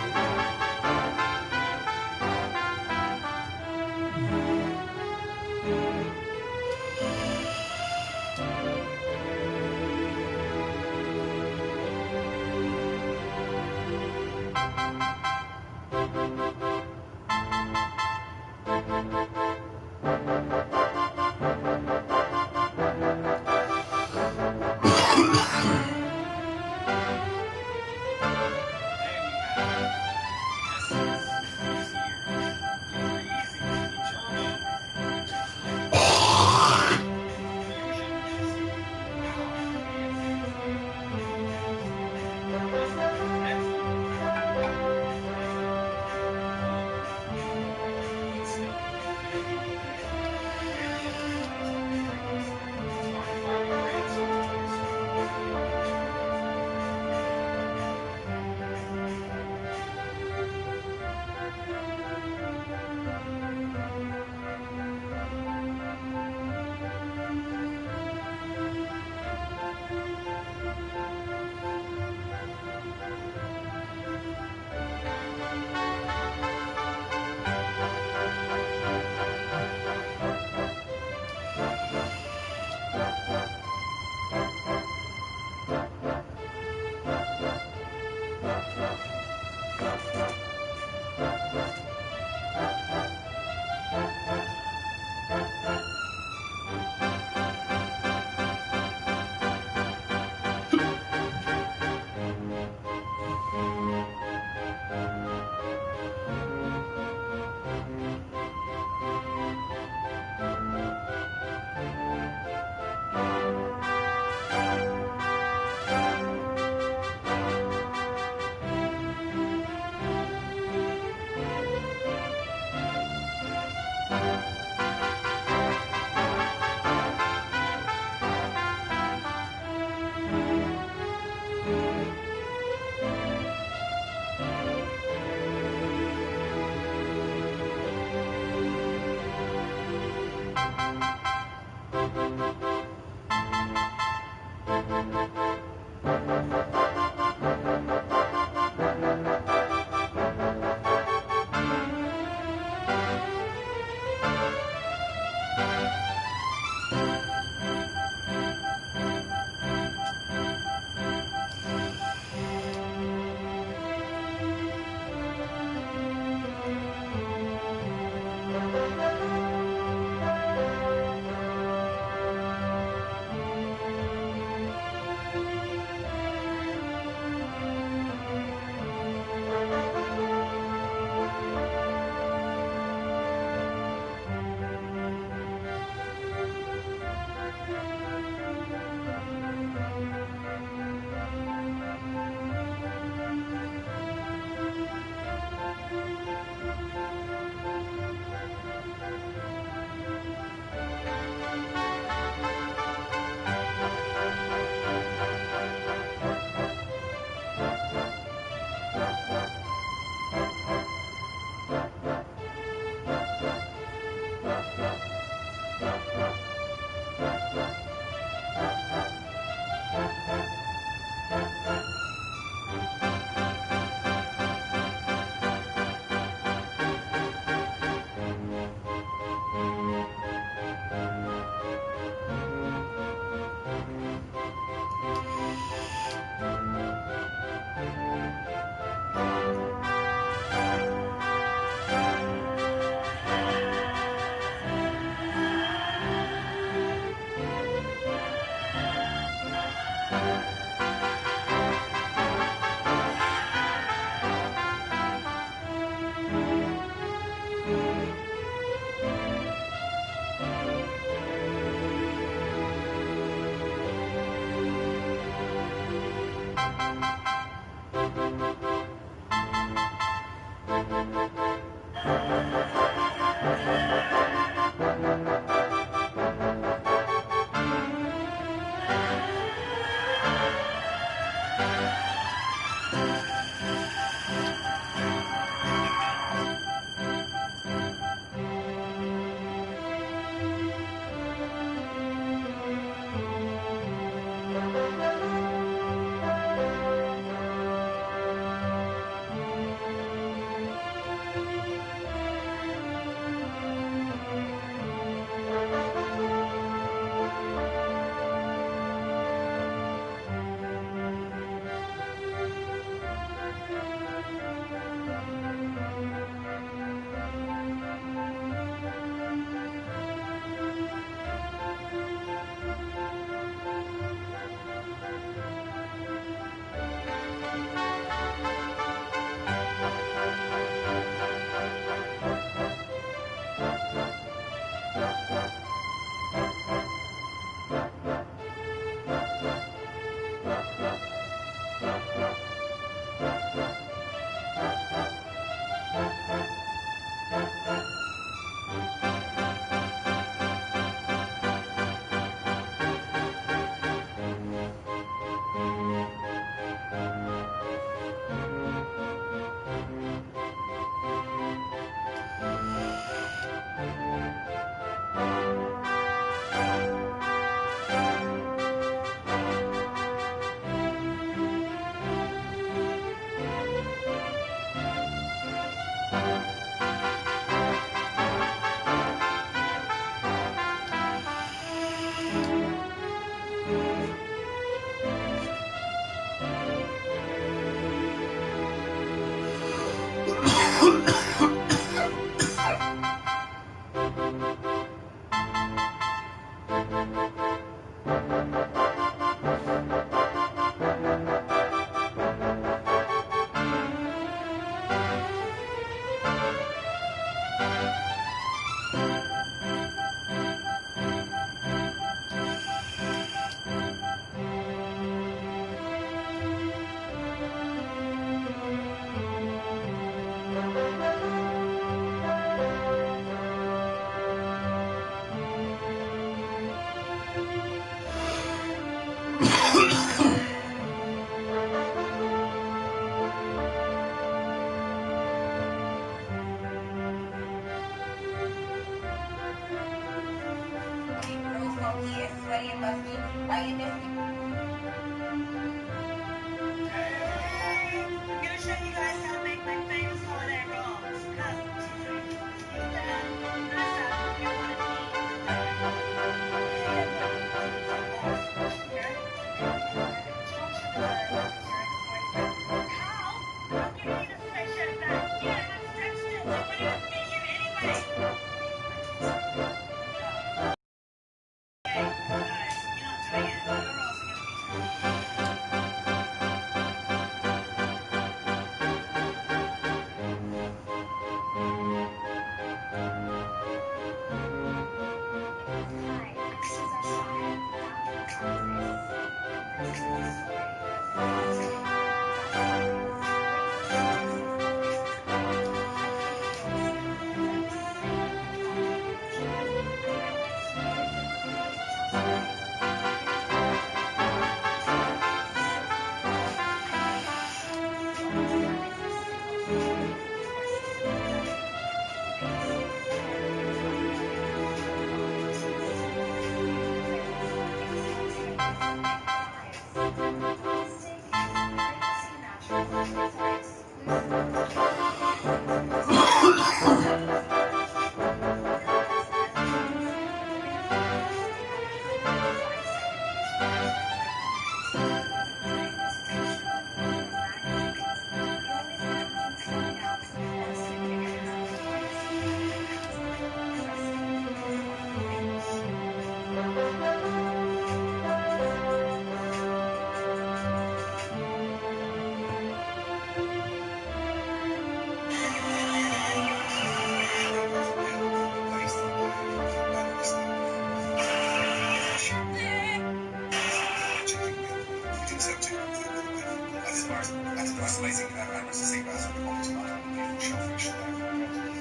[SPEAKER 2] That's amazing. I was just thinking about some of the quality of the beautiful shellfish there.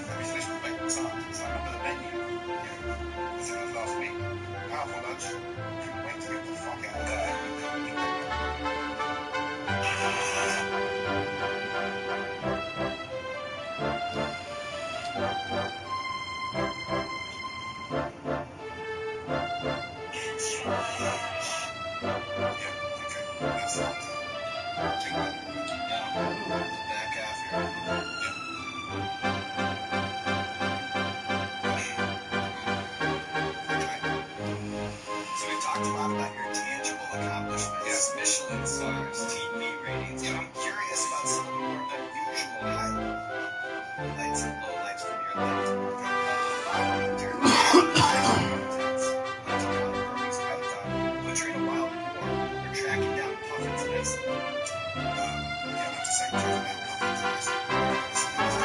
[SPEAKER 2] And we finished with bacon sardines. I remember the menu. I think it was last week. Powerful lunch. Couldn't wait to get the fuck out of there. So we talked a lot about your tangible accomplishments. Yes, Michelin stars, TV ratings. And I'm curious about some of the more unusual highlights and lowlights from your life. Butchering a wild boar or tracking down puffins and ice. What to say about puffins and ice.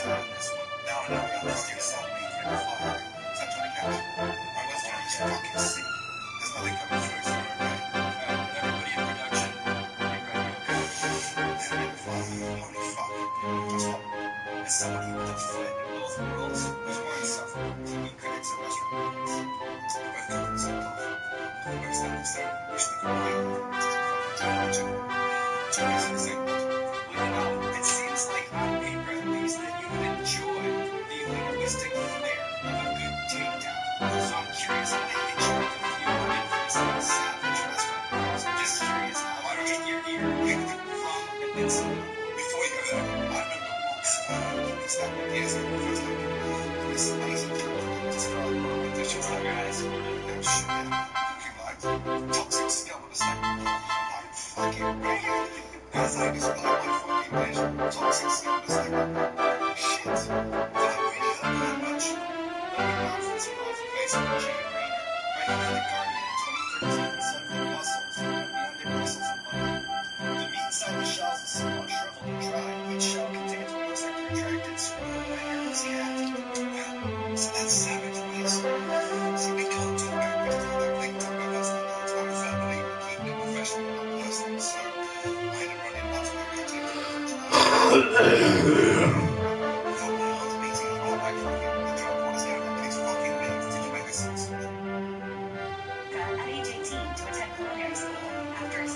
[SPEAKER 2] this one. No, we got this dude saw me in the fire. Is that Johnny Cash? I was trying to fucking see. There's nothing coming through, so we're okay. Everybody in production. Holy fuck. Is somebody with a foot in both worlds? Who's more insufferable? TV critics and restaurant critics. Both got themselves off. Where's that episode? Wish we could play it. Fucking too easy to say. It seems like on paper at least that you would enjoy the linguistic flair of a good takedown. So I'm curious how they hit you with a few infamous little savage restaurant names. I'm just curious how to get your ear from an incident. Before you go there, I remember once, it's that years ago, the first time, this amazing just got auditions that guys that shit looking like toxic scum of a snake. I'm fucking ready. As I describe my fucking dish, toxic scum of a snake. Shit. Did I really hurt that much? Let me laugh and smile for face of Jane Rayner, writing for The Guardian in 2013, said of the mussels, the onion mussels and butter. The meat inside the shells is somewhat shriveled and dry. Each shell contains what looks like a retracted screw of a hairless cat. Well, so that's savage ways. See, we can't talk about critical, that we can talk about that's the whole time. A family, we keep it professional, not personal. So I had to run in once with a contact beverage. Felt my heart beating and rolled back fucking the drop waters down everybody's fucking necks. Did you make this sense?
[SPEAKER 8] At age 18 to attend culinary school after his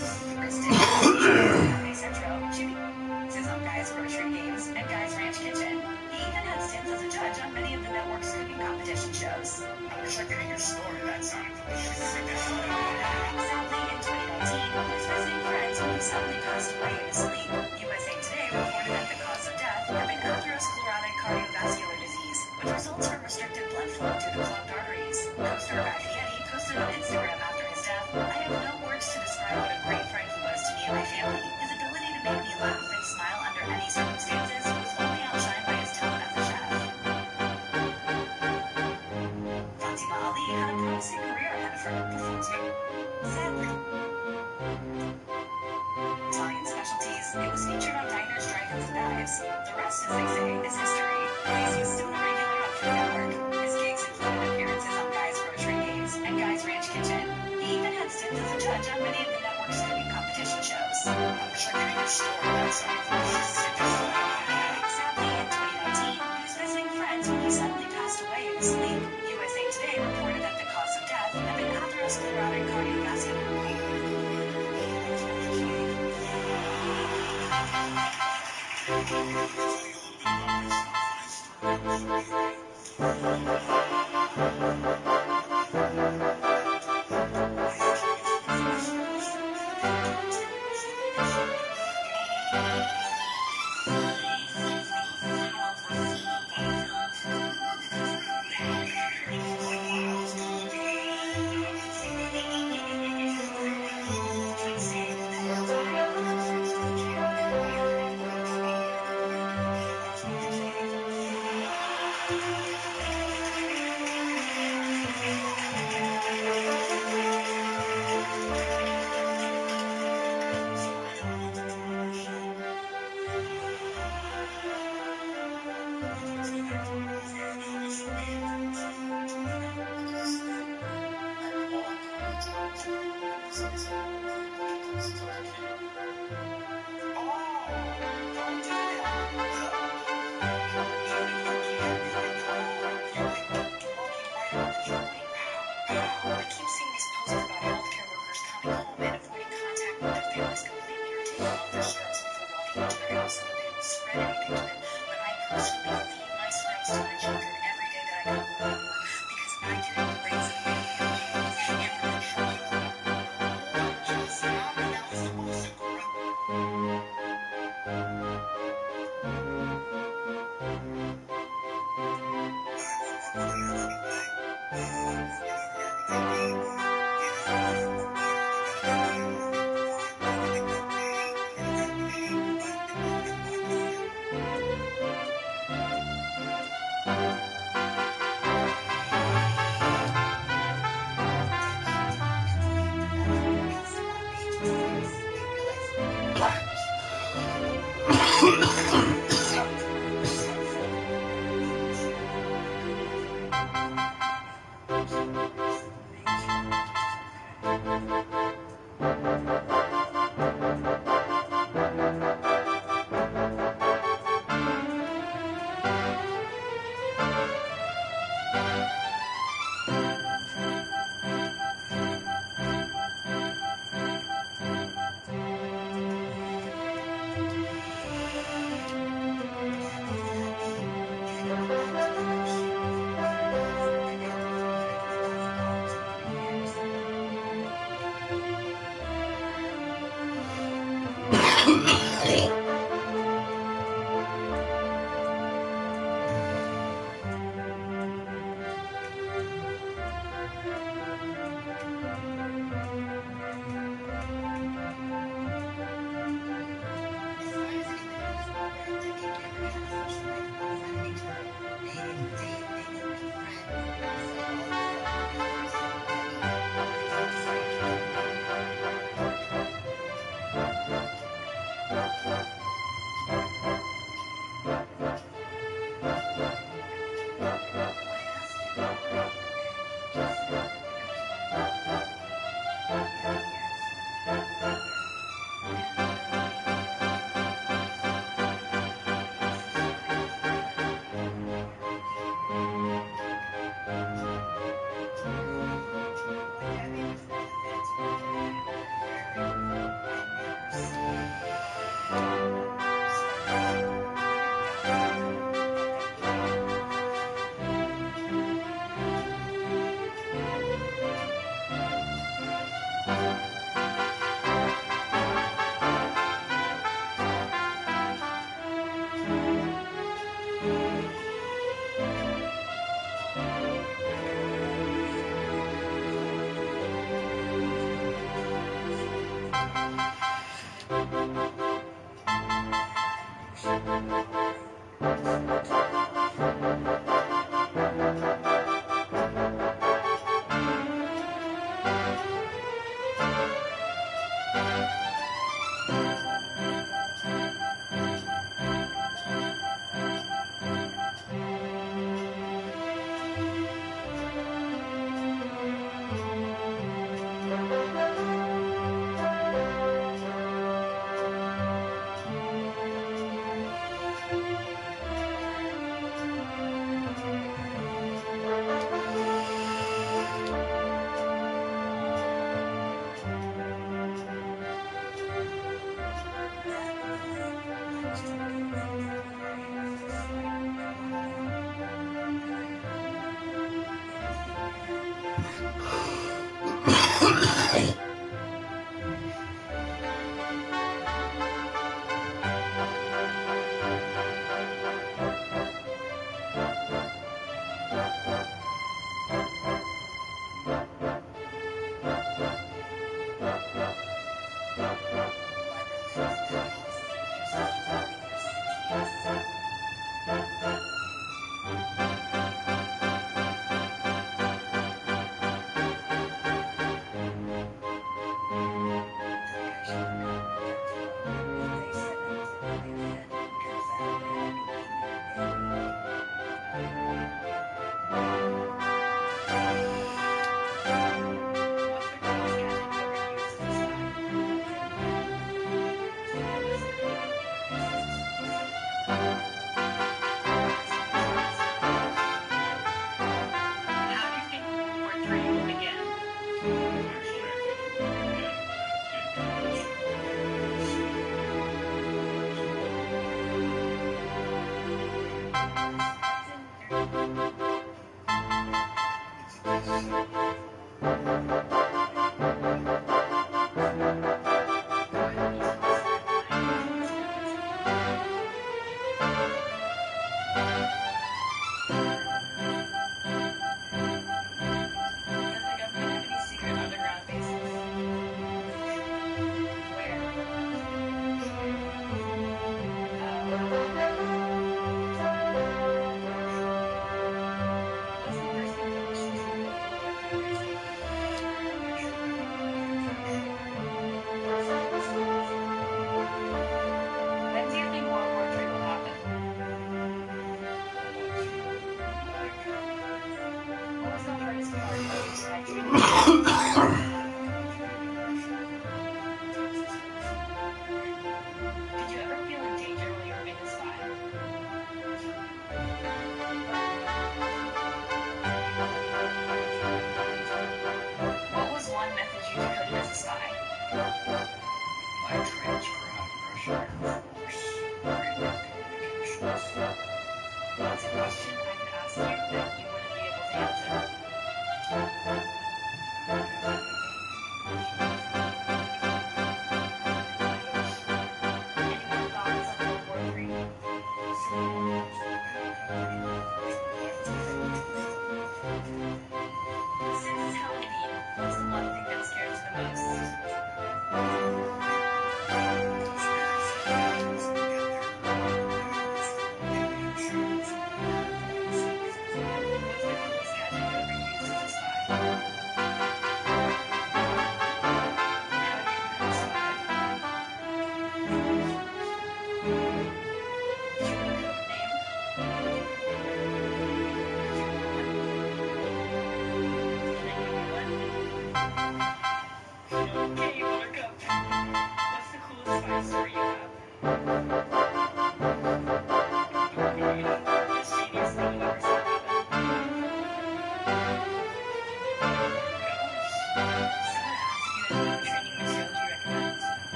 [SPEAKER 8] Cafe Central, Jimmy is on Guy's Grocery Games and Guy's Ranch Kitchen. He even had stints as a judge on many of the network's cooking competition shows.
[SPEAKER 2] I wish I could hear your story. That sounded delicious.
[SPEAKER 8] Sadly, in 2019, he was visiting friends when he suddenly passed away in his sleep. USA Today reported that the cause of death had been atherosclerotic cardiovascular disease, which results from restricted blood flow due to clogged arteries. Co-star Guy Fieri posted on Instagram after his death, "I have no words to describe what a great friend he was to me and my family. His ability to make me laugh and smile under any circumstances was only outshined by his talent as a chef." Fatima Ali had a promising career ahead of her. Sadly, Italian specialties, it was featured on diners, drive-ins, and dives. The rest, as they say, is history. He's still a regular on Food Network. His gigs included appearances on Guy's Grocery Games and Guy's Ranch Kitchen. He even had stints as a judge on many of the network's cooking competition shows.
[SPEAKER 2] I wish I could hear your story. That sounded delicious.
[SPEAKER 8] Sadly, in 2019, he was visiting friends when he suddenly passed away in his sleep. USA Today reported that the cause of death had been atherosclerotic cardiovascular disease.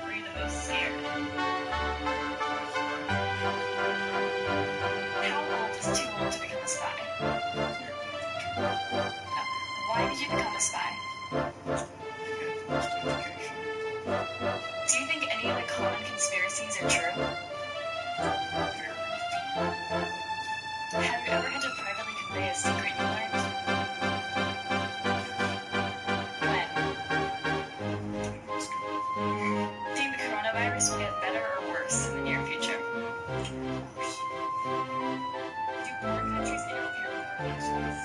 [SPEAKER 8] were you the most scared? How old is too old to become a spy? Why did you become a spy? Do you think any of the common conspiracies are true? Have you ever had to privately convey a secret you learned? When? Do you think the coronavirus will get better or worse in the near future? Do foreign countries interfere with our elections?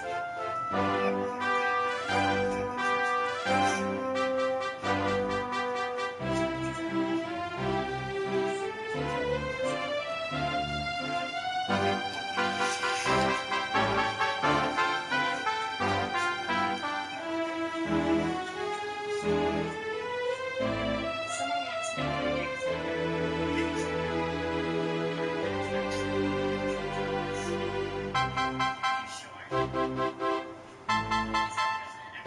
[SPEAKER 8] Someone wants to know your dates. Are you sure? Is our president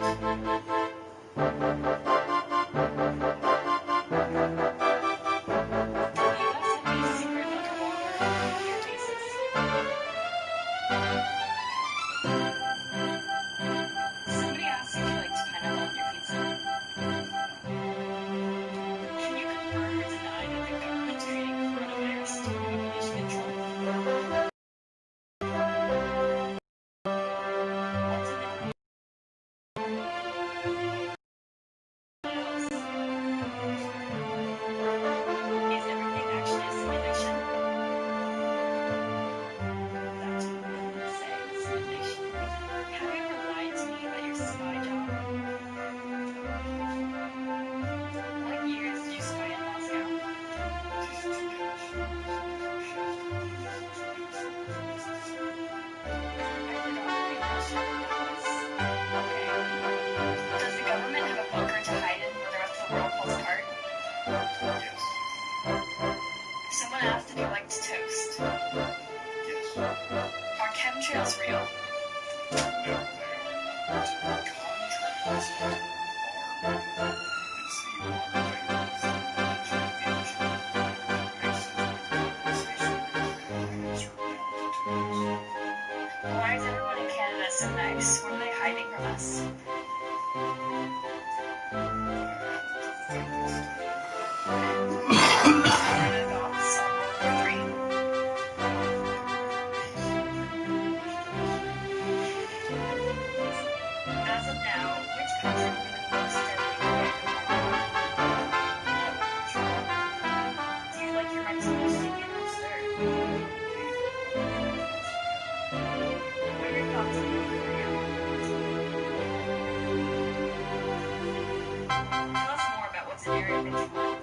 [SPEAKER 8] actually? The U.S. have a secret underwater nuclear bases. Somebody asked if you liked pineapple on your pizza. Can you confirm or deny that the government's treating coronavirus to population control? Ultimately, is everything actually a simulation? That's what we say, simulation. Have you ever lied to me about your spy job? What years did you spy in Moscow? I forgot how we Russia that was. Okay. Does the government have a bunker to hide in when the rest of the world falls apart?
[SPEAKER 7] Yes.
[SPEAKER 8] Someone asked if you liked toast.
[SPEAKER 7] Yes.
[SPEAKER 8] Are chemtrails real?
[SPEAKER 7] No, they are not. Contrails are real. You can see water vapor from the engine. That makes sense with condensation at certain altitudes.
[SPEAKER 8] Why is everyone in Canada so nice? What are they hiding from us? Canada thoughts on World War III? As of now, which country will be the most deadly random bomb? Do you like your Martinis chicken or dessert? What are your thoughts on North Korea? Tell us more about what's in Area 51.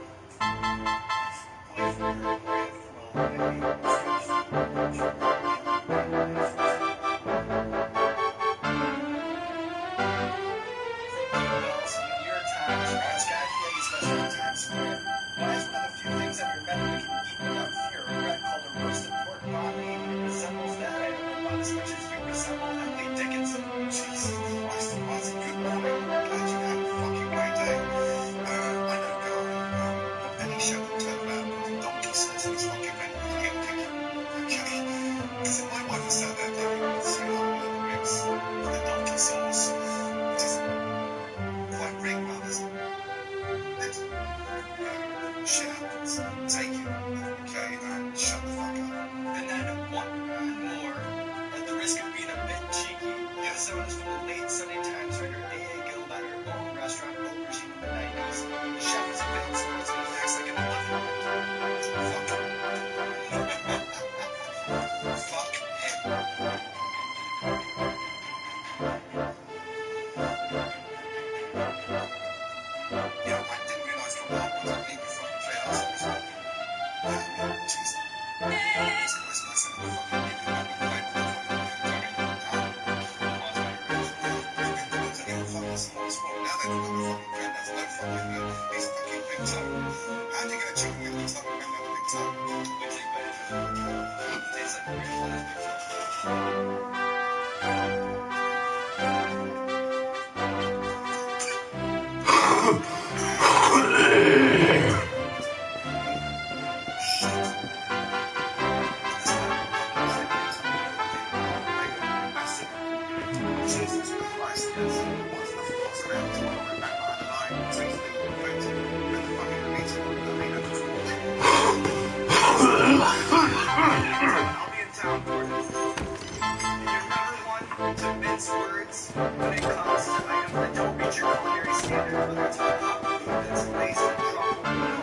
[SPEAKER 4] exclusive items that don't reach your culinary standard, whether it's a hot food that's laced in truffle oil,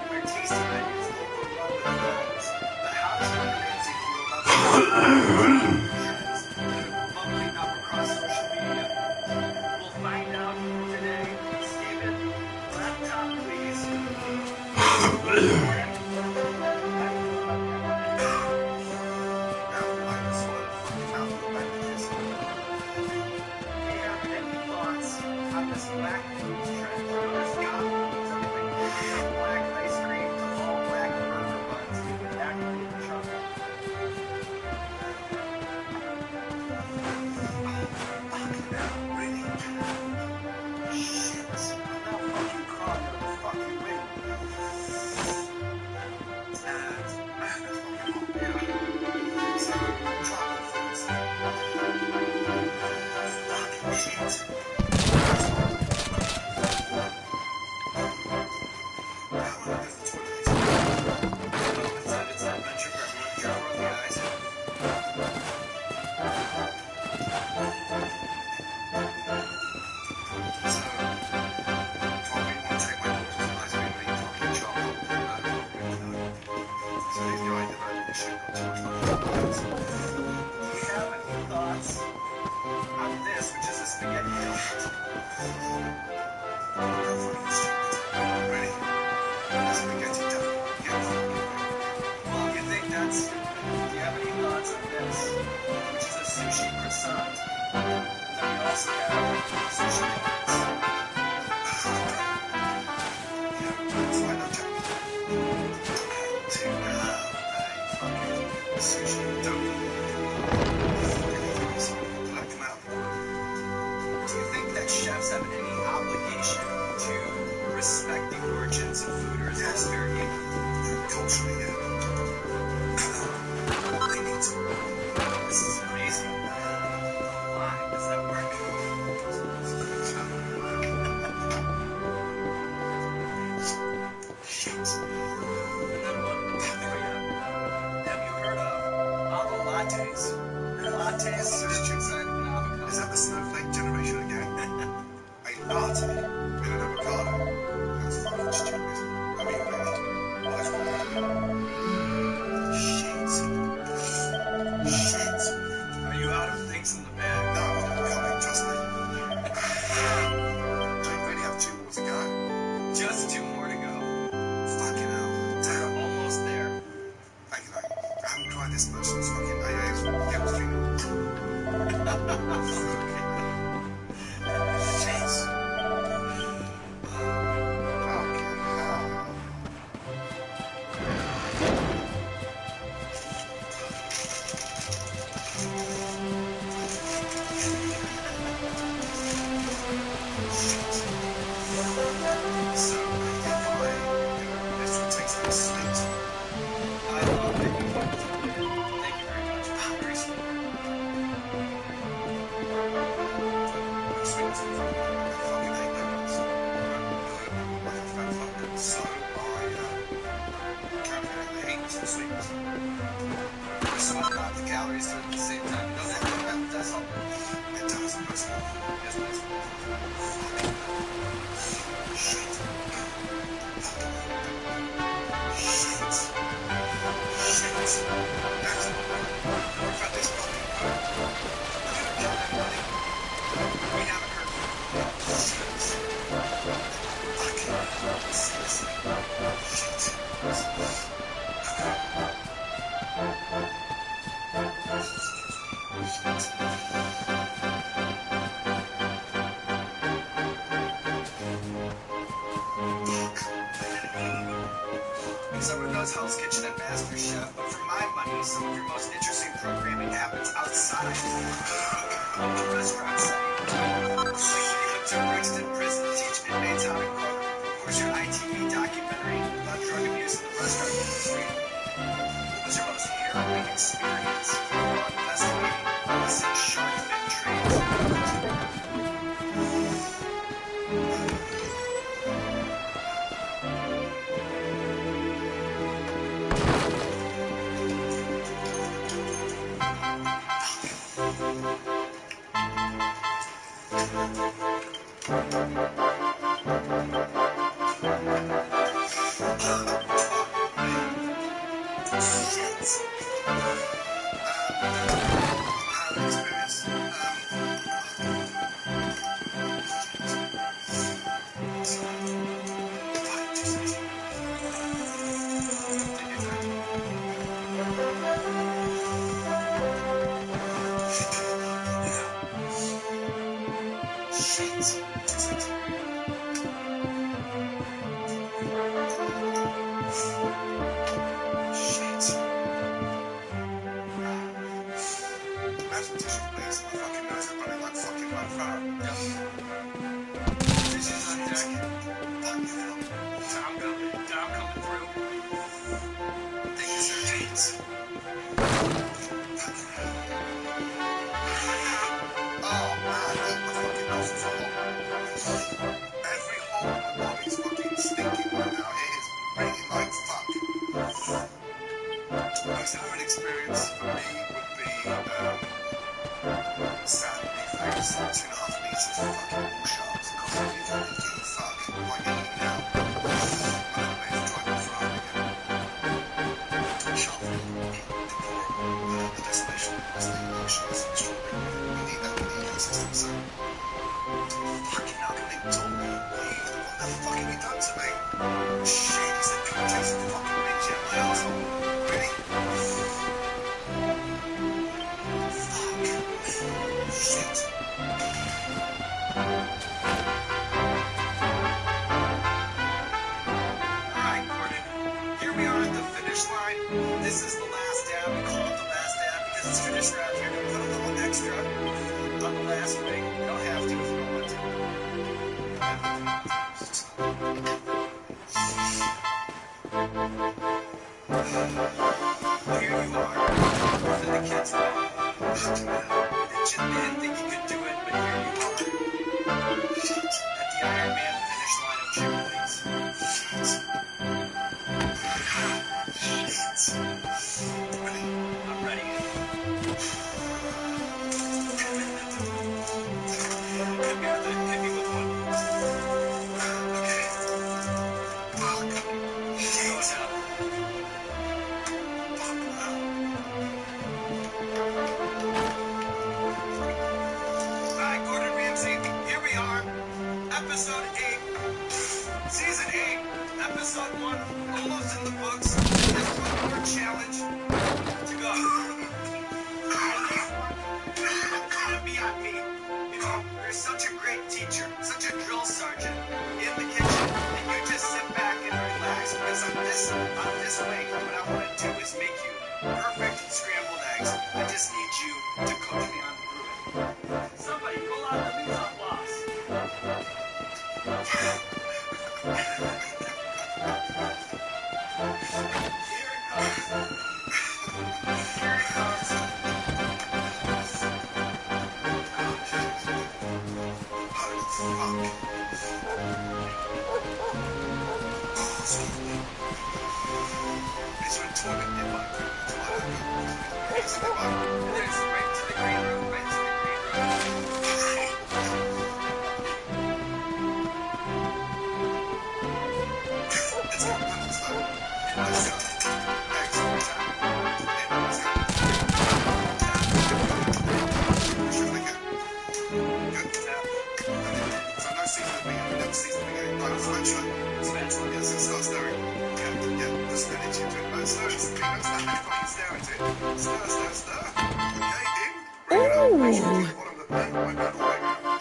[SPEAKER 4] or tasty menus overrun with bones. But how does Gordon Ramsay feel about bubbling up across social media? We'll find out today. Steven, laptop, please. This black food trend. There's coffee, everything from black ice cream to all black burger buns with activated chocolate. Really? Shit. I'm not fucking crying. I'm fucking waiting. And so chocolate foods. Fucking shit. Is that the snowflake generation again? A latte in an avocado? That's fucking stupid. I mean, really? What's wrong with you? Shit. Are you out of things in the bag? No, I'm coming, trust me. Do you really have 2 more to go? Just 2 more to go. Fucking hell. Damn. Almost there. Thank you, I haven't cried this much since fucking AA's chemistry. Someone knows Hell's Kitchen and Master Chef, but for my money, some of your most interesting programming happens outside of the restaurant setting. Like when you went to Brixton Prison to teach inmates how to cook, or was your ITV documentary about drug abuse in the restaurant industry? What was your most harrowing experience while investigating illicit shark fin trades?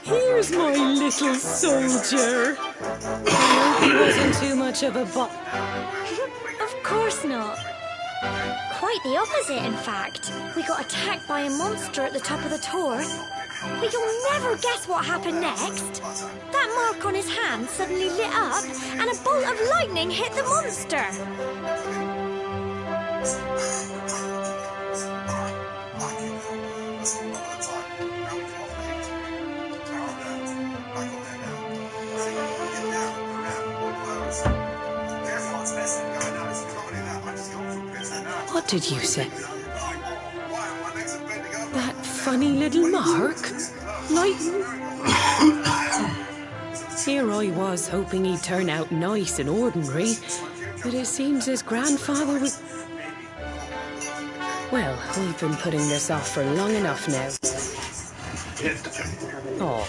[SPEAKER 14] Here's my little soldier. I hope he wasn't too much of a
[SPEAKER 11] Of course not. Quite the opposite, in fact. We got attacked by a monster at the top of the tour. But you'll never guess what happened next. That mark on his hand suddenly lit up, and a bolt of lightning hit the monster.
[SPEAKER 14] What did you say? That funny little mark? Lightning? Here I was hoping he'd turn out nice and ordinary, but it seems his grandfather was... Well, we've been putting this off for long enough now. Oh.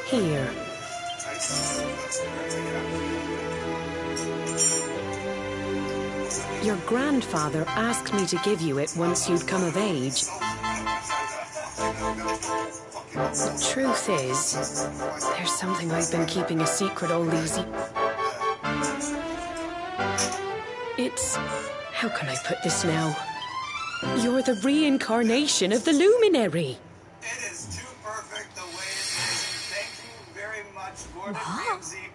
[SPEAKER 14] Here. Your grandfather asked me to give you it once you'd come of age. The truth is, there's something I've been keeping a secret all these years. It's... how can I put this now? You're the reincarnation of the luminary.
[SPEAKER 4] It is too perfect the way it is. Thank you very much, Gordon Ramsay.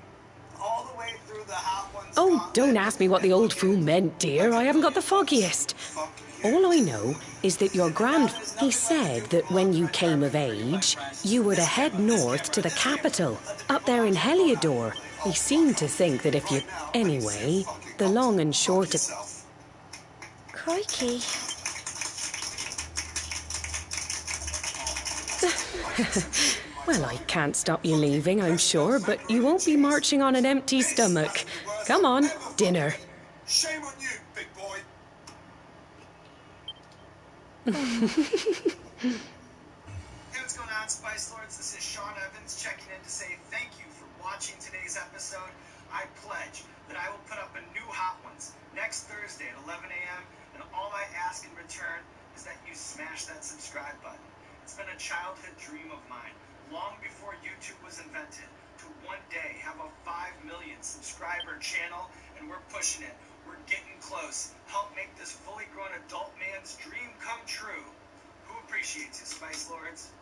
[SPEAKER 4] All the way through the Hot Ones.
[SPEAKER 14] Oh, don't ask me what the old fool meant, dear. I haven't got the foggiest. All I know is that your he said that when you came of age, you were to head north to the capital, up there in Heliodor. He seemed to think that if you... Anyway, the long and short of...
[SPEAKER 11] Crikey.
[SPEAKER 14] Well, I can't stop you leaving, I'm sure, but you won't be marching on an empty stomach. Come on, dinner.
[SPEAKER 5] Shame on you, big boy.
[SPEAKER 4] Hey, what's going on, Spice Lords? This is Sean Evans checking in to say thank you for watching today's episode. I pledge that I will put up a new Hot Ones next Thursday at 11 a.m. and all I ask in return is that you smash that subscribe button. It's been a childhood dream of mine, long before YouTube was invented, to one day have a 5 million subscriber channel, and we're pushing it. We're getting close. Help make this fully grown adult man's dream come true. Who appreciates you, Spice Lords?